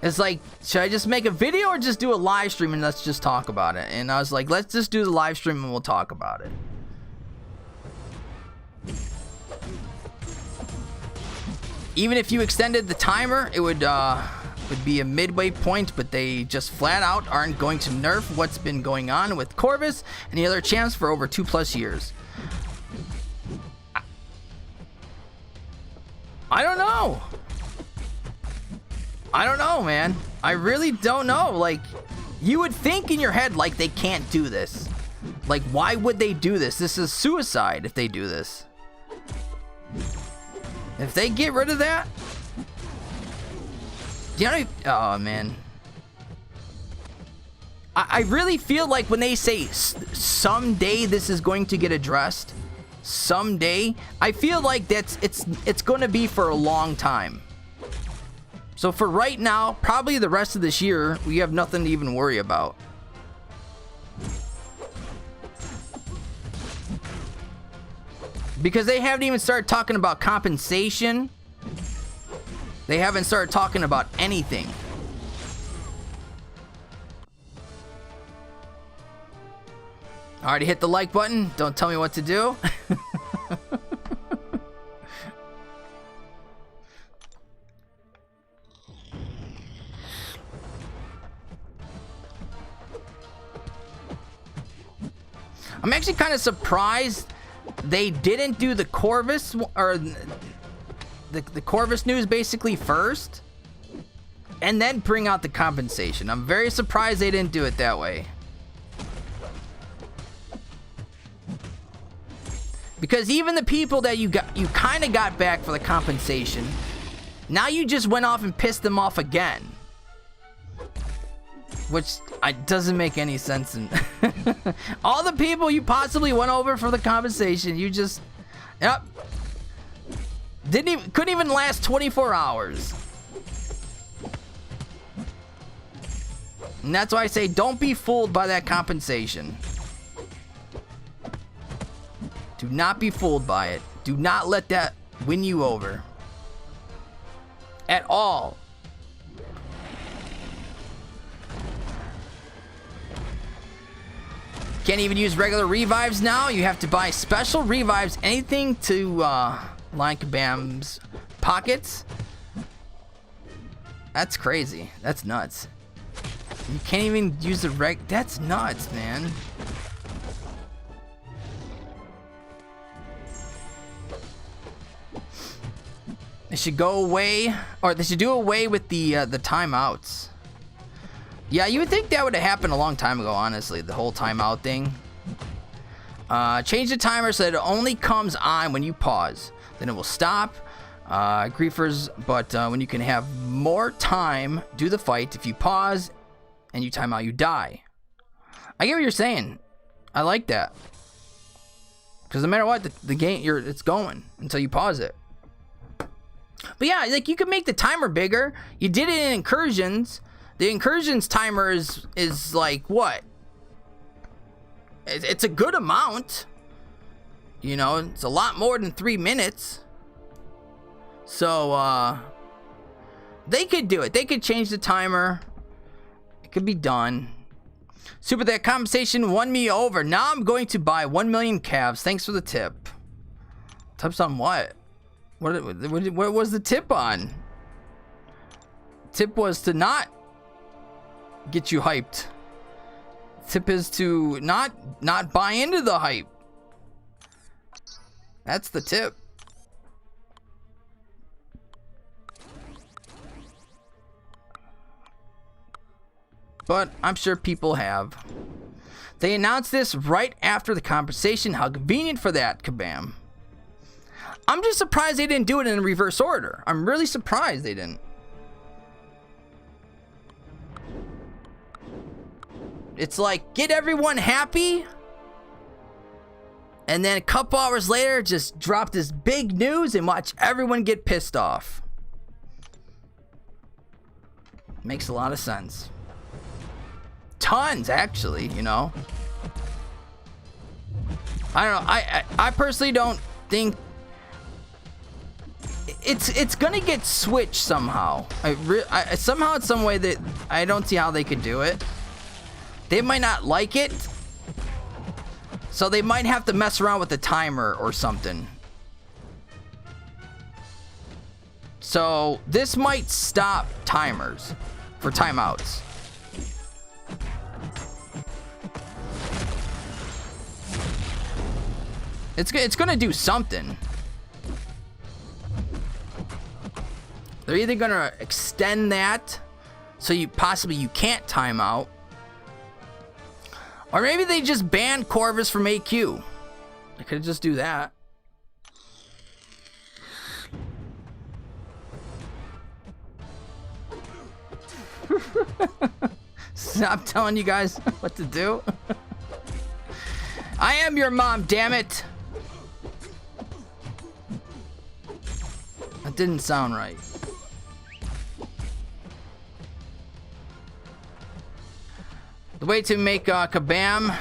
It's like, should I just make a video or just do a live stream and let's just talk about it? And I was like, let's just do the live stream and we'll talk about it. Even if you extended the timer, it would be a midway point, but they just flat out aren't going to nerf what's been going on with Corvus and the other champs for over 2+ years. I don't know. I don't know, man. I really don't know. Like, you would think in your head, like, they can't do this. Like, why would they do this? This is suicide if they do this. If they get rid of that. Do you know? Oh, man. I really feel like when they say someday this is going to get addressed. Someday, I feel like it's going to be for a long time. So for right now, probably the rest of this year, we have nothing to even worry about. Because they haven't even started talking about compensation. They haven't started talking about anything. Already hit the like button. Don't tell me what to do. I'm actually kind of surprised they didn't do the Corvus or the Corvus news basically first and then bring out the compensation. I'm very surprised they didn't do it that way. Because even the people that you kind of got back for the compensation, now you just went off and pissed them off again. Which doesn't make any sense. And all the people you possibly went over for the compensation, you just, yep, couldn't even last 24 hours. And that's why I say don't be fooled by that compensation. Do not be fooled by it. Do not let that win you over. At all. Can't even use regular revives now. You have to buy special revives. Anything to like Bam's pockets. That's crazy. That's nuts. You can't even use the that's nuts, man. They should go away, or they should do away with the timeouts. Yeah, you would think that would have happened a long time ago, honestly, the whole timeout thing. Change the timer so that it only comes on when you pause. Then it will stop. Griefers, but when you can have more time, do the fight. If you pause and you time out, you die. I get what you're saying. I like that. Because no matter what, the game, it's going until you pause it. But yeah, like you can make the timer bigger. You did it in incursions. The incursions timer is like what? It's a good amount. You know, it's a lot more than 3 minutes. So they could do it. They could change the timer. It could be done. Super, that compensation won me over. Now I'm going to buy 1 million calves. Thanks for the tip. Tips on what? What was the tip on? Tip was to not get you hyped. Tip is to not buy into the hype. That's the tip. But I'm sure people have. They announced this right after the conversation. How convenient for that, Kabam. I'm just surprised they didn't do it in reverse order. I'm really surprised they didn't. It's like, get everyone happy, and then a couple hours later, just drop this big news and watch everyone get pissed off. Makes a lot of sense. Tons, actually, you know. I don't know. I personally don't think it's gonna get switched somehow. Somehow, in some way that I don't see how they could do it. They might not like it, so they might have to mess around with the timer or something. So this might stop timers for timeouts. It's gonna do something. They're either gonna extend that so you can't time out, or maybe they just banned Corvus from AQ. They could just do that. Stop telling you guys what to do. I am your mom, damn it. That didn't sound right. The way to make Kabam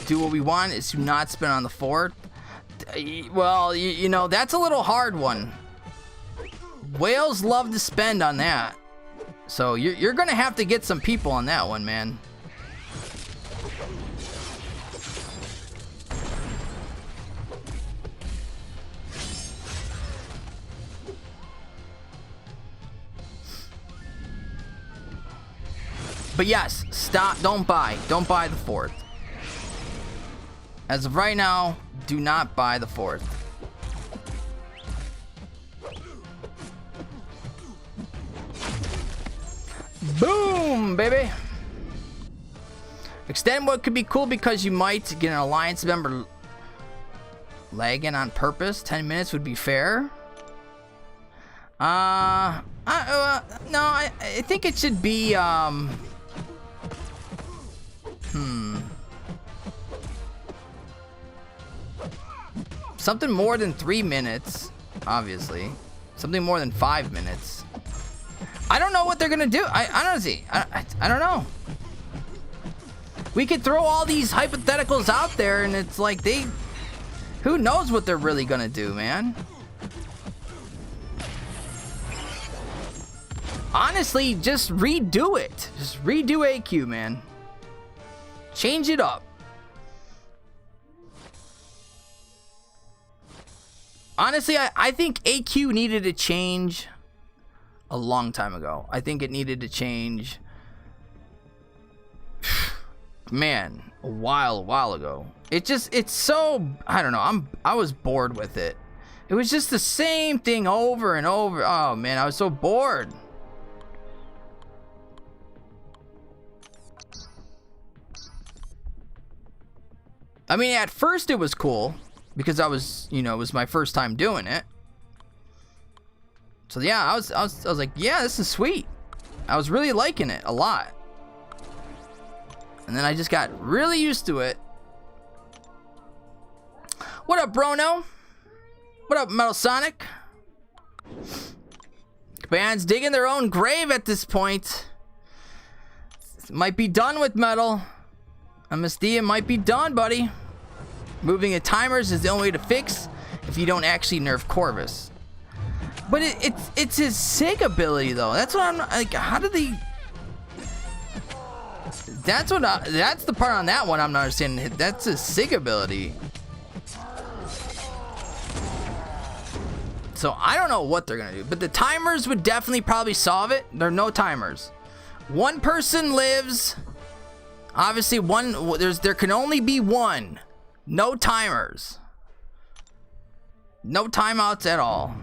do what we want is to not spin on the fort. Well, you know, that's a little hard one. Whales love to spend on that. So you're gonna have to get some people on that one, man. But yes, stop, don't buy the fourth. As of right now, do not buy the fourth. Boom, baby. Extend what could be cool because you might get an alliance member lagging on purpose. 10 minutes would be fair. No, I think it should be, something more than 3 minutes, obviously. Something more than 5 minutes. I don't know what they're gonna do. Honestly, I don't know. We could throw all these hypotheticals out there, and it's like who knows what they're really gonna do, man. Honestly, just redo it. Just redo AQ, man. Change it up. Honestly, I think AQ needed to change a long time ago. I think it needed to change, man, a while ago. It's so, I don't know, I was bored with it. It was just the same thing over and over. Oh man, I was so bored. I mean, at first it was cool because I was, you know, it was my first time doing it. So yeah, I was like, yeah, this is sweet. I was really liking it a lot. And then I just got really used to it. What up, Brono? What up, Metal Sonic? Band's digging their own grave at this point. Might be done with Metal. MSD, it might be done, buddy. Moving the timers is the only way to fix if you don't actually nerf Corvus. But it's his SIG ability, though. That's what I'm like. How do they? That's the part on that one I'm not understanding. That's his SIG ability. So I don't know what they're gonna do. But the timers would definitely probably solve it. There are no timers. One person lives. Obviously, there can only be one. No timers. No timeouts at all.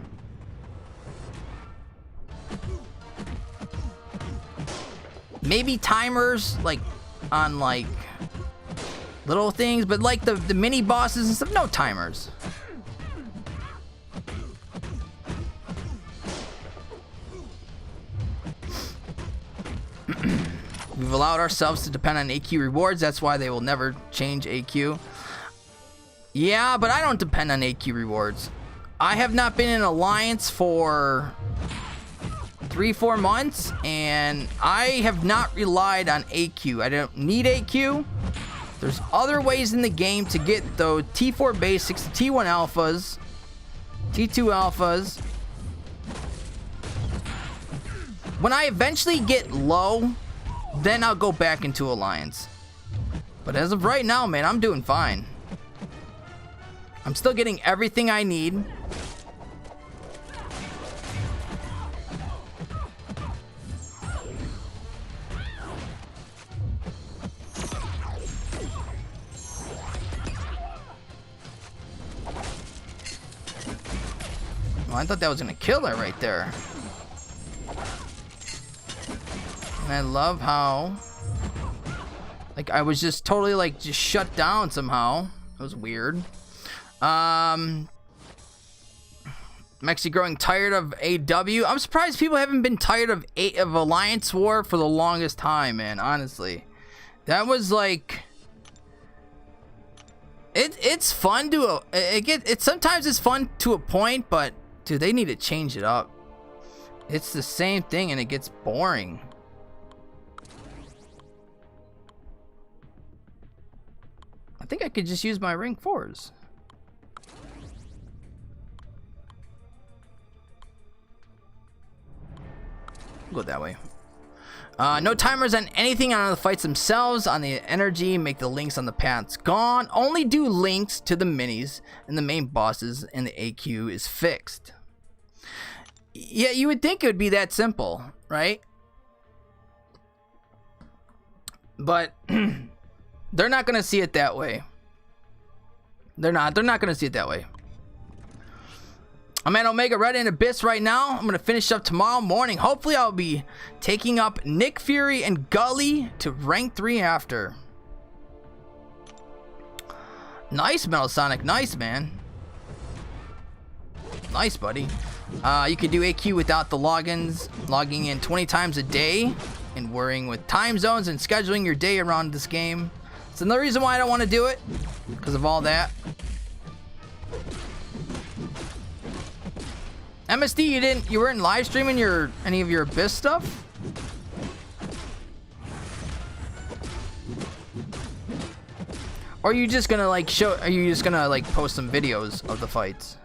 Maybe timers like on like Little things, but like the mini bosses and stuff, no timers. We've allowed ourselves to depend on AQ rewards. That's why they will never change AQ. Yeah, but I don't depend on AQ rewards. I have not been in Alliance for 3-4 months, and I have not relied on AQ. I don't need AQ. There's other ways in the game to get the T4 basics, the T1 alphas, T2 alphas. When I eventually get low, then I'll go back into Alliance. But as of right now, man, I'm doing fine. I'm still getting everything I need. Oh, I thought that was gonna kill her right there. And I love how, like, I was just totally, like, just shut down somehow. It was weird. I'm actually growing tired of AW. I'm surprised people haven't been tired of Alliance War for the longest time, man, honestly. That was, like... It's fun to... sometimes it's fun to a point, but, dude, they need to change it up. It's the same thing, and it gets boring. I think I could just use my rank 4s. Go that way. No timers on anything on the fights themselves. On the energy, make the links on the paths gone. Only do links to the minis and the main bosses, and the AQ is fixed. Yeah, you would think it would be that simple, right? But they're not gonna see it that way. They're not gonna see it that way. I'm at Omega Red and Abyss right now. I'm gonna finish up tomorrow morning. Hopefully I'll be taking up Nick Fury and Gully to rank 3 after. Nice, Metal Sonic. Nice, man. Nice, buddy. You can do AQ without the logins, logging in 20 times a day, and worrying with time zones and scheduling your day around this game. It's another reason why I don't want to do it, because of all that. MSD, you weren't live streaming any of your Abyss stuff? Or are you just gonna like post some videos of the fights?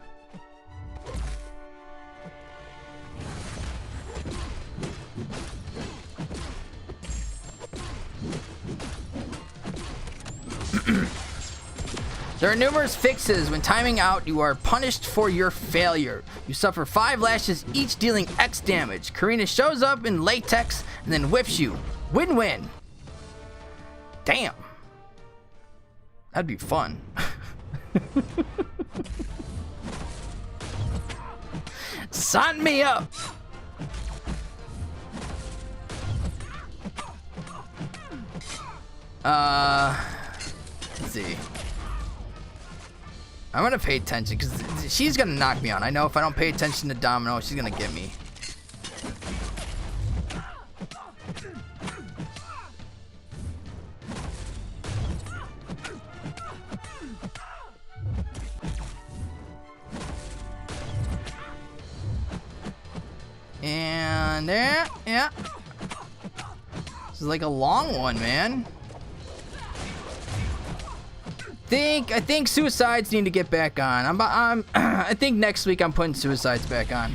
There are numerous fixes. When timing out, you are punished for your failure. You suffer 5 lashes, each dealing X damage. Karina shows up in latex and then whips you. Win-win. Damn. That'd be fun. Sign me up. Let's see. I'm gonna pay attention because she's gonna knock me out. I know if I don't pay attention to Domino, she's gonna get me. And there, yeah. This is like a long one, man. I think Suicides need to get back on. I think next week I'm putting Suicides back on.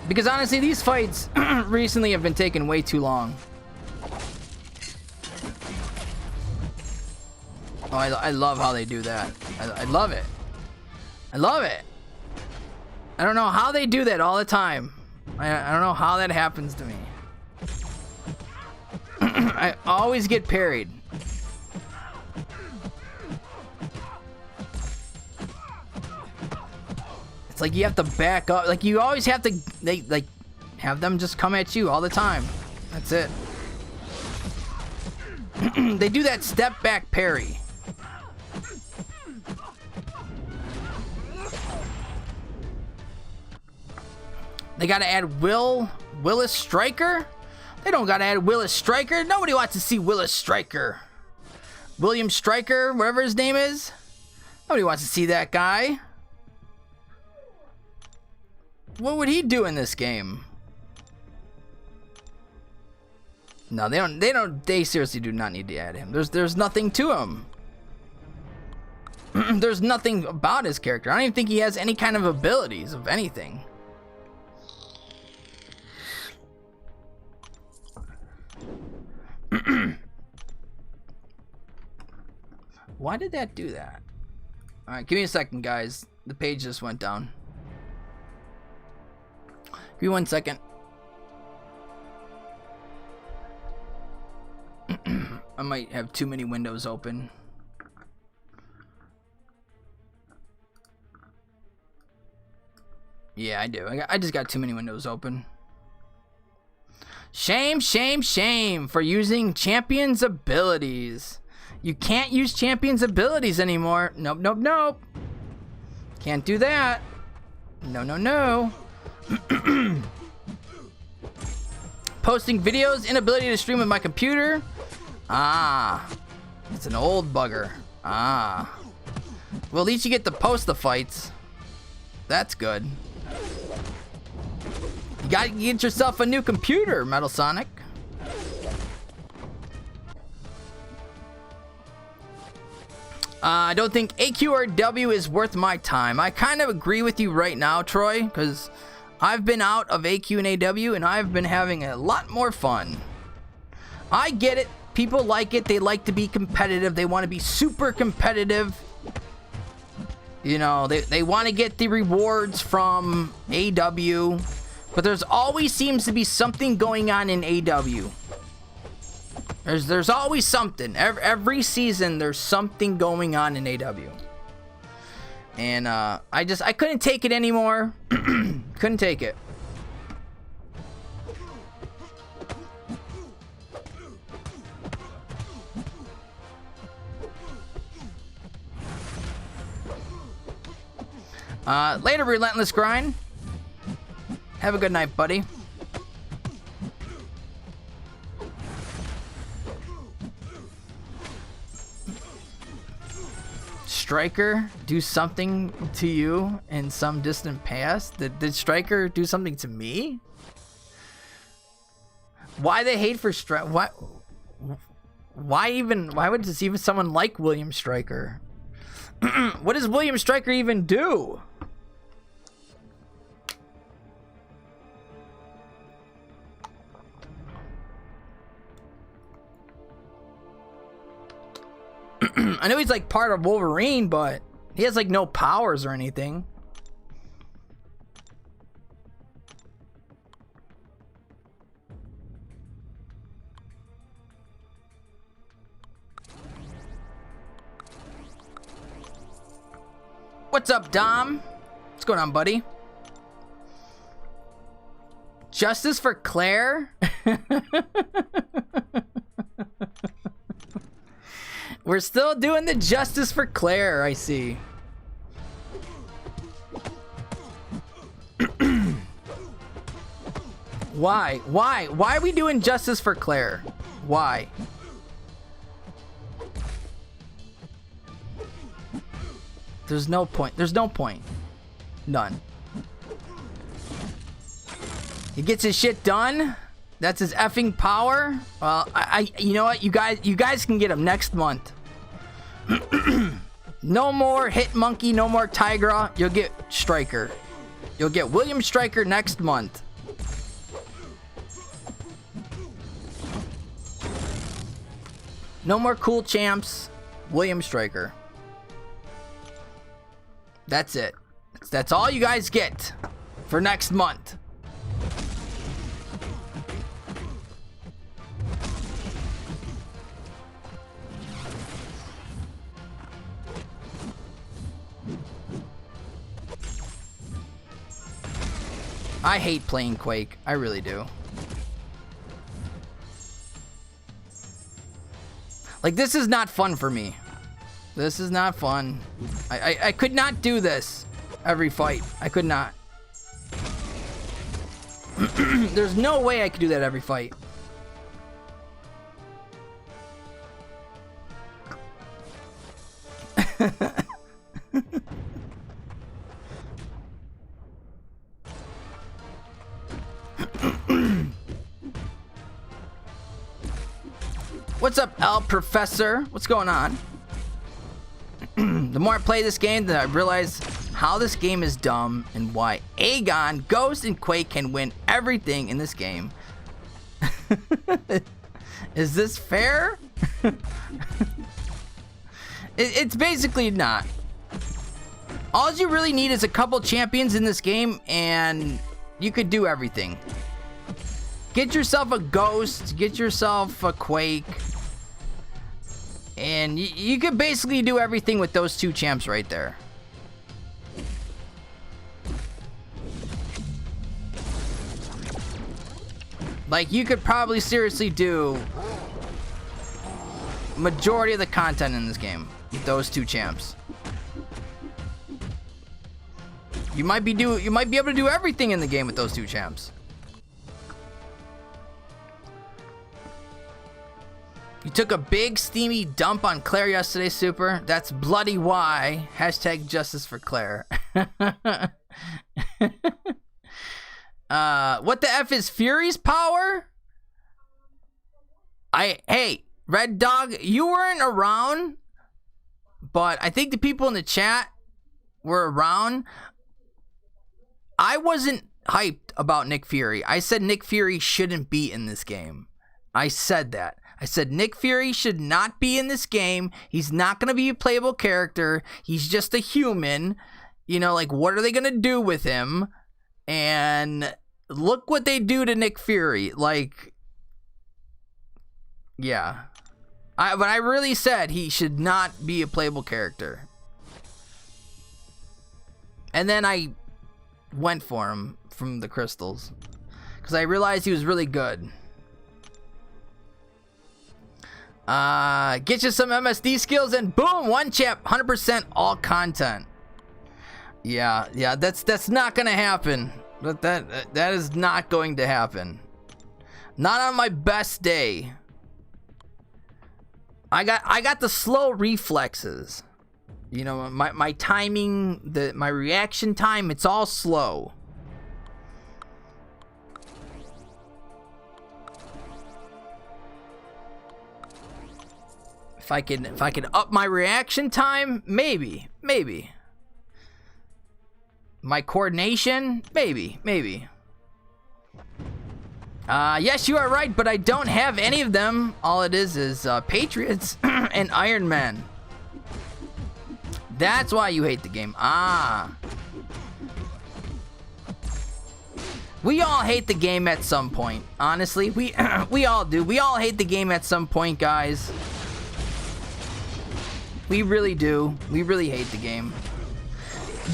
Because honestly, these fights recently have been taking way too long. Oh, I love how they do that. I love it. I love it. I don't know how they do that all the time. I don't know how that happens to me. I always get parried. It's like you have to back up. Like you always have to, like have them just come at you all the time. That's it. They do that step back parry. They gotta add Willis Stryker? They don't gotta add Willis Stryker. Nobody wants to see Willis Stryker. William Stryker, whatever his name is. Nobody wants to see that guy. What would he do in this game? No, they seriously do not need to add him. There's nothing to him. There's nothing about his character. I don't even think he has any kind of abilities of anything. Why did that do that? Alright, give me a second, guys. The page just went down. Give me 1 second. I might have too many windows open. Yeah, I do. I just got too many windows open. Shame, shame, shame for using champions' abilities. You can't use champions' abilities anymore. Nope, nope, nope. Can't do that. No, no, no. Posting videos, inability to stream with my computer. Ah, it's an old bugger. Ah. Well, at least you get to post the fights. That's good. You gotta get yourself a new computer, Metal Sonic. I don't think AQ or W is worth my time. I kind of agree with you right now, Troy, because I've been out of AQ and AW and I've been having a lot more fun. I get it. People like it. They like to be competitive. They want to be super competitive. You know, they want to get the rewards from AW. But there's always seems to be something going on in AW. There's always something. Every season there's something going on in AW. And I couldn't take it anymore. Couldn't take it. Later, Relentless Grind. Have a good night, buddy. Stryker do something to you in some distant past? Did Stryker do something to me? Why the hate for Stryker? Why would this even someone like William Stryker? What does William Stryker even do? I know he's like part of Wolverine, but he has like no powers or anything. What's up, Dom? What's going on, buddy? Justice for Claire? We're still doing the Justice for Claire, I see. Why? Why are we doing Justice for Claire? Why? There's no point. There's no point. None. He gets his shit done. That's his effing power. Well, you know what? You guys can get him next month. No more Hit Monkey, no more Tigra. You'll get Stryker. You'll get William Stryker next month. No more cool champs. William Stryker. That's it. That's all you guys get for next month. I hate playing Quake. I really do. Like, this is not fun for me. This is not fun. I could not do this every fight. I could not. There's no way I could do that every fight. What's up, L Professor? What's going on? The more I play this game, the more I realize how this game is dumb and why Aegon, Ghost, and Quake can win everything in this game. Is this fair? It's basically not. All you really need is a couple champions in this game and you could do everything. Get yourself a Ghost, get yourself a Quake, and you could basically do everything with those two champs right there. Like, you could probably seriously do majority of the content in this game with those two champs. You might be able to do everything in the game with those two champs. You took a big steamy dump on Claire yesterday, Super. That's bloody why. Hashtag justice for Claire. What the F is Fury's power? Hey, Red Dog, you weren't around, but I think the people in the chat were around. I wasn't hyped about Nick Fury. I said Nick Fury shouldn't be in this game. I said that. I said Nick Fury should not be in this game. He's not going to be a playable character. He's just a human. You know, like, what are they going to do with him? And look what they do to Nick Fury. Like, yeah. But I really said he should not be a playable character. And then I went for him from the crystals, because I realized he was really good. Get you some MSD skills and boom, one chap, 100% all content. Yeah, that's not gonna happen. That is not going to happen. Not on my best day. I got the slow reflexes. You know, my timing, my reaction time, it's all slow. If I could up my reaction time, maybe. My coordination, maybe. Yes, you are right, but I don't have any of them. All it is Patriots and Iron Man. That's why you hate the game. We all hate the game at some point. Honestly, we all do. We all hate the game at some point, guys. We really do. We really hate the game.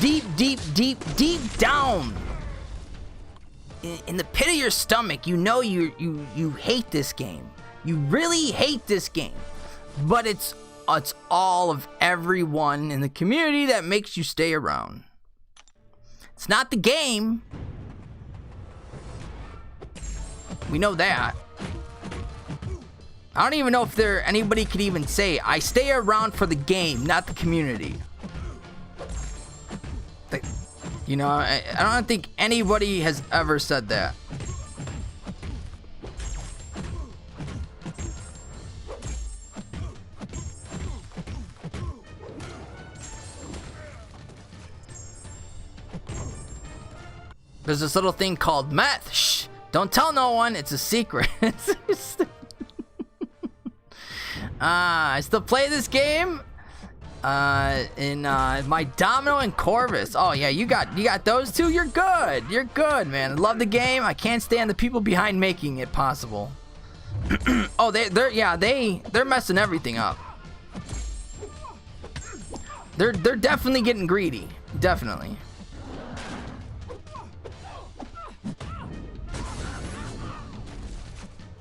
Deep down in the pit of your stomach, you know you hate this game. You really hate this game. But it's all of everyone in the community that makes you stay around. It's not the game. We know that. I don't even know if anybody could even say, I stay around for the game, not the community. You know, I don't think anybody has ever said that. There's this little thing called meth. Shh, don't tell no one. It's a secret. I still play this game. In my Domino and Corvus. Oh yeah, you got those two. You're good. You're good, man. I love the game. I can't stand the people behind making it possible. Oh, they're messing everything up. They're definitely getting greedy. Definitely.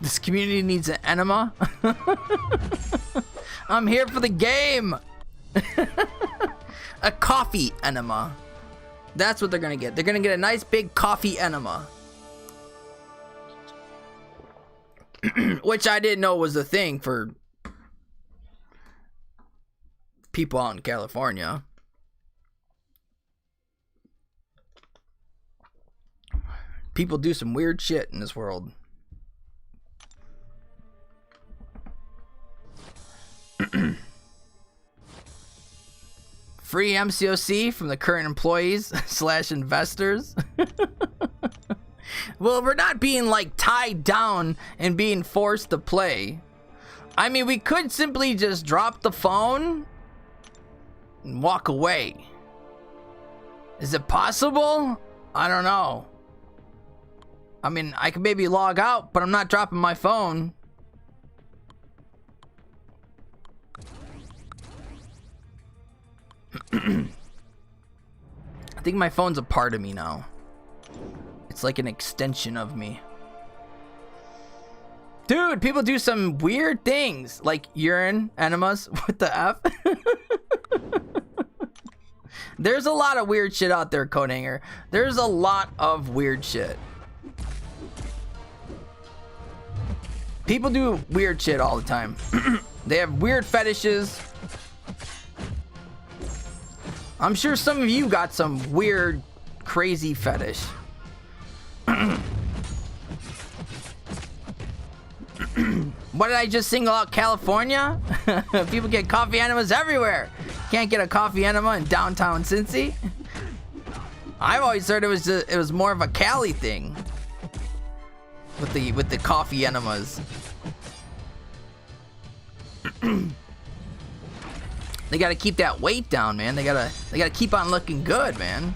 This community needs an enema. I'm here for the game. A coffee enema. That's what they're gonna get. They're gonna get a nice big coffee enema. Which I didn't know was a thing for people out in California. People do some weird shit in this world. Free MCOC from the current employees / investors. Well, we're not being like tied down and being forced to play. I mean, we could simply just drop the phone and walk away. Is it possible? I don't know. I mean, I could maybe log out, but I'm not dropping my phone. I think my phone's a part of me now. It's like an extension of me. Dude, people do some weird things, like urine enemas with the F. There's a lot of weird shit out there, Codehanger. There's a lot of weird shit. People do weird shit all the time. They have weird fetishes. I'm sure some of you got some weird, crazy fetish. What did I just single out? California? People get coffee enemas everywhere. Can't get a coffee enema in downtown Cincy. I've always heard it was more of a Cali thing with the coffee enemas. They gotta keep that weight down, man. They gotta keep on looking good, man.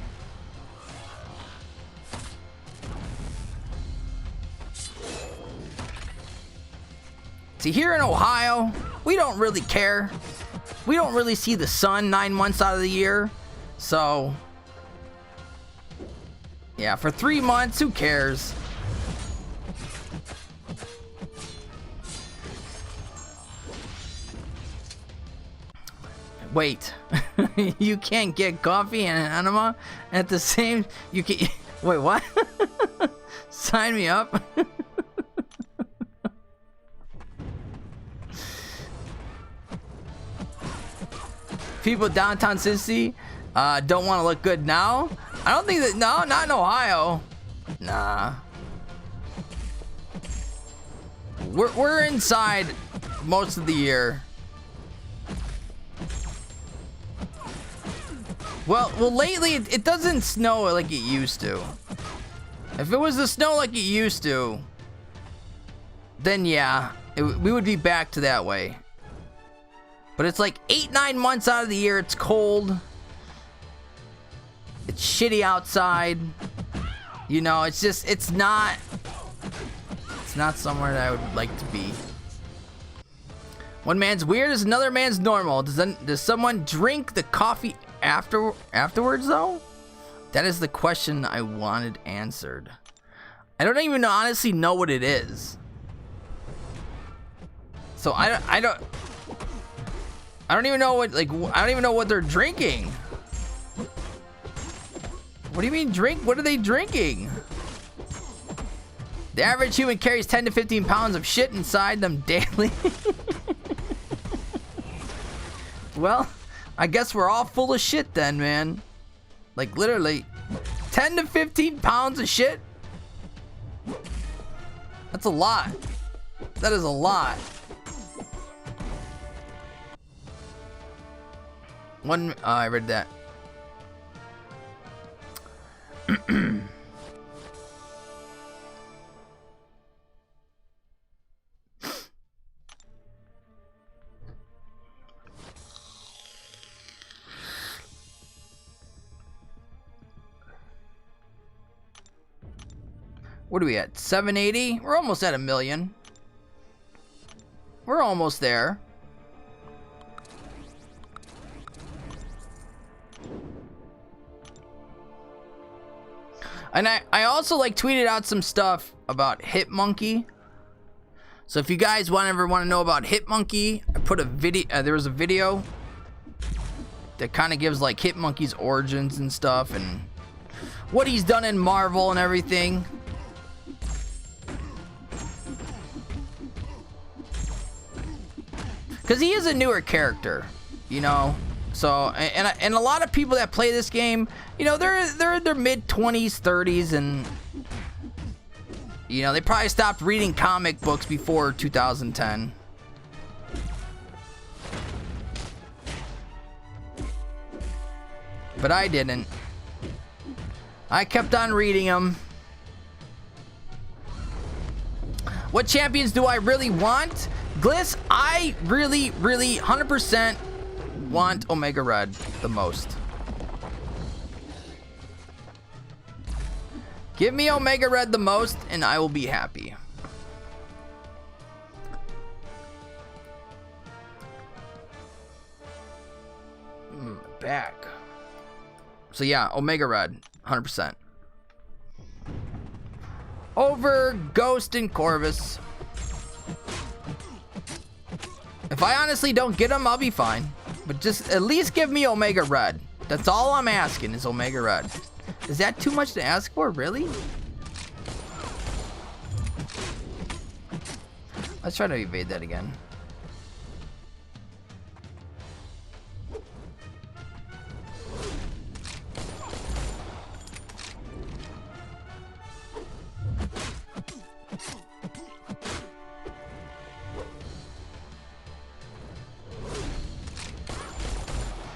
See, here in Ohio, we don't really care. We don't really see the sun 9 months out of the year. So, yeah, for 3 months, who cares? Wait, you can't get coffee and an enema at the same... You can... Wait, what? Sign me up. People downtown Cincy don't want to look good now. I don't think that... No, not in Ohio. Nah. We're inside most of the year. Well, lately it doesn't snow like it used to. If it was the snow like it used to, then yeah, we would be back to that way. But it's like 8-9 months out of the year, it's cold. It's shitty outside. You know, it's just, it's not somewhere that I would like to be. One man's weird is another man's normal. Does someone drink the coffee afterwards though? That is the question I wanted answered. I don't even honestly know what it is. So I don't even know what, like, I don't even know what they're drinking. What do you mean drink? What are they drinking? The average human carries 10 to 15 pounds of shit inside them daily. Well, I guess we're all full of shit then, man. Like, literally, 10 to 15 pounds of shit? That's a lot. That is a lot. I read that. What are we at? 780? We're almost at 1 million. We're almost there. And I also like tweeted out some stuff about Hitmonkey. So if you guys ever want to know about Hitmonkey, I put a video. There was a video that kind of gives like Hitmonkey's origins and stuff, and what he's done in Marvel and everything. Because he is a newer character, you know. So, and a lot of people that play this game, you know, they're in their mid-20s, 30s, and you know, they probably stopped reading comic books before 2010. But I didn't. I kept on reading them. What champions do I really want? Gliss, I really 100% want Omega Red the most. Give me Omega Red the most and I will be happy. Back. So yeah, Omega Red, 100%. Over Ghost and Corvus. If I honestly don't get them, I'll be fine. But just at least give me Omega Red. That's all I'm asking is Omega Red. Is that too much to ask for, really? Let's try to evade that again.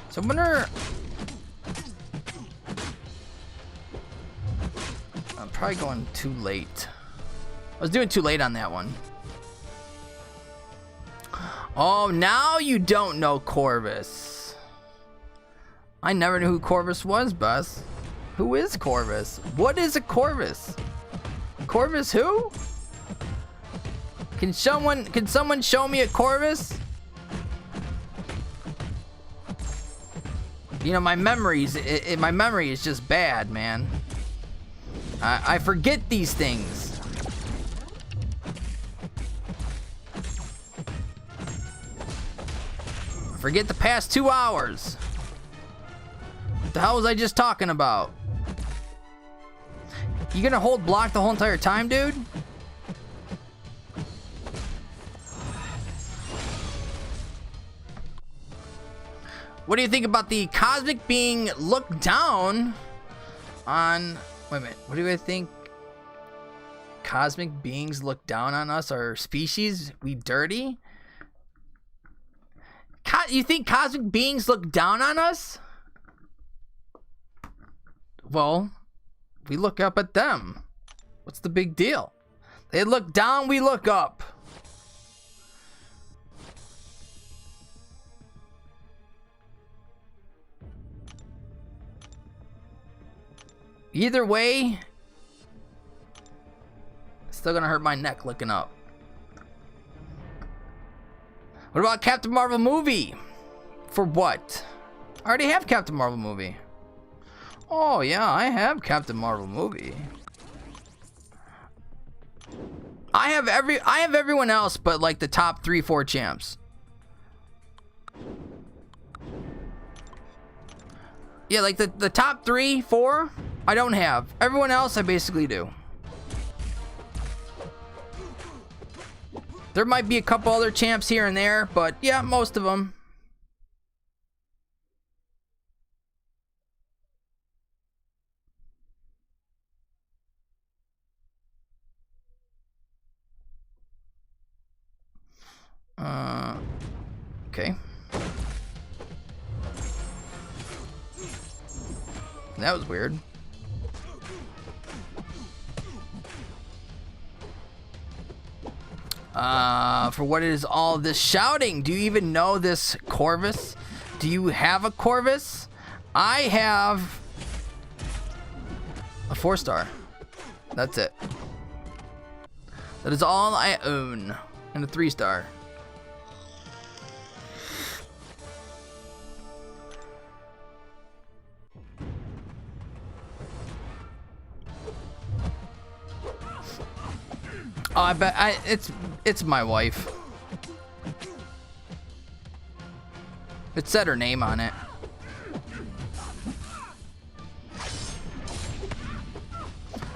So I'm gonna... I'm probably going too late. I was doing too late on that one. Oh, now you don't know Corvus. I never knew who Corvus was, Bess. Who is Corvus? What is a Corvus? Corvus who? Can someone show me a Corvus? You know, my memory is just bad, man. I forget these things. Forget the past 2 hours. What the hell was I just talking about? You gonna hold block the whole entire time, dude? What do you think about the cosmic being looked down on? Wait a minute. What do I think? Cosmic beings look down on us, our species? We dirty? You think cosmic beings look down on us? Well, we look up at them. What's the big deal? They look down, we look up. Either way, it's still gonna hurt my neck looking up. What about Captain Marvel movie? For what? I already have Captain Marvel movie. Oh yeah, I have Captain Marvel movie. I have everyone else but like the top 3-4 champs. Yeah, like the top 3-4 I don't have. Everyone else I basically do. There might be a couple other champs here and there, but yeah, most of them. Okay. That was weird. For what is all this shouting? Do you even know this Corvus? Do you have a Corvus? I have a 4-star. That's it. That is all I own. And a 3-star. Oh, I bet it's my wife. It said her name on it.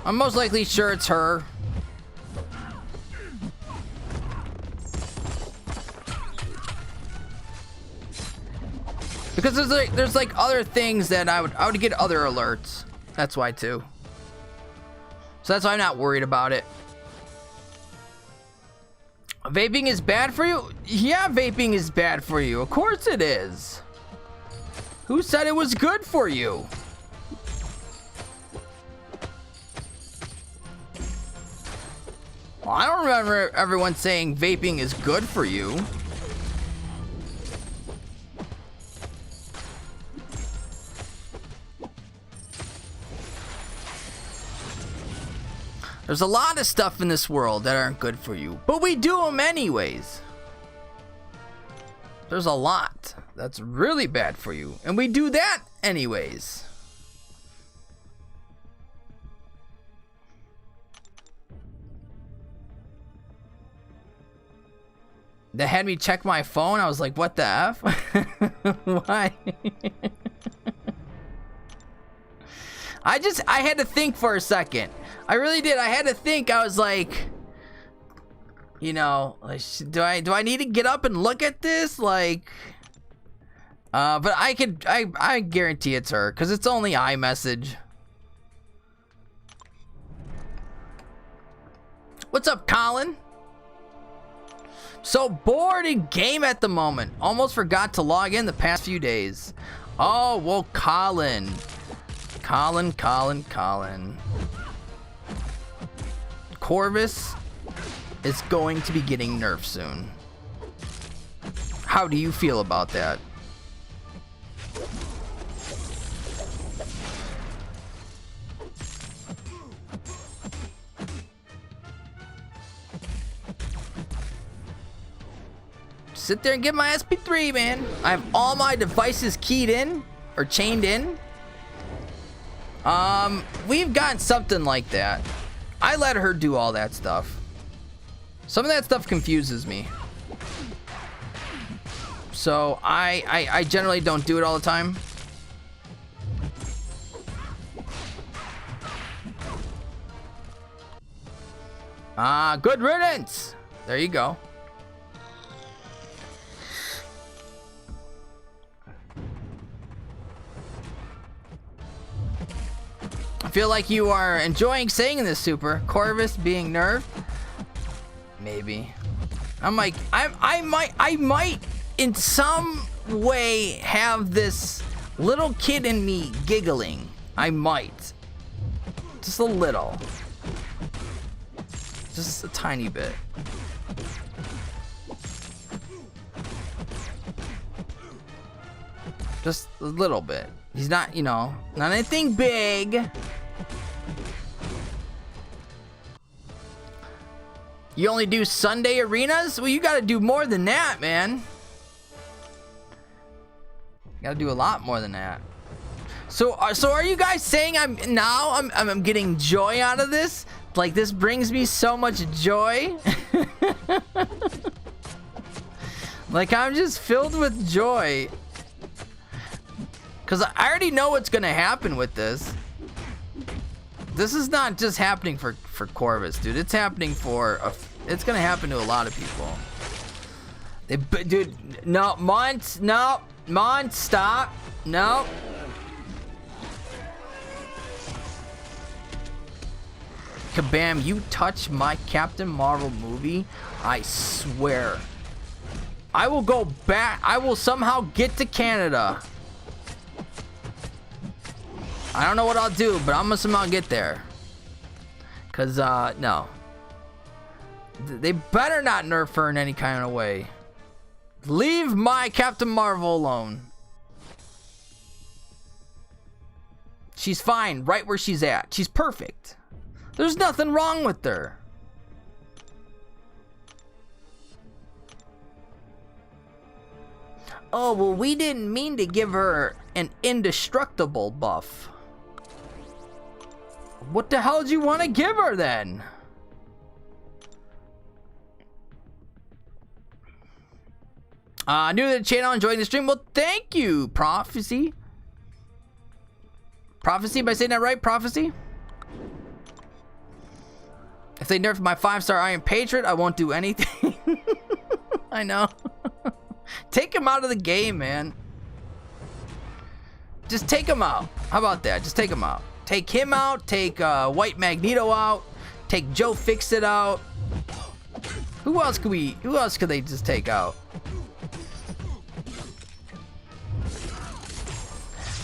I'm most likely sure it's her. Because there's like other things that I would get other alerts. That's why too. So that's why I'm not worried about it. Vaping is bad for you? Yeah, vaping is bad for you. Of course it is. Who said it was good for you? Well, I don't remember everyone saying vaping is good for you. There's a lot of stuff in this world that aren't good for you, but we do them anyways. There's a lot that's really bad for you, and we do that anyways. That had me check my phone. I was like, what the F? Why? I had to think for a second. I really did. I had to think. I was like, you know, like, do I need to get up and look at this? Like, but I guarantee it's her, because it's only iMessage. What's up, Colin? So bored in game at the moment. Almost forgot to log in the past few days. Oh, well, Colin. Corvus is going to be getting nerfed soon. How do you feel about that? Sit there and get my SP3, man. I have all my devices keyed in or chained in. We've got something like that. I let her do all that stuff. Some of that stuff confuses me. So I generally don't do it all the time. Good riddance. There you go. I feel like you are enjoying saying this, Super. Corvus being nerfed? Maybe. I'm like, I might in some way have this little kid in me giggling. I might. Just a little. Just a tiny bit. Just a little bit. He's not, you know, not anything big. You only do Sunday arenas? Well, you gotta do more than that, man. You gotta do a lot more than that. So are you guys saying I'm getting joy out of this? Like, this brings me so much joy? Like, I'm just filled with joy. Because I already know what's going to happen with this. This is not just happening for Corvus, dude. It's happening for... it's going to happen to a lot of people. Dude, no, Mon, stop. No. Kabam, you touch my Captain Marvel movie, I swear. I will go back. I will somehow get to Canada. I don't know what I'll do, but I'm gonna somehow get there. Cause no. They better not nerf her in any kind of way. Leave my Captain Marvel alone. She's fine right where she's at. She's perfect. There's nothing wrong with her. Oh, well, we didn't mean to give her an indestructible buff. What the hell do you want to give her then? New to the channel, enjoying the stream. Well, thank you, Prophecy. Prophecy, am I saying that right? Prophecy? If they nerf my 5-star Iron Patriot, I won't do anything. I know. Take him out of the game, man. Just take him out. How about that? Just take him out. Take him out. Take White Magneto out. Take Joe Fixit out. Who else could they just take out?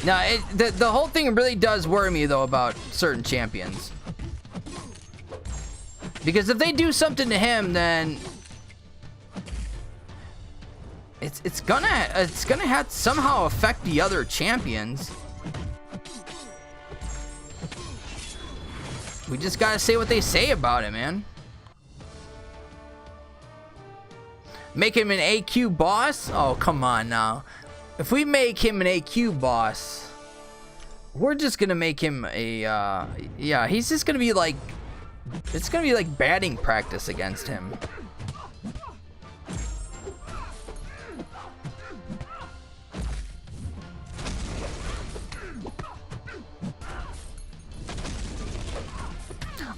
Now, the whole thing really does worry me, though, about certain champions. Because if they do something to him, then it's gonna have to somehow affect the other champions. We just gotta say what they say about it, man. Make him an AQ boss? Oh, come on now. If we make him an AQ boss, we're just gonna make him a yeah, he's just gonna be like, it's gonna be like batting practice against him.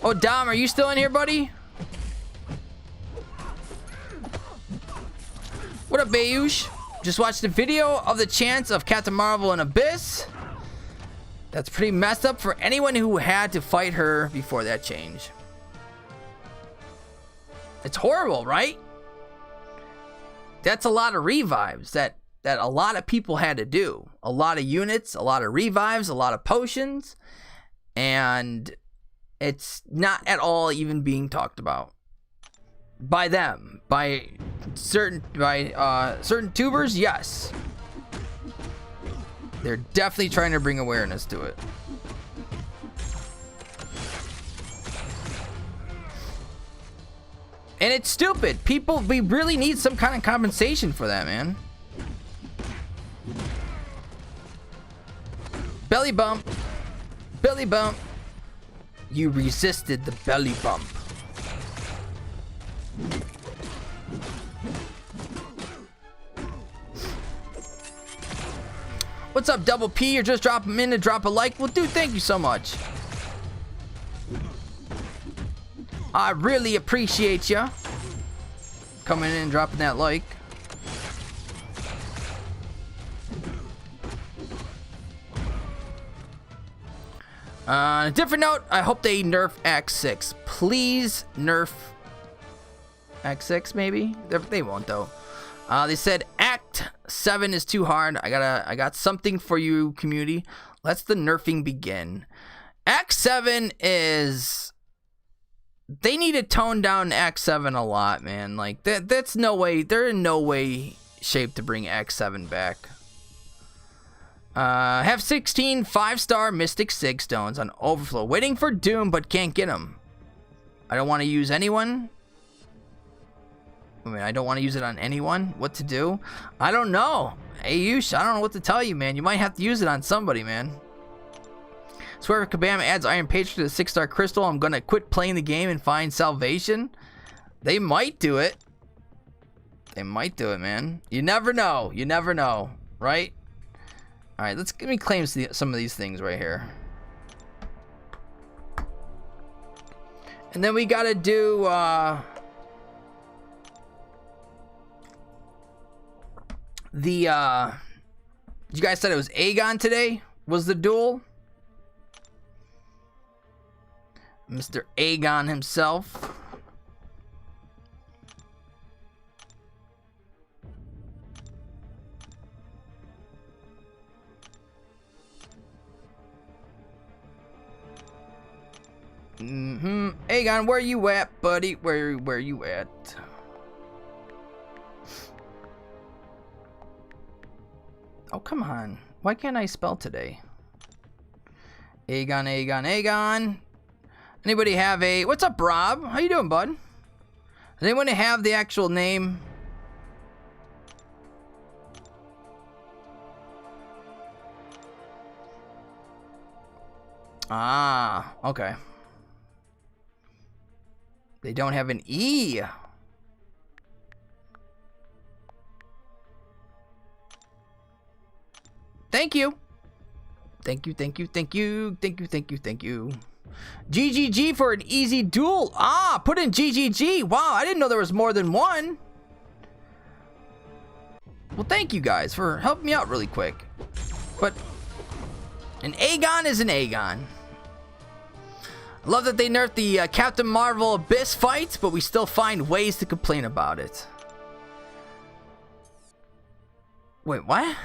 Oh, Dom, are you still in here, buddy? What up, Bayoush? Just watched the video of the chance of Captain Marvel and Abyss. That's pretty messed up for anyone who had to fight her before that change. It's horrible, right? That's a lot of revives that a lot of people had to do. A lot of units, a lot of revives, a lot of potions. And it's not at all even being talked about by them, by certain tubers. Yes, they're definitely trying to bring awareness to it. And it's stupid. People, we really need some kind of compensation for that, man. Belly bump. Belly bump. You resisted the belly bump. What's up, Double P? You're just dropping in to drop a like. Well, dude, thank you so much. I really appreciate ya coming in and dropping that like. On a different note, I hope they nerf X6. Please nerf X6, maybe? They won't, though. They said Act 7 is too hard. I got something for you, community. Let's the nerfing begin. Act 7 is... They need to tone down Act 7 a lot, man. Like, that's no way... They're in no way shape to bring Act 7 back. Have 16 5-star Mystic Sig Stones on Overflow. Waiting for Doom, but can't get them. I don't want to use anyone. I mean, I don't want to use it on anyone. What to do? I don't know. Ayush, I don't know what to tell you, man. You might have to use it on somebody, man. Swear if Kabam adds Iron Patriot to the 6-star crystal, I'm gonna quit playing the game and find salvation. They might do it. They might do it, man. You never know. You never know, right? All right, let me claim some of these things right here. And then we gotta do you guys said it was Aegon today was the duel. Mr. Aegon himself. Aegon, where you at, buddy? Where you at? Oh, come on. Why can't I spell today? Aegon, Aegon, Aegon. Anybody have a... What's up, Rob? How you doing, bud? Does anyone have the actual name? Ah, okay. They don't have an E. Thank you. Thank you, thank you, thank you, thank you, thank you, thank you. GGG for an easy duel. Ah, put in GGG. Wow, I didn't know there was more than one. Well, thank you guys for helping me out really quick. But an Aegon is an Aegon. I love that they nerfed the Captain Marvel Abyss fights, but we still find ways to complain about it. Wait, what?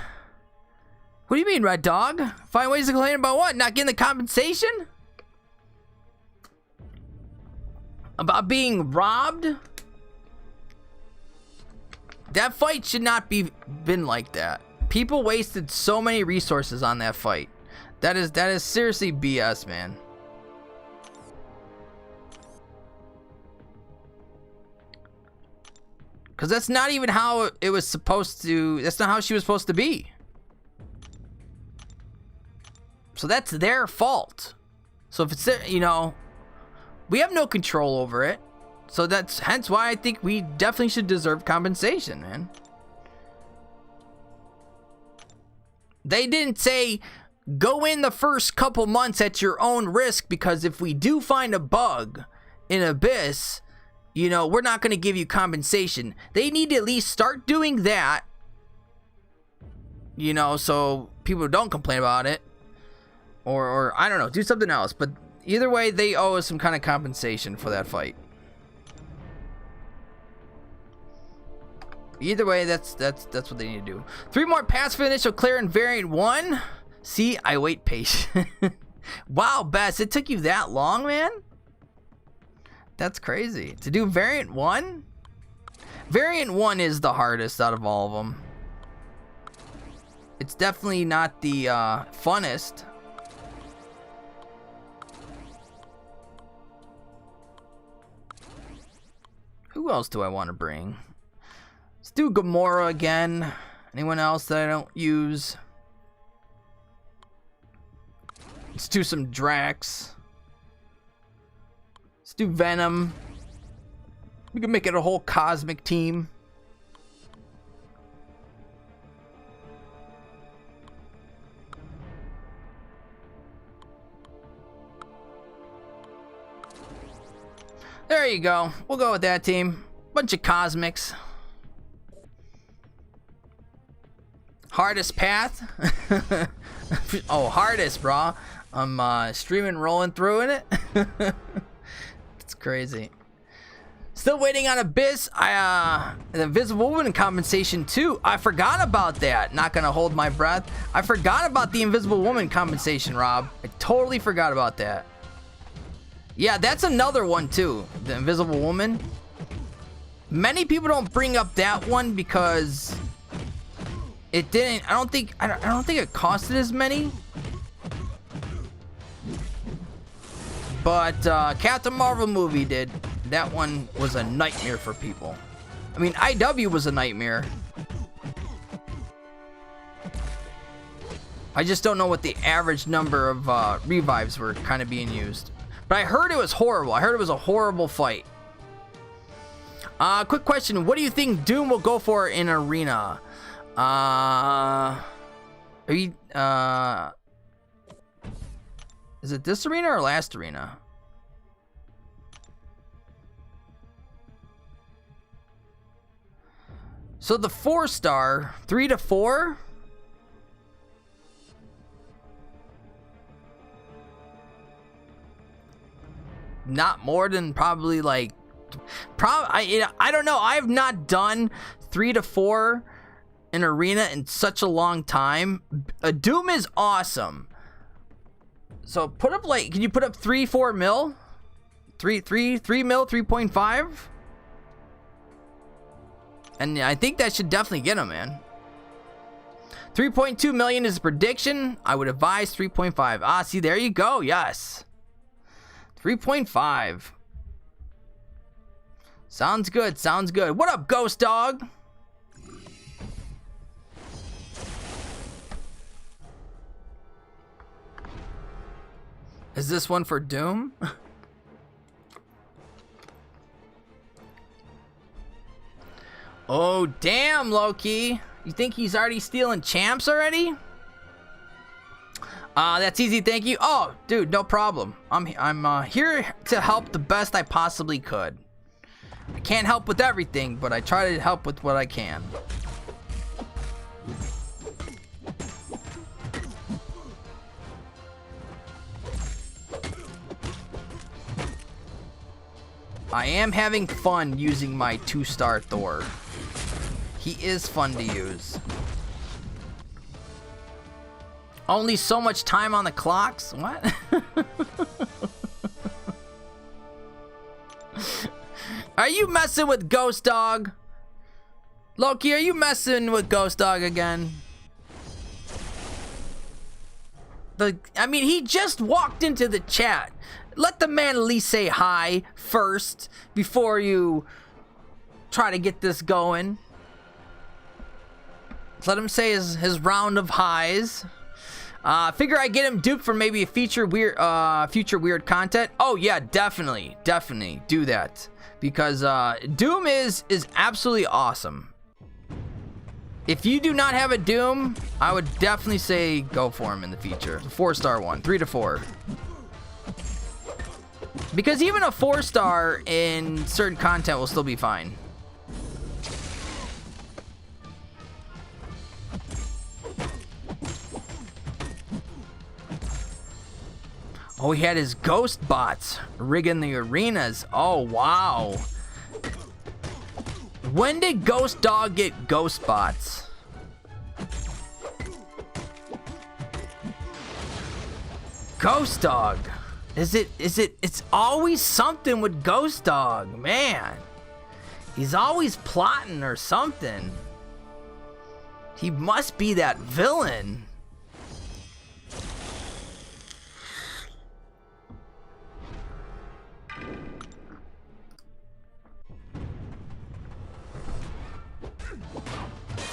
What do you mean, Red Dog? Find ways to complain about what? Not getting the compensation? About being robbed? That fight should not be been like that. People wasted so many resources on that fight. That is seriously BS, man. Because that's not even how it was supposed to. That's not how she was supposed to be. So that's their fault. So if it's their, you know, we have no control over it. So that's hence why I think we definitely should deserve compensation, man. They didn't say go in the first couple months at your own risk, because if we do find a bug in Abyss, you know, we're not going to give you compensation. They need to at least start doing that, you know, so people don't complain about it. Or I don't know, do something else. But either way, they owe us some kind of compensation for that fight. Either way, that's what they need to do. 3 more pass finish will clear in variant 1. See, I wait patient. Wow, Bess, it took you that long, man? That's crazy. To do variant 1? Variant 1 is the hardest out of all of them. It's definitely not the funnest. Who else do I want to bring? Let's do Gamora again. Anyone else that I don't use? Let's do some Drax. Let's do Venom. We can make it a whole cosmic team. There you go. We'll go with that team. Bunch of cosmics. Hardest path? Oh, hardest, bro. I'm streaming, rolling through in it. It's crazy. Still waiting on Abyss. The Invisible Woman compensation too. I forgot about that. Not gonna hold my breath. I forgot about the Invisible Woman compensation, Rob. I totally forgot about that. Yeah, that's another one too. The Invisible Woman. Many people don't bring up that one because it didn't. I don't think it costed as many. But Captain Marvel movie did. That one was a nightmare for people. I mean, IW was a nightmare. I just don't know what the average number of revives were kind of being used. But I heard it was horrible. I heard it was a horrible fight. Quick question. What do you think Doom will go for in Arena? Is it this arena or last arena? So the 4-star, 3 to 4. Not more than probably like, I don't know. I have not done 3 to 4 in arena in such a long time. Doom is awesome. So put up like, can you put up 3-4 mil? 3 mil, 3.5? And I think that should definitely get him, man. 3.2 million is a prediction. I would advise 3.5. Ah, see, there you go. Yes. 3.5. Sounds good. Sounds good. What up, Ghost Dog? Is this one for Doom? Oh, damn, Loki. You think he's already stealing champs already? That's easy, thank you. Oh, dude, no problem. I'm here to help the best I possibly could. I can't help with everything, but I try to help with what I can. I am having fun using my 2-star Thor. He is fun to use. Only so much time on the clocks? What? Are you messing with Ghost Dog? Loki, are you messing with Ghost Dog again? I mean, he just walked into the chat. Let the man at least say hi first before you try to get this going. Let him say his round of highs. Figure I get him duped for maybe a future weird content. Oh yeah, definitely do that, because Doom is absolutely awesome. If you do not have a Doom, I would definitely say go for him in the future. 4-star one, 3 to 4. Because even a 4-star in certain content will still be fine. Oh, he had his ghost bots rigging the arenas. Oh, wow. When did Ghost Dog get ghost bots? Ghost Dog. It's always something with Ghost Dog, man. He's always plotting or something. He must be that villain.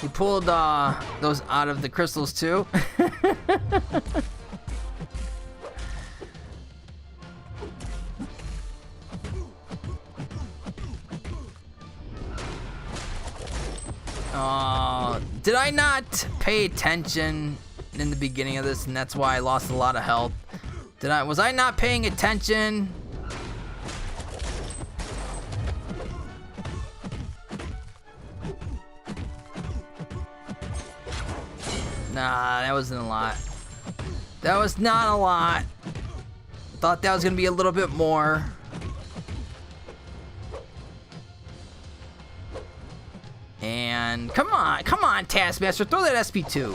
He pulled those out of the crystals too. Did I not pay attention in the beginning of this, and that's why I lost a lot of health? Was I not paying attention? Nah, that wasn't a lot. That was not a lot. Thought that was gonna be a little bit more. And come on, Taskmaster, throw that SP2.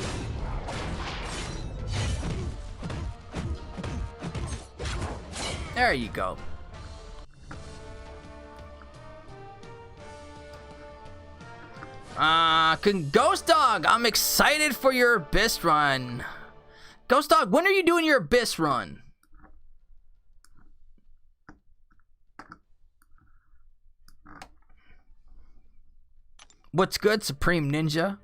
There you go. Ghost Dog, I'm excited for your Abyss run. Ghost Dog, when are you doing your Abyss run? What's good, Supreme Ninja?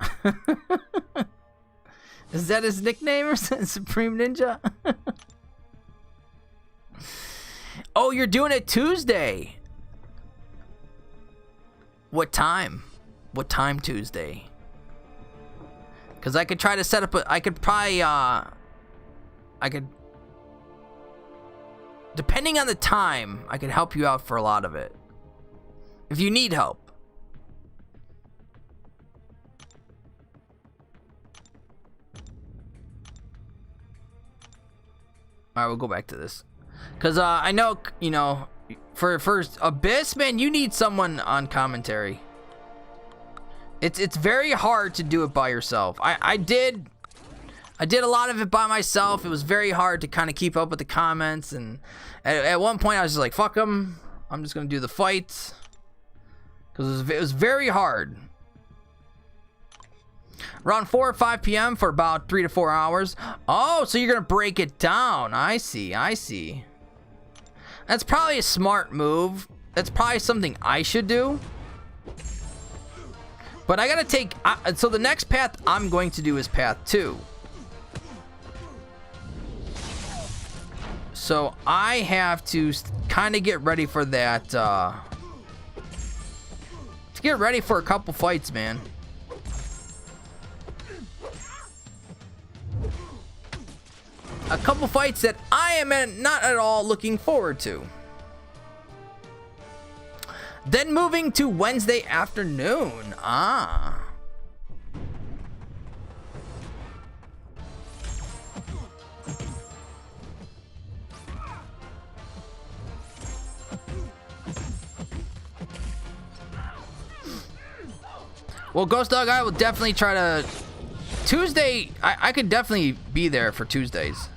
Is that his nickname or Supreme Ninja? Oh, you're doing it Tuesday. What time? What time Tuesday? Because I could try to set up depending on the time, I could help you out for a lot of it. If you need help. Alright, we'll go back to this. Because I know, you know, for first Abyss, man, you need someone on commentary. It's very hard to do it by yourself. I did a lot of it by myself. It was very hard to kind of keep up with the comments, and at one point I was just like, fuck them, I'm just gonna do the fights, because it was very hard. Around 4 or 5 p.m. for about 3 to 4 hours. Oh, so you're gonna break it down. I see. That's probably a smart move. That's probably something I should do. But I gotta take, so the next path I'm going to do is path 2. So I have to kind of get ready for that, to get ready for a couple fights, man. a couple fights that I am not at all looking forward to. Then moving to Wednesday afternoon. Well, Ghost Dog, I will definitely try to... Tuesday, I could definitely be there for Tuesdays.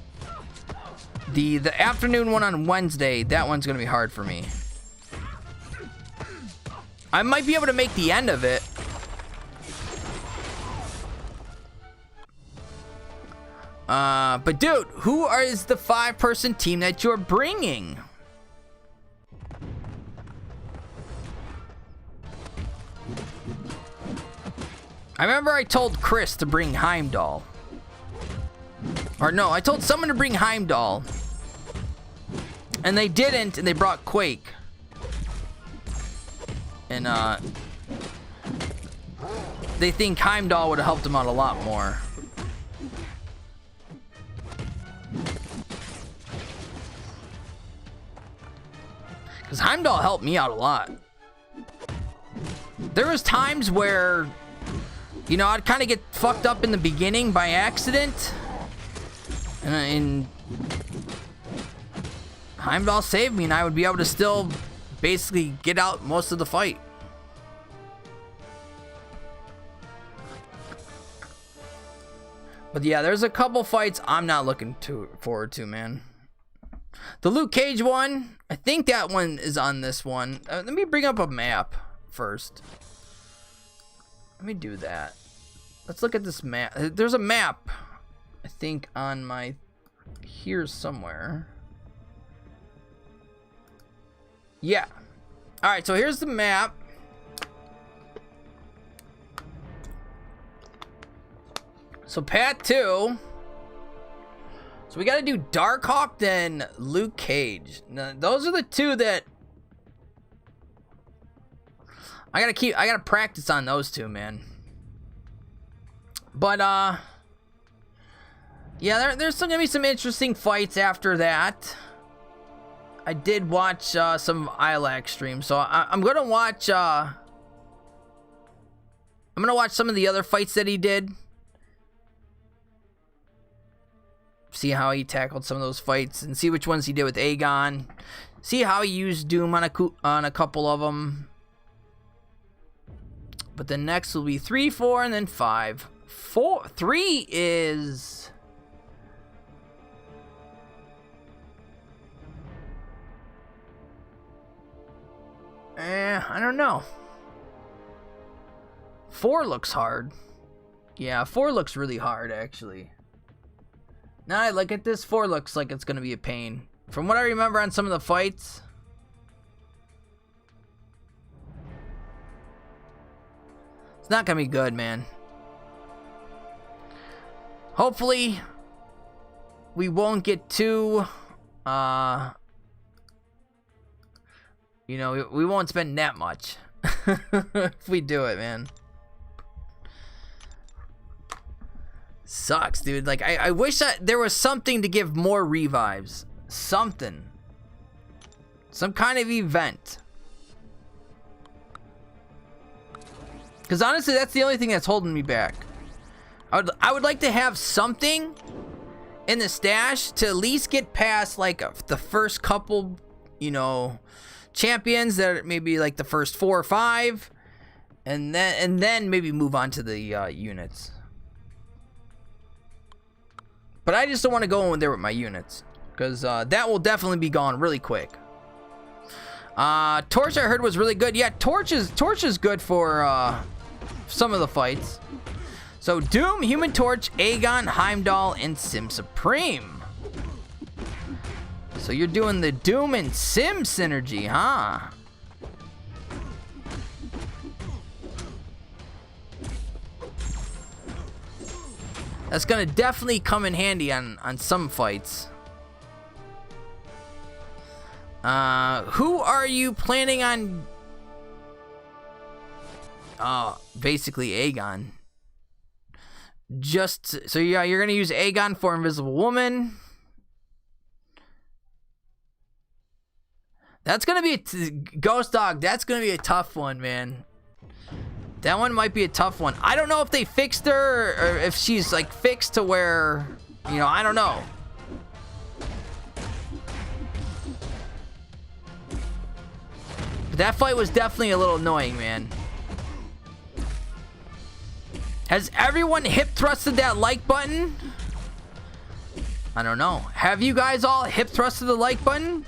The afternoon one on Wednesday, that one's going to be hard for me. I might be able to make the end of it. But dude, who is the 5-person team that you're bringing? I remember I told Chris to bring Heimdall. Or no, I told someone to bring Heimdall. And they didn't, and they brought Quake. And they think Heimdall would have helped him out a lot more. Because Heimdall helped me out a lot. There was times where, you know, I'd kind of get fucked up in the beginning by accident. And Heimdall saved me, and I would be able to still basically get out most of the fight. But yeah, there's a couple fights I'm not looking forward to, man. The Luke Cage one, I think that one is on this one. Let me bring up a map first. Let me do that. Let's look at this map. There's a map, I think, on my... here somewhere. Yeah. Alright, so here's the map. So Pat 2. So we gotta do Darkhawk, then Luke Cage. Now, those are the two that I gotta practice on those two, man. But yeah, there's still gonna be some interesting fights after that. I did watch some Ilax streams, so I'm gonna watch some of the other fights that he did. See how he tackled some of those fights and see which ones he did with Aegon. See how he used Doom on a couple of them. But the next will be 3, 4, and then 5. 3 is... I don't know. 4 looks hard. Yeah, 4 looks really hard, actually. Now I look at this, 4 looks like it's going to be a pain. From what I remember on some of the fights, it's not going to be good, man. Hopefully, we won't get too, you know, we won't spend that much if we do it, man. Sucks, dude. Like, I wish that there was something to give more revives. Something. Some kind of event. Because honestly, that's the only thing that's holding me back. I would like to have something in the stash to at least get past, like, the first couple, you know, champions that are maybe like the first 4 or 5. And then maybe move on to the units. But I just don't want to go in there with my units, because that will definitely be gone really quick. Torch, I heard, was really good. Yeah, Torch is good for some of the fights. So Doom, Human Torch, Aegon, Heimdall, and Sim Supreme. So you're doing the Doom and Sim synergy, huh? That's gonna definitely come in handy on some fights. Who are you planning on? Basically Aegon. Just so yeah, you're gonna use Aegon for Invisible Woman. That's gonna be Ghost Dog. That's gonna be a tough one, man. That one might be a tough one. I don't know if they fixed her or if she's like fixed to where, you know, I don't know. But that fight was definitely a little annoying, man. Has everyone hip thrusted that like button? I don't know. Have you guys all hip thrusted the like button?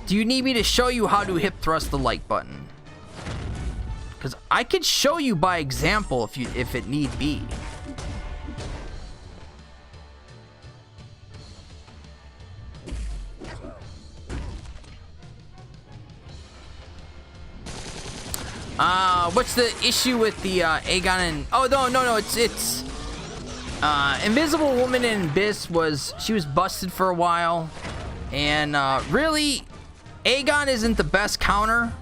Do you need me to show you how to hip thrust the like button? Because I could show you by example if it need be. What's the issue with the Aegon and... Oh, no, it's Invisible Woman in Abyss she was busted for a while. And really, Aegon isn't the best counter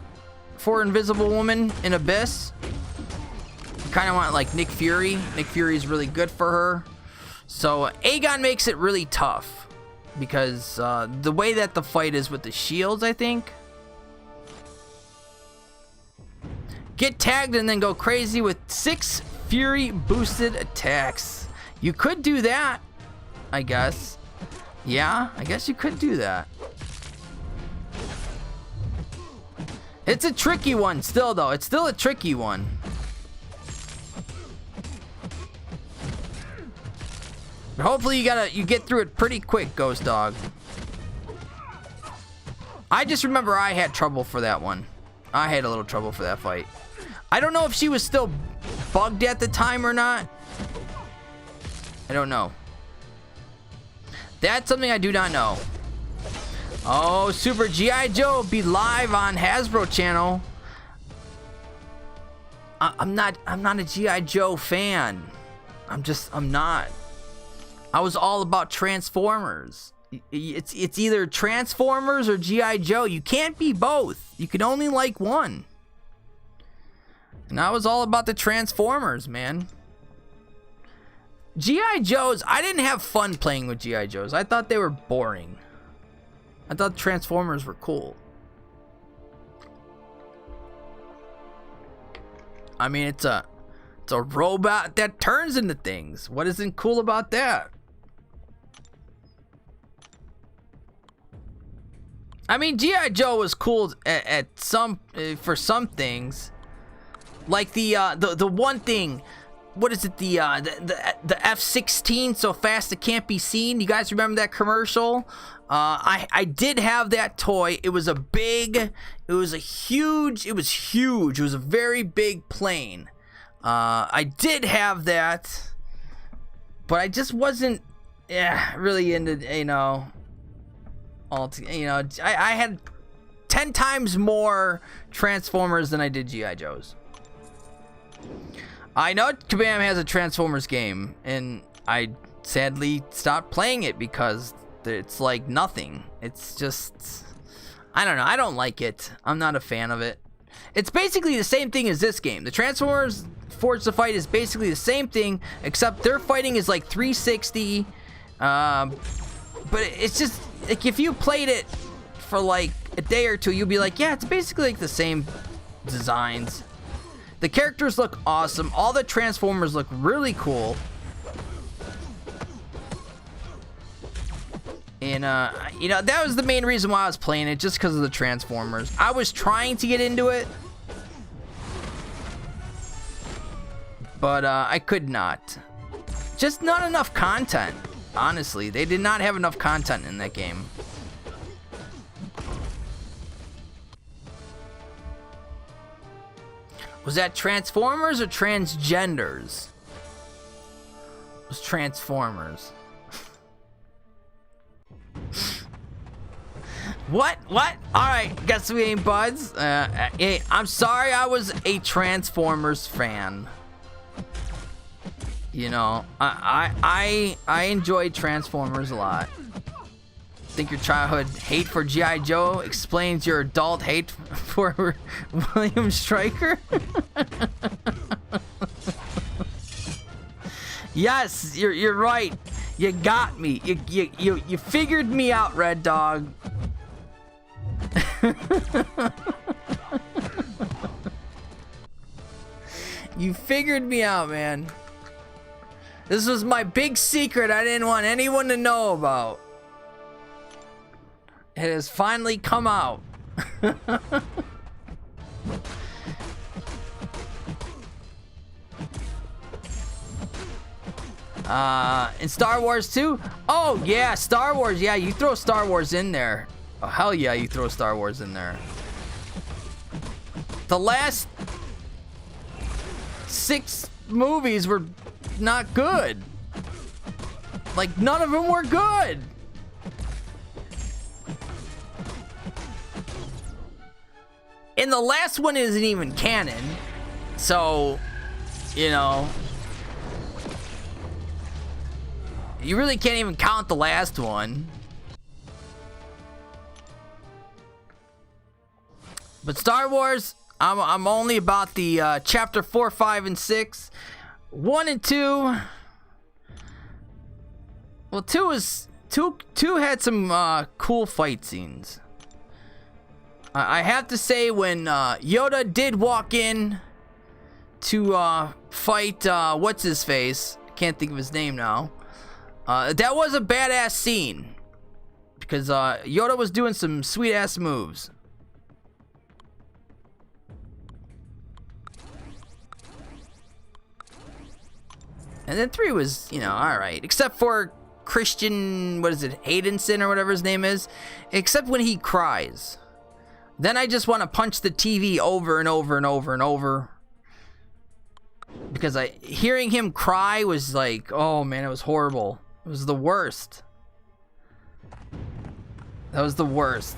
for Invisible Woman in Abyss. You kind of want like Nick Fury. Nick Fury is really good for her. So Aegon makes it really tough because the way that the fight is with the shields, I think. Get tagged and then go crazy with 6 Fury boosted attacks. You could do that, I guess. Yeah, I guess you could do that. It's a tricky one still, though. It's still a tricky one. But hopefully you get through it pretty quick, Ghost Dog. I just remember I had trouble for that one. I had a little trouble for that fight. I don't know if she was still bugged at the time or not. I don't know. That's something I do not know. Oh, Super G.I. Joe be live on Hasbro channel. I'm not a G.I. Joe fan. I'm not. I was all about Transformers. It's either Transformers or G.I. Joe. You can't be both. You can only like one. And I was all about the Transformers, man. G.I. Joes, I didn't have fun playing with G.I. Joes. I thought they were boring. I thought Transformers were cool. I mean, it's a robot that turns into things. What isn't cool about that? I mean, G.I. Joe was cool at some for some things. Like the one thing, what is it? The F-16, so fast it can't be seen. You guys remember that commercial? I did have that toy. It was huge. It was a very big plane. I did have that, but I just wasn't really into, I had 10 times more Transformers than I did G.I. Joes. I know Kabam has a Transformers game, and I sadly stopped playing it because it's like nothing. It's just, I don't know. I don't like it. I'm not a fan of it. It's basically the same thing as this game. The Transformers Forged to Fight is basically the same thing, except their fighting is like 360. But it's just, like, if you played it for like a day or two, you'll be like, yeah, it's basically like the same designs. The characters look awesome. All the Transformers look really cool. And, that was the main reason why I was playing it, just because of the Transformers. I was trying to get into it, but I could not. Just not enough content, honestly. They did not have enough content in that game. Was that Transformers or transgenders? It was Transformers. What? Alright, guess we ain't buds. I'm sorry I was a Transformers fan. I enjoyed Transformers a lot. Think your childhood hate for G.I. Joe explains your adult hate for William Stryker? Yes, you're right. You got me. You figured me out, Red Dog. You figured me out, man. This was my big secret I didn't want anyone to know about. It has finally come out. In Star Wars 2? Oh, yeah, Star Wars. Yeah, you throw Star Wars in there. Oh, hell yeah, you throw Star Wars in there. The last 6 movies were not good. Like, none of them were good. And the last one isn't even canon. So, you know, you really can't even count the last one. But Star Wars, I'm only about the chapter 4, 5, and 6. 1 and 2. Well, 2 had some cool fight scenes. I have to say, when Yoda did walk in to fight what's his face, I can't think of his name now. That was a badass scene because Yoda was doing some sweet ass moves. And then 3 was, you know, alright. Except for Christian, what is it, Haydenson or whatever his name is. Except when he cries. Then I just want to punch the TV over and over and over and over. Because hearing him cry was like, oh man, it was horrible. It was the worst. That was the worst.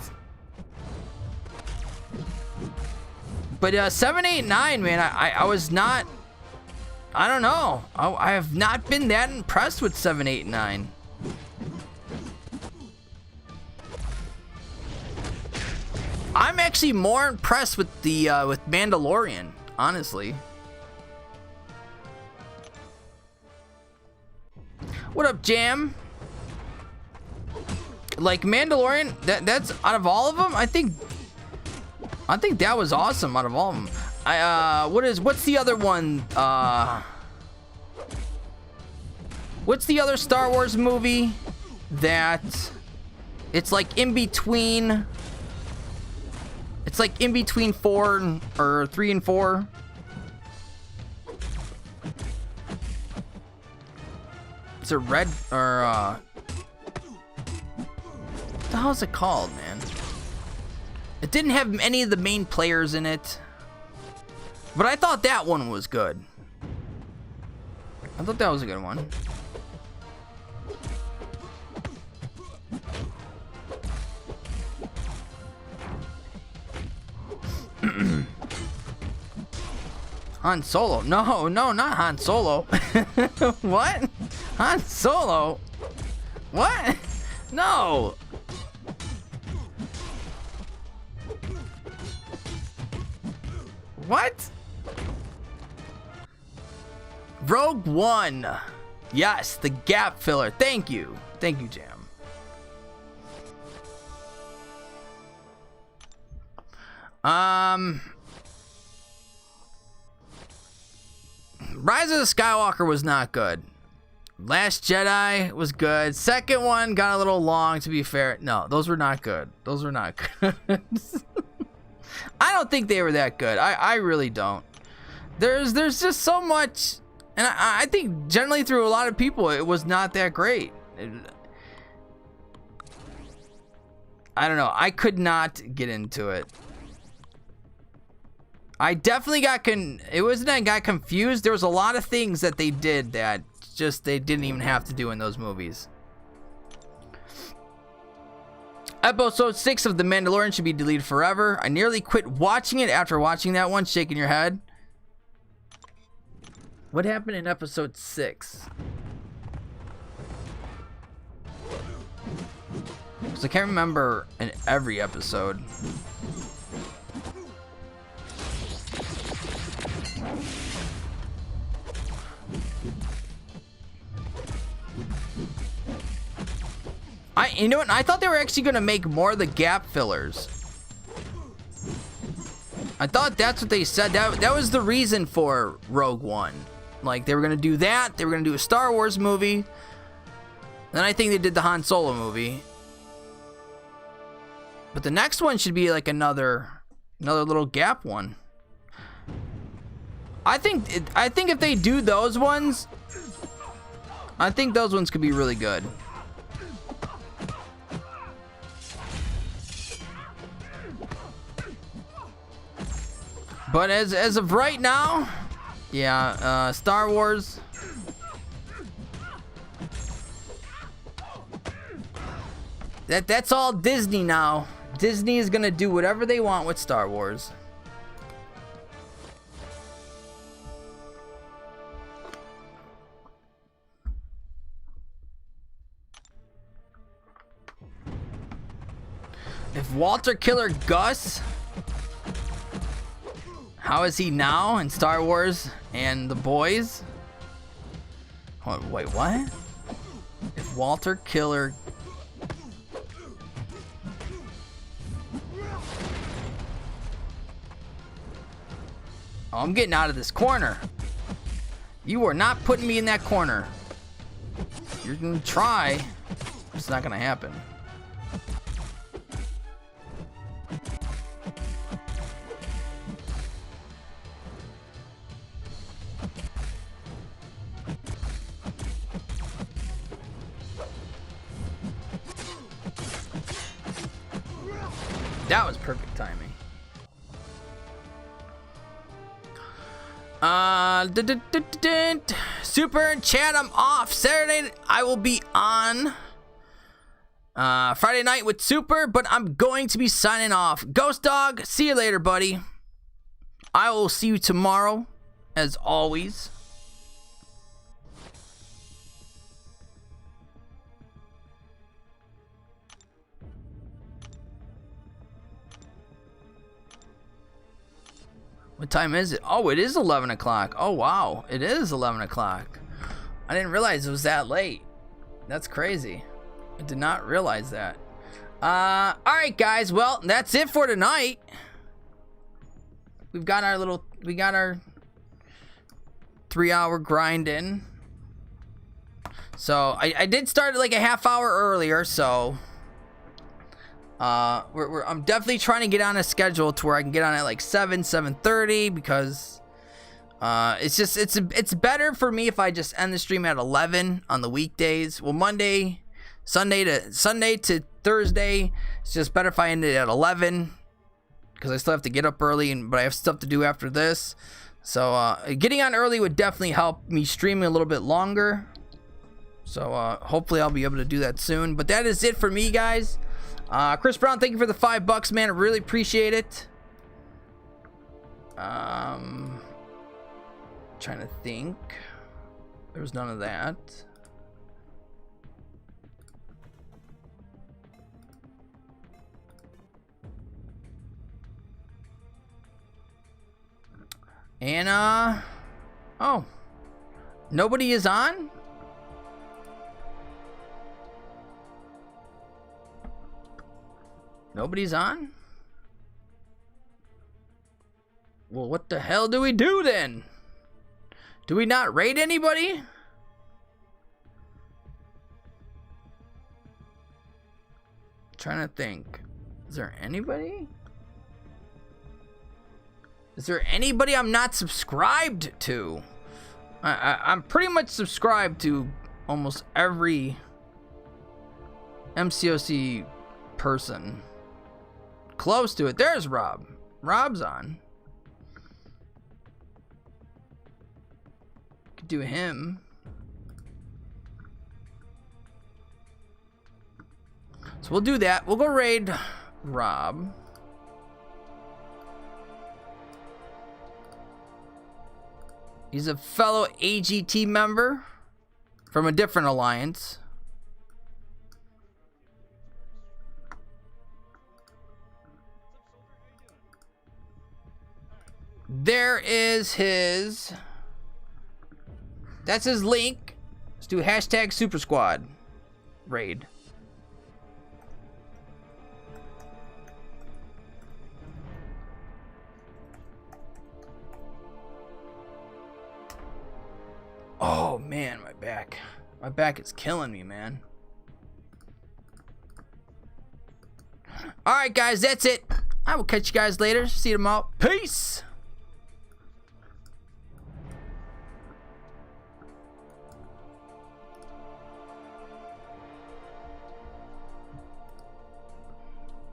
But 7, 8, 9, man, I was not... I don't know. I have not been that impressed with 7, 8, 9. I'm actually more impressed with the with Mandalorian, honestly. What up, Jam? Like Mandalorian, that's out of all of them, I think that was awesome out of all of them. What's the other one? What's the other Star Wars movie that it's like in between? It's like in between 4 or 3 and 4. It's a red or what the hell is it called, man? It didn't have any of the main players in it, but I thought that one was good. I thought that was a good one. Han Solo. No, not Han Solo. What? Han Solo? What? No. What? Rogue One. Yes, the gap filler. Thank you. Thank you, Jam. Rise of the Skywalker was not good. Last Jedi was good. Second one got a little long, to be fair. No, those were not good. Those were not good. I don't think they were that good. I really don't. There's just so much, and I think generally through a lot of people it was not that great. I don't know. I could not get into it. I definitely got it wasn't that I got confused. There was a lot of things that they did that just they didn't even have to do in those movies. Episode 6 of The Mandalorian should be deleted forever. I nearly quit watching it after watching that one. Shaking your head. What happened in episode 6? Because I can't remember in every episode. You know what? I thought they were actually going to make more of the gap fillers. I thought that's what they said. That was the reason for Rogue One. Like, they were going to do that. They were going to do a Star Wars movie. Then I think they did the Han Solo movie. But the next one should be like another little gap one. I think if they do those ones, I think those ones could be really good. But as of right now, yeah, Star Wars. That's all Disney now. Disney is gonna do whatever they want with Star Wars. If Walter Killer Gus, how is he now in Star Wars and The Boys? Wait, what? If Walter Killer... Oh, I'm getting out of this corner. You are not putting me in that corner. You're gonna try. It's not gonna happen. That was perfect timing. Super chat, I'm off. Saturday I will be on. Friday night with Super, but I'm going to be signing off. Ghost Dog, see you later, buddy. I will see you tomorrow, as always. What time is it? Oh, it is 11 o'clock. Oh, wow. It is 11 o'clock. I didn't realize it was that late. That's crazy. I did not realize that. All right, guys. Well, that's it for tonight. We got our 3-hour grind in. So I did start like a half hour earlier, so I'm definitely trying to get on a schedule to where I can get on at like 7:30 because it's better for me if I just end the stream at 11 on the weekdays. Well, Sunday to Thursday, it's just better if I end it at 11 because I still have to get up early, but I have stuff to do after this. So getting on early would definitely help me streaming a little bit longer. So hopefully I'll be able to do that soon. But that is it for me, guys. Chris Brown, thank you for the $5, man. I really appreciate it. Trying to think. There was none of that. And oh, nobody is on. Nobody's on? Well, what the hell do we do then? Do we not raid anybody? Trying to think. Is there anybody? Is there anybody I'm not subscribed to? I'm pretty much subscribed to almost every MCOC person. Close to it. There's Rob. Rob's on. Could do him. So we'll do that. We'll go raid Rob. He's a fellow AGT member from a different alliance. There is his... That's his link. Let's do hashtag Super Squad raid. Oh man, my back. My back is killing me, man. Alright guys, that's it. I will catch you guys later. See you tomorrow. Peace!